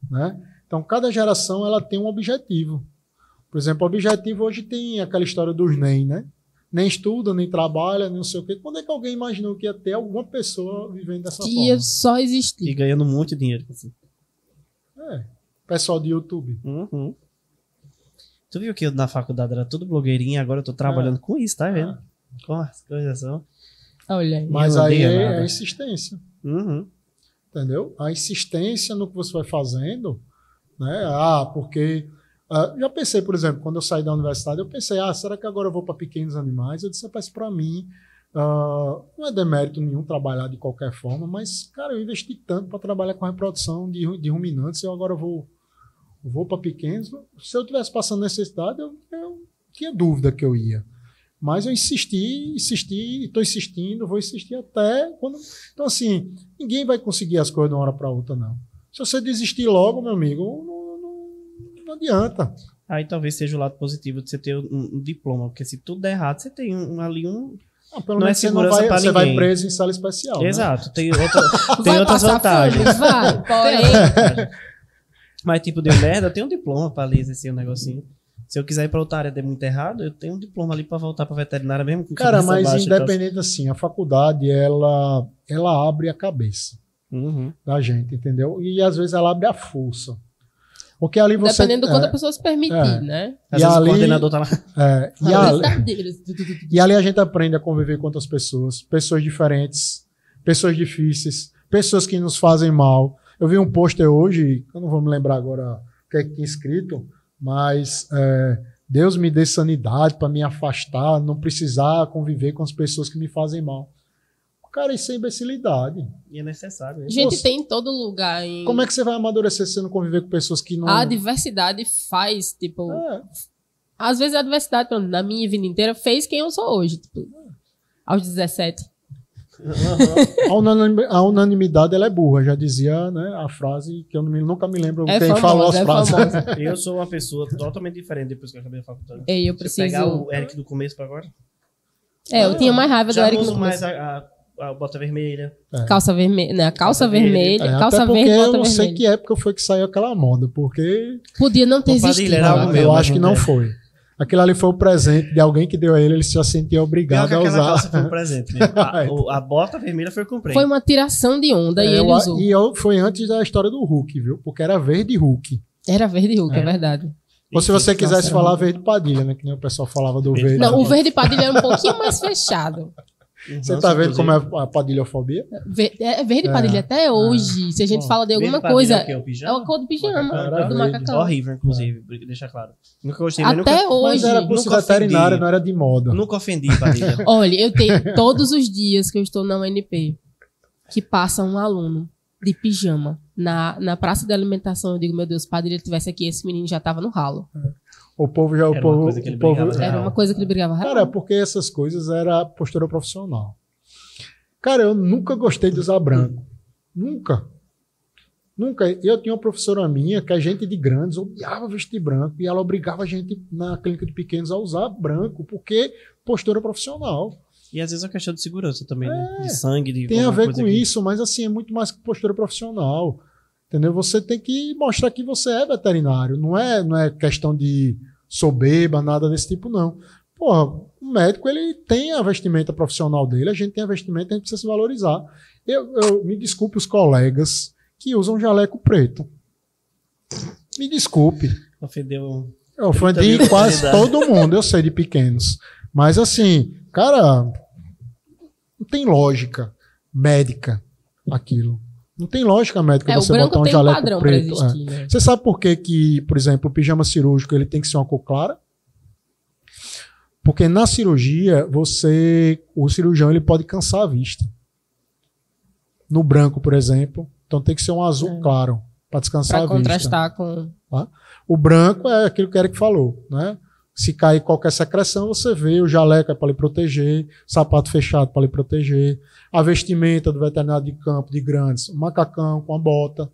[SPEAKER 3] Né? Então, cada geração ela tem um objetivo. Por exemplo, o objetivo hoje tem aquela história dos NEM, né? Nem estuda, nem trabalha, nem não sei o quê. Quando é que alguém imaginou que ia ter alguma pessoa vivendo dessa
[SPEAKER 2] Que
[SPEAKER 3] forma?
[SPEAKER 2] ia só
[SPEAKER 1] E
[SPEAKER 2] existir.
[SPEAKER 1] ganhando muito dinheiro. Assim.
[SPEAKER 3] Pessoal de YouTube.
[SPEAKER 1] Uhum. Tu viu que eu na faculdade era tudo blogueirinho, agora eu tô trabalhando com isso, tá vendo? Com as coisas são.
[SPEAKER 2] Olha aí.
[SPEAKER 3] Mas
[SPEAKER 1] não
[SPEAKER 3] aí
[SPEAKER 1] odeio
[SPEAKER 3] é
[SPEAKER 1] nada.
[SPEAKER 3] a insistência.
[SPEAKER 1] Uhum.
[SPEAKER 3] Entendeu? A insistência no que você vai fazendo, né? Porque já pensei, por exemplo, quando eu saí da universidade, eu pensei, será que agora eu vou para pequenos animais? Eu disse, rapaz, para mim, não é demérito nenhum trabalhar de qualquer forma, mas, cara, eu investi tanto para trabalhar com reprodução de ruminantes, eu agora vou para pequenos. Se eu tivesse passando necessidade, eu tinha dúvida que eu ia. Mas eu insisti, estou insistindo, vou insistir até quando. Então, assim, ninguém vai conseguir as coisas de uma hora para outra, não. Se você desistir logo, meu amigo, não adianta.
[SPEAKER 1] Aí talvez seja o lado positivo de você ter um diploma, porque se tudo der errado, você tem ali um.
[SPEAKER 3] Pelo
[SPEAKER 1] Não é
[SPEAKER 3] menos
[SPEAKER 1] segurança pra
[SPEAKER 3] você vai
[SPEAKER 1] ninguém.
[SPEAKER 3] preso em sala especial. Né?
[SPEAKER 1] Exato, tem
[SPEAKER 2] Vai
[SPEAKER 1] outras
[SPEAKER 2] passar
[SPEAKER 1] vantagens.
[SPEAKER 2] fome? Vai, porém.
[SPEAKER 1] Mas, tipo, deu merda, eu tenho um diploma pra ali exercer um negocinho. Se eu quiser ir pra outra área der muito errado, eu tenho um diploma ali pra voltar pra veterinária mesmo com
[SPEAKER 3] Cara,
[SPEAKER 1] cabeça
[SPEAKER 3] mas
[SPEAKER 1] baixa e tal.
[SPEAKER 3] independente assim, a faculdade, ela abre a cabeça
[SPEAKER 1] Uhum.
[SPEAKER 3] da gente, entendeu? E às vezes ela abre a força. Porque ali você...
[SPEAKER 2] Dependendo do quanto a pessoa se permitir, né?
[SPEAKER 1] Às
[SPEAKER 3] E
[SPEAKER 1] vezes
[SPEAKER 3] ali-
[SPEAKER 1] o coordenador tá lá.
[SPEAKER 3] e ali,
[SPEAKER 2] Brincadeiras.
[SPEAKER 3] E ali a gente aprende a conviver com outras pessoas, pessoas diferentes, pessoas difíceis, pessoas que nos fazem mal. Eu vi um pôster hoje, eu não vou me lembrar agora o que é que tinha escrito, mas Deus me dê sanidade para me afastar, não precisar conviver com as pessoas que me fazem mal. Cara, isso é imbecilidade.
[SPEAKER 1] E é necessário. Né?
[SPEAKER 2] Gente,
[SPEAKER 3] Você-
[SPEAKER 2] tem em todo lugar.
[SPEAKER 3] Como é que você vai amadurecer se você não conviver com pessoas que não...
[SPEAKER 2] A diversidade faz, tipo. Às vezes a diversidade, pelo menos, na minha vida inteira, fez quem eu sou hoje. Tipo, aos 17.
[SPEAKER 3] A unanimidade ela é burra, já dizia, né, a frase que eu nunca me lembro
[SPEAKER 2] É
[SPEAKER 3] quem
[SPEAKER 2] famosa,
[SPEAKER 3] falou as
[SPEAKER 2] é
[SPEAKER 3] frases.
[SPEAKER 2] famosa.
[SPEAKER 1] Eu sou uma pessoa totalmente diferente depois que eu acabei a faculdade.
[SPEAKER 2] Ei, eu
[SPEAKER 1] Se eu pegar
[SPEAKER 2] preciso.
[SPEAKER 1] o Eric do começo pra agora.
[SPEAKER 2] Eu tinha mais raiva do
[SPEAKER 1] Já
[SPEAKER 2] Eric
[SPEAKER 1] não
[SPEAKER 2] no
[SPEAKER 1] uso mais
[SPEAKER 2] começo.
[SPEAKER 1] a bota vermelha.
[SPEAKER 2] Calça vermelha, né? Calça vermelha,
[SPEAKER 3] É,
[SPEAKER 2] calça
[SPEAKER 3] até porque
[SPEAKER 2] verde,
[SPEAKER 3] eu
[SPEAKER 2] bota
[SPEAKER 3] não sei
[SPEAKER 2] vermelha.
[SPEAKER 3] que época foi que saiu aquela moda, porque
[SPEAKER 2] Podia não ter
[SPEAKER 1] Ô, Padilha,
[SPEAKER 2] existido.
[SPEAKER 1] era algo meu,
[SPEAKER 3] eu
[SPEAKER 1] mas
[SPEAKER 3] acho que
[SPEAKER 1] não
[SPEAKER 3] não
[SPEAKER 1] é.
[SPEAKER 3] foi. Aquilo ali foi o presente de alguém que deu a ele se já sentia
[SPEAKER 1] Pior
[SPEAKER 3] obrigado
[SPEAKER 1] que
[SPEAKER 3] a
[SPEAKER 1] aquela
[SPEAKER 3] usar.
[SPEAKER 1] calça foi um presente. Né? A bota vermelha foi eu que comprei.
[SPEAKER 2] Foi uma tiração de onda e
[SPEAKER 3] É,
[SPEAKER 2] ele usou.
[SPEAKER 3] foi antes da história do Hulk, viu? Porque era verde Hulk.
[SPEAKER 2] Era verde Hulk, é verdade.
[SPEAKER 3] Ou se você quisesse
[SPEAKER 2] era
[SPEAKER 3] falar
[SPEAKER 2] horrível.
[SPEAKER 3] verde Padilha, né? Que nem o pessoal falava do verde.
[SPEAKER 2] Não, o verde Padilha era um pouquinho mais fechado.
[SPEAKER 3] Você tá vendo como é a padilhofobia?
[SPEAKER 2] É verde Padilha até hoje. Se a gente fala de alguma coisa, é a cor do pijama,
[SPEAKER 3] Era
[SPEAKER 2] do
[SPEAKER 3] verde.
[SPEAKER 2] macacão.
[SPEAKER 1] Horrível, inclusive, deixa claro. Nunca gostei, mas
[SPEAKER 2] Até
[SPEAKER 1] nunca,
[SPEAKER 3] Mas
[SPEAKER 2] hoje.
[SPEAKER 3] era curso
[SPEAKER 1] nunca
[SPEAKER 3] veterinário,
[SPEAKER 1] ofendi.
[SPEAKER 3] não era de moda.
[SPEAKER 1] nunca ofendi, Padilha.
[SPEAKER 2] Olha, eu tenho todos os dias que eu estou na UNP que passa um aluno de pijama na praça de alimentação. Eu digo, meu Deus, se o Padilha tivesse aqui, esse menino já tava no ralo.
[SPEAKER 3] O povo já.
[SPEAKER 1] Era uma coisa que ele brigava, né?
[SPEAKER 2] Era uma coisa que ele brigava.
[SPEAKER 3] Cara, porque essas coisas era postura profissional. Cara, eu nunca gostei de usar branco. Nunca. Nunca. Eu tinha uma professora minha que a gente de grandes odiava vestir branco e ela obrigava a gente na clínica de pequenos a usar branco, porque postura profissional.
[SPEAKER 1] E às vezes é uma questão de segurança também, né? De sangue, de
[SPEAKER 3] Tem a
[SPEAKER 1] alguma
[SPEAKER 3] ver
[SPEAKER 1] coisa
[SPEAKER 3] com
[SPEAKER 1] que-
[SPEAKER 3] isso, mas assim, é muito mais que postura profissional. Entendeu? Você tem que mostrar que você é veterinário. Não é questão de soberba, nada desse tipo, não. Porra, o médico, ele tem a vestimenta profissional dele, a gente tem a vestimenta, a gente precisa se valorizar. Eu me desculpe os colegas que usam jaleco preto. Me desculpe.
[SPEAKER 1] Ofendeu.
[SPEAKER 3] Eu ofendi
[SPEAKER 1] 30.000
[SPEAKER 3] quase
[SPEAKER 1] oportunidades.
[SPEAKER 3] todo mundo, eu sei de pequenos. Mas assim, cara, não tem lógica médica aquilo. Não tem lógica médica
[SPEAKER 2] O
[SPEAKER 3] você
[SPEAKER 2] branco
[SPEAKER 3] botar um
[SPEAKER 2] tem um
[SPEAKER 3] jaleco
[SPEAKER 2] padrão pra
[SPEAKER 3] preto.
[SPEAKER 2] existir, né?
[SPEAKER 3] Você sabe por que, por exemplo, o pijama cirúrgico ele tem que ser uma cor clara? Porque na cirurgia, o cirurgião ele pode cansar a vista. No branco, por exemplo. Então tem que ser um azul claro para descansar
[SPEAKER 2] Pra
[SPEAKER 3] a vista.
[SPEAKER 2] contrastar com...
[SPEAKER 3] Tá? O branco é aquilo que o Eric falou, né? Se cair qualquer secreção, você vê, o jaleco é para lhe proteger, sapato fechado para lhe proteger, a vestimenta do veterinário de campo de grandes, um macacão com a bota,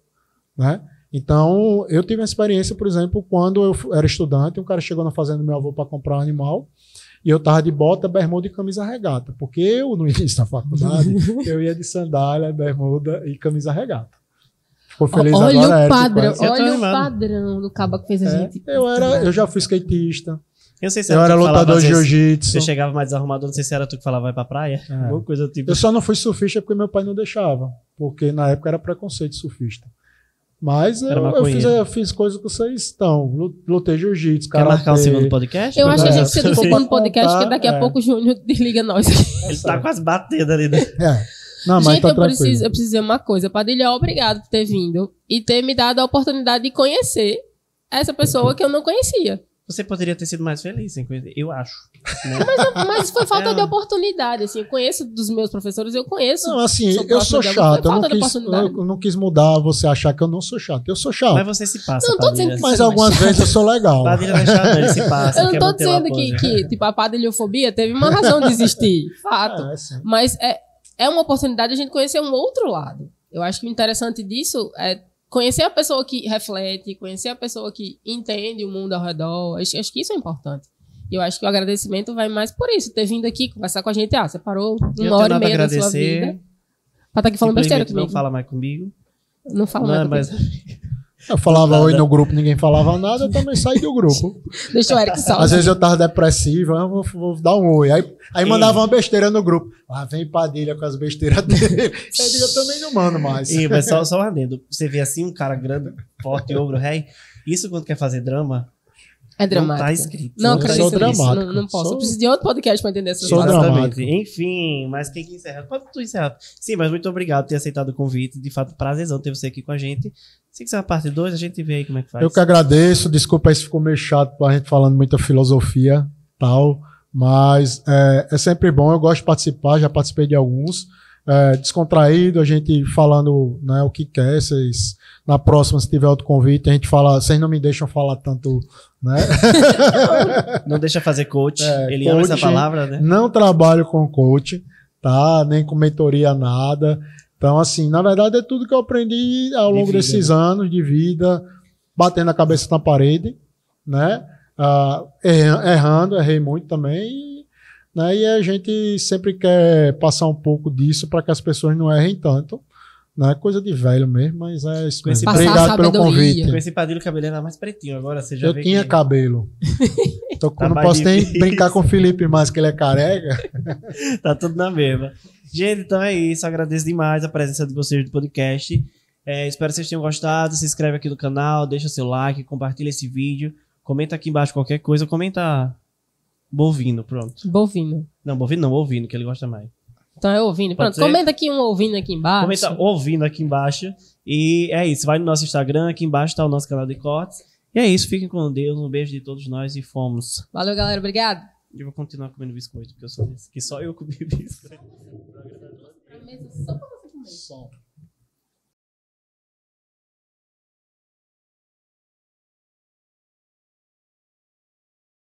[SPEAKER 3] né? Então, eu tive uma experiência, por exemplo, quando eu era estudante, um cara chegou na fazenda do meu avô para comprar um animal, e eu tava de bota, bermuda e camisa regata, porque eu, no início da faculdade, eu ia de sandália, bermuda e camisa regata. Ficou feliz
[SPEAKER 2] Olha
[SPEAKER 3] agora,
[SPEAKER 2] o
[SPEAKER 3] Eric,
[SPEAKER 2] padrão,
[SPEAKER 3] com essa?
[SPEAKER 1] Eu tô
[SPEAKER 2] olha o
[SPEAKER 1] animado.
[SPEAKER 2] padrão do cabo que fez a gente.
[SPEAKER 3] Eu já fui skatista,
[SPEAKER 1] Eu não sei se
[SPEAKER 3] eu era
[SPEAKER 1] tu que falava,
[SPEAKER 3] lutador
[SPEAKER 1] às
[SPEAKER 3] de
[SPEAKER 1] vezes,
[SPEAKER 3] jiu-jitsu.
[SPEAKER 1] Você chegava mais desarrumado, não sei se era tu que falava vai pra praia. Alguma coisa do tipo.
[SPEAKER 3] Eu só não fui surfista porque meu pai não deixava, porque na época era preconceito de surfista. Mas
[SPEAKER 1] Era
[SPEAKER 3] eu
[SPEAKER 1] maconheiro.
[SPEAKER 3] fiz coisas que vocês estão. Lutei jiu-jitsu,
[SPEAKER 1] Quer marcar um
[SPEAKER 3] karatê.
[SPEAKER 1] segundo podcast?
[SPEAKER 2] Eu acho que a
[SPEAKER 3] É,
[SPEAKER 2] gente precisa do
[SPEAKER 3] se for
[SPEAKER 2] segundo
[SPEAKER 3] pra
[SPEAKER 2] podcast,
[SPEAKER 3] contar,
[SPEAKER 2] que daqui a
[SPEAKER 3] é.
[SPEAKER 2] pouco o Júnior desliga nós.
[SPEAKER 1] Ele tá quase batendo ali. Né?
[SPEAKER 3] É. Não, mas
[SPEAKER 2] Gente,
[SPEAKER 3] tá
[SPEAKER 2] eu
[SPEAKER 3] tranquilo.
[SPEAKER 2] preciso dizer uma coisa. Padilha, obrigado por ter vindo e ter me dado a oportunidade de conhecer essa pessoa que eu não conhecia.
[SPEAKER 1] Você poderia ter sido mais feliz sem conhecer. Eu acho. Né?
[SPEAKER 2] Mas foi falta
[SPEAKER 1] É.
[SPEAKER 2] de oportunidade, assim. Eu conheço dos meus professores, eu conheço.
[SPEAKER 3] Não, assim,
[SPEAKER 2] sou
[SPEAKER 3] eu sou
[SPEAKER 2] próxima de alguns,
[SPEAKER 3] chato.
[SPEAKER 2] foi
[SPEAKER 3] Eu
[SPEAKER 2] falta de
[SPEAKER 3] não,
[SPEAKER 2] oportunidade.
[SPEAKER 3] eu não quis mudar você achar que eu não sou chato. Eu sou chato.
[SPEAKER 1] Mas você se passa,
[SPEAKER 2] Não, tô dizendo
[SPEAKER 1] Padilha.
[SPEAKER 2] que
[SPEAKER 3] Mas
[SPEAKER 2] você não é
[SPEAKER 3] algumas
[SPEAKER 2] chato.
[SPEAKER 3] vezes eu sou legal.
[SPEAKER 1] Padilha não é chato, não, ele se passa.
[SPEAKER 2] Eu não
[SPEAKER 1] quer
[SPEAKER 2] tô
[SPEAKER 1] manter uma
[SPEAKER 2] dizendo
[SPEAKER 1] pose.
[SPEAKER 2] que tipo, a padilhofobia teve uma razão de existir. Fato.
[SPEAKER 3] É, sim.
[SPEAKER 2] Mas é uma oportunidade de a gente conhecer um outro lado. Eu acho que o interessante disso é conhecer a pessoa que reflete, conhecer a pessoa que entende o mundo ao redor. Acho que isso é importante. E eu acho que o agradecimento vai mais por isso, ter vindo aqui conversar com a gente. Você parou
[SPEAKER 1] Eu tenho
[SPEAKER 2] uma hora e
[SPEAKER 1] nada a
[SPEAKER 2] meia da sua
[SPEAKER 1] agradecer.
[SPEAKER 2] vida pra estar aqui falando besteira
[SPEAKER 1] Simplesmente
[SPEAKER 2] comigo.
[SPEAKER 1] não fala mais comigo.
[SPEAKER 2] Não fala
[SPEAKER 1] Não,
[SPEAKER 2] mais
[SPEAKER 1] mas
[SPEAKER 2] comigo.
[SPEAKER 3] Eu falava
[SPEAKER 1] Nada.
[SPEAKER 3] oi no grupo, ninguém falava nada, eu também saí do grupo.
[SPEAKER 2] Deixa o Eric salvar.
[SPEAKER 3] Às vezes eu tava depressivo, eu vou dar um oi. Aí mandava uma besteira no grupo. Lá vem Padilha com as besteiras dele. Eu digo, eu também não mando mais.
[SPEAKER 1] E, mas só um adendo. Você vê assim um cara grande, forte, ombro, rei. Isso quando quer fazer drama,
[SPEAKER 2] É dramático.
[SPEAKER 1] não tá escrito.
[SPEAKER 2] Não
[SPEAKER 3] Eu
[SPEAKER 2] acredito
[SPEAKER 3] sou
[SPEAKER 2] nisso.
[SPEAKER 3] dramático.
[SPEAKER 2] Não posso.
[SPEAKER 3] Sou-
[SPEAKER 2] Eu preciso de outro podcast pra entender essas
[SPEAKER 3] Sou
[SPEAKER 2] coisas.
[SPEAKER 3] dramático.
[SPEAKER 1] Enfim, mas quem que encerra? Pode tu encerrar. Sim, mas muito obrigado por ter aceitado o convite. De fato, prazerzão ter você aqui com a gente. Se quiser a parte 2, a gente vê aí como é que faz.
[SPEAKER 3] Eu que agradeço, desculpa aí se ficou meio chato a gente falando muita filosofia tal, mas é sempre bom, eu gosto de participar, já participei de alguns, descontraído, a gente falando, né, o que quer, vocês, na próxima, se tiver outro convite, a gente fala, vocês não me deixam falar tanto, né?
[SPEAKER 1] Não deixa fazer coach. Ele ama essa
[SPEAKER 3] coaching.
[SPEAKER 1] palavra, né?
[SPEAKER 3] Não trabalho com coach, tá? Nem com mentoria, nada. Então, assim, na verdade é tudo que eu aprendi ao longo
[SPEAKER 1] vida,
[SPEAKER 3] desses anos de vida, batendo a cabeça na parede, né? Errei muito também. E né? E a gente sempre quer passar um pouco disso para que as pessoas não errem tanto. Não é coisa de velho mesmo, mas é isso mesmo.
[SPEAKER 2] Passar
[SPEAKER 3] Obrigado pelo
[SPEAKER 2] sabedoria.
[SPEAKER 3] convite.
[SPEAKER 1] Com esse padilho, o cabelo era mais pretinho. Agora você já
[SPEAKER 3] Eu
[SPEAKER 1] vê
[SPEAKER 3] tinha
[SPEAKER 1] que
[SPEAKER 3] cabelo. Então,
[SPEAKER 1] Tá
[SPEAKER 3] não
[SPEAKER 1] mais
[SPEAKER 3] posso nem
[SPEAKER 1] difícil.
[SPEAKER 3] brincar com o Felipe mais, que ele é careca.
[SPEAKER 1] tá tudo na mesma. Gente, então é isso. Agradeço demais a presença de vocês no podcast. Espero que vocês tenham gostado. Se inscreve aqui no canal, deixa seu like, compartilha esse vídeo. Comenta aqui embaixo qualquer coisa. Comenta bovino, pronto.
[SPEAKER 2] Bovino.
[SPEAKER 1] Não, bovino não, ovino, que ele gosta mais.
[SPEAKER 2] Então é ouvindo.
[SPEAKER 1] Pode
[SPEAKER 2] Pronto,
[SPEAKER 1] ser?
[SPEAKER 2] comenta aqui um ouvindo aqui embaixo.
[SPEAKER 1] Comenta ouvindo aqui embaixo. E é isso. Vai no nosso Instagram. Aqui embaixo tá o nosso canal de cortes. E é isso. Fiquem com Deus. Um beijo de todos nós e fomos.
[SPEAKER 2] Valeu, galera. Obrigado.
[SPEAKER 1] Eu vou continuar comendo biscoito, porque eu sou esse. Que só eu comi biscoito.
[SPEAKER 2] A mesa só pra você comer.
[SPEAKER 3] Som.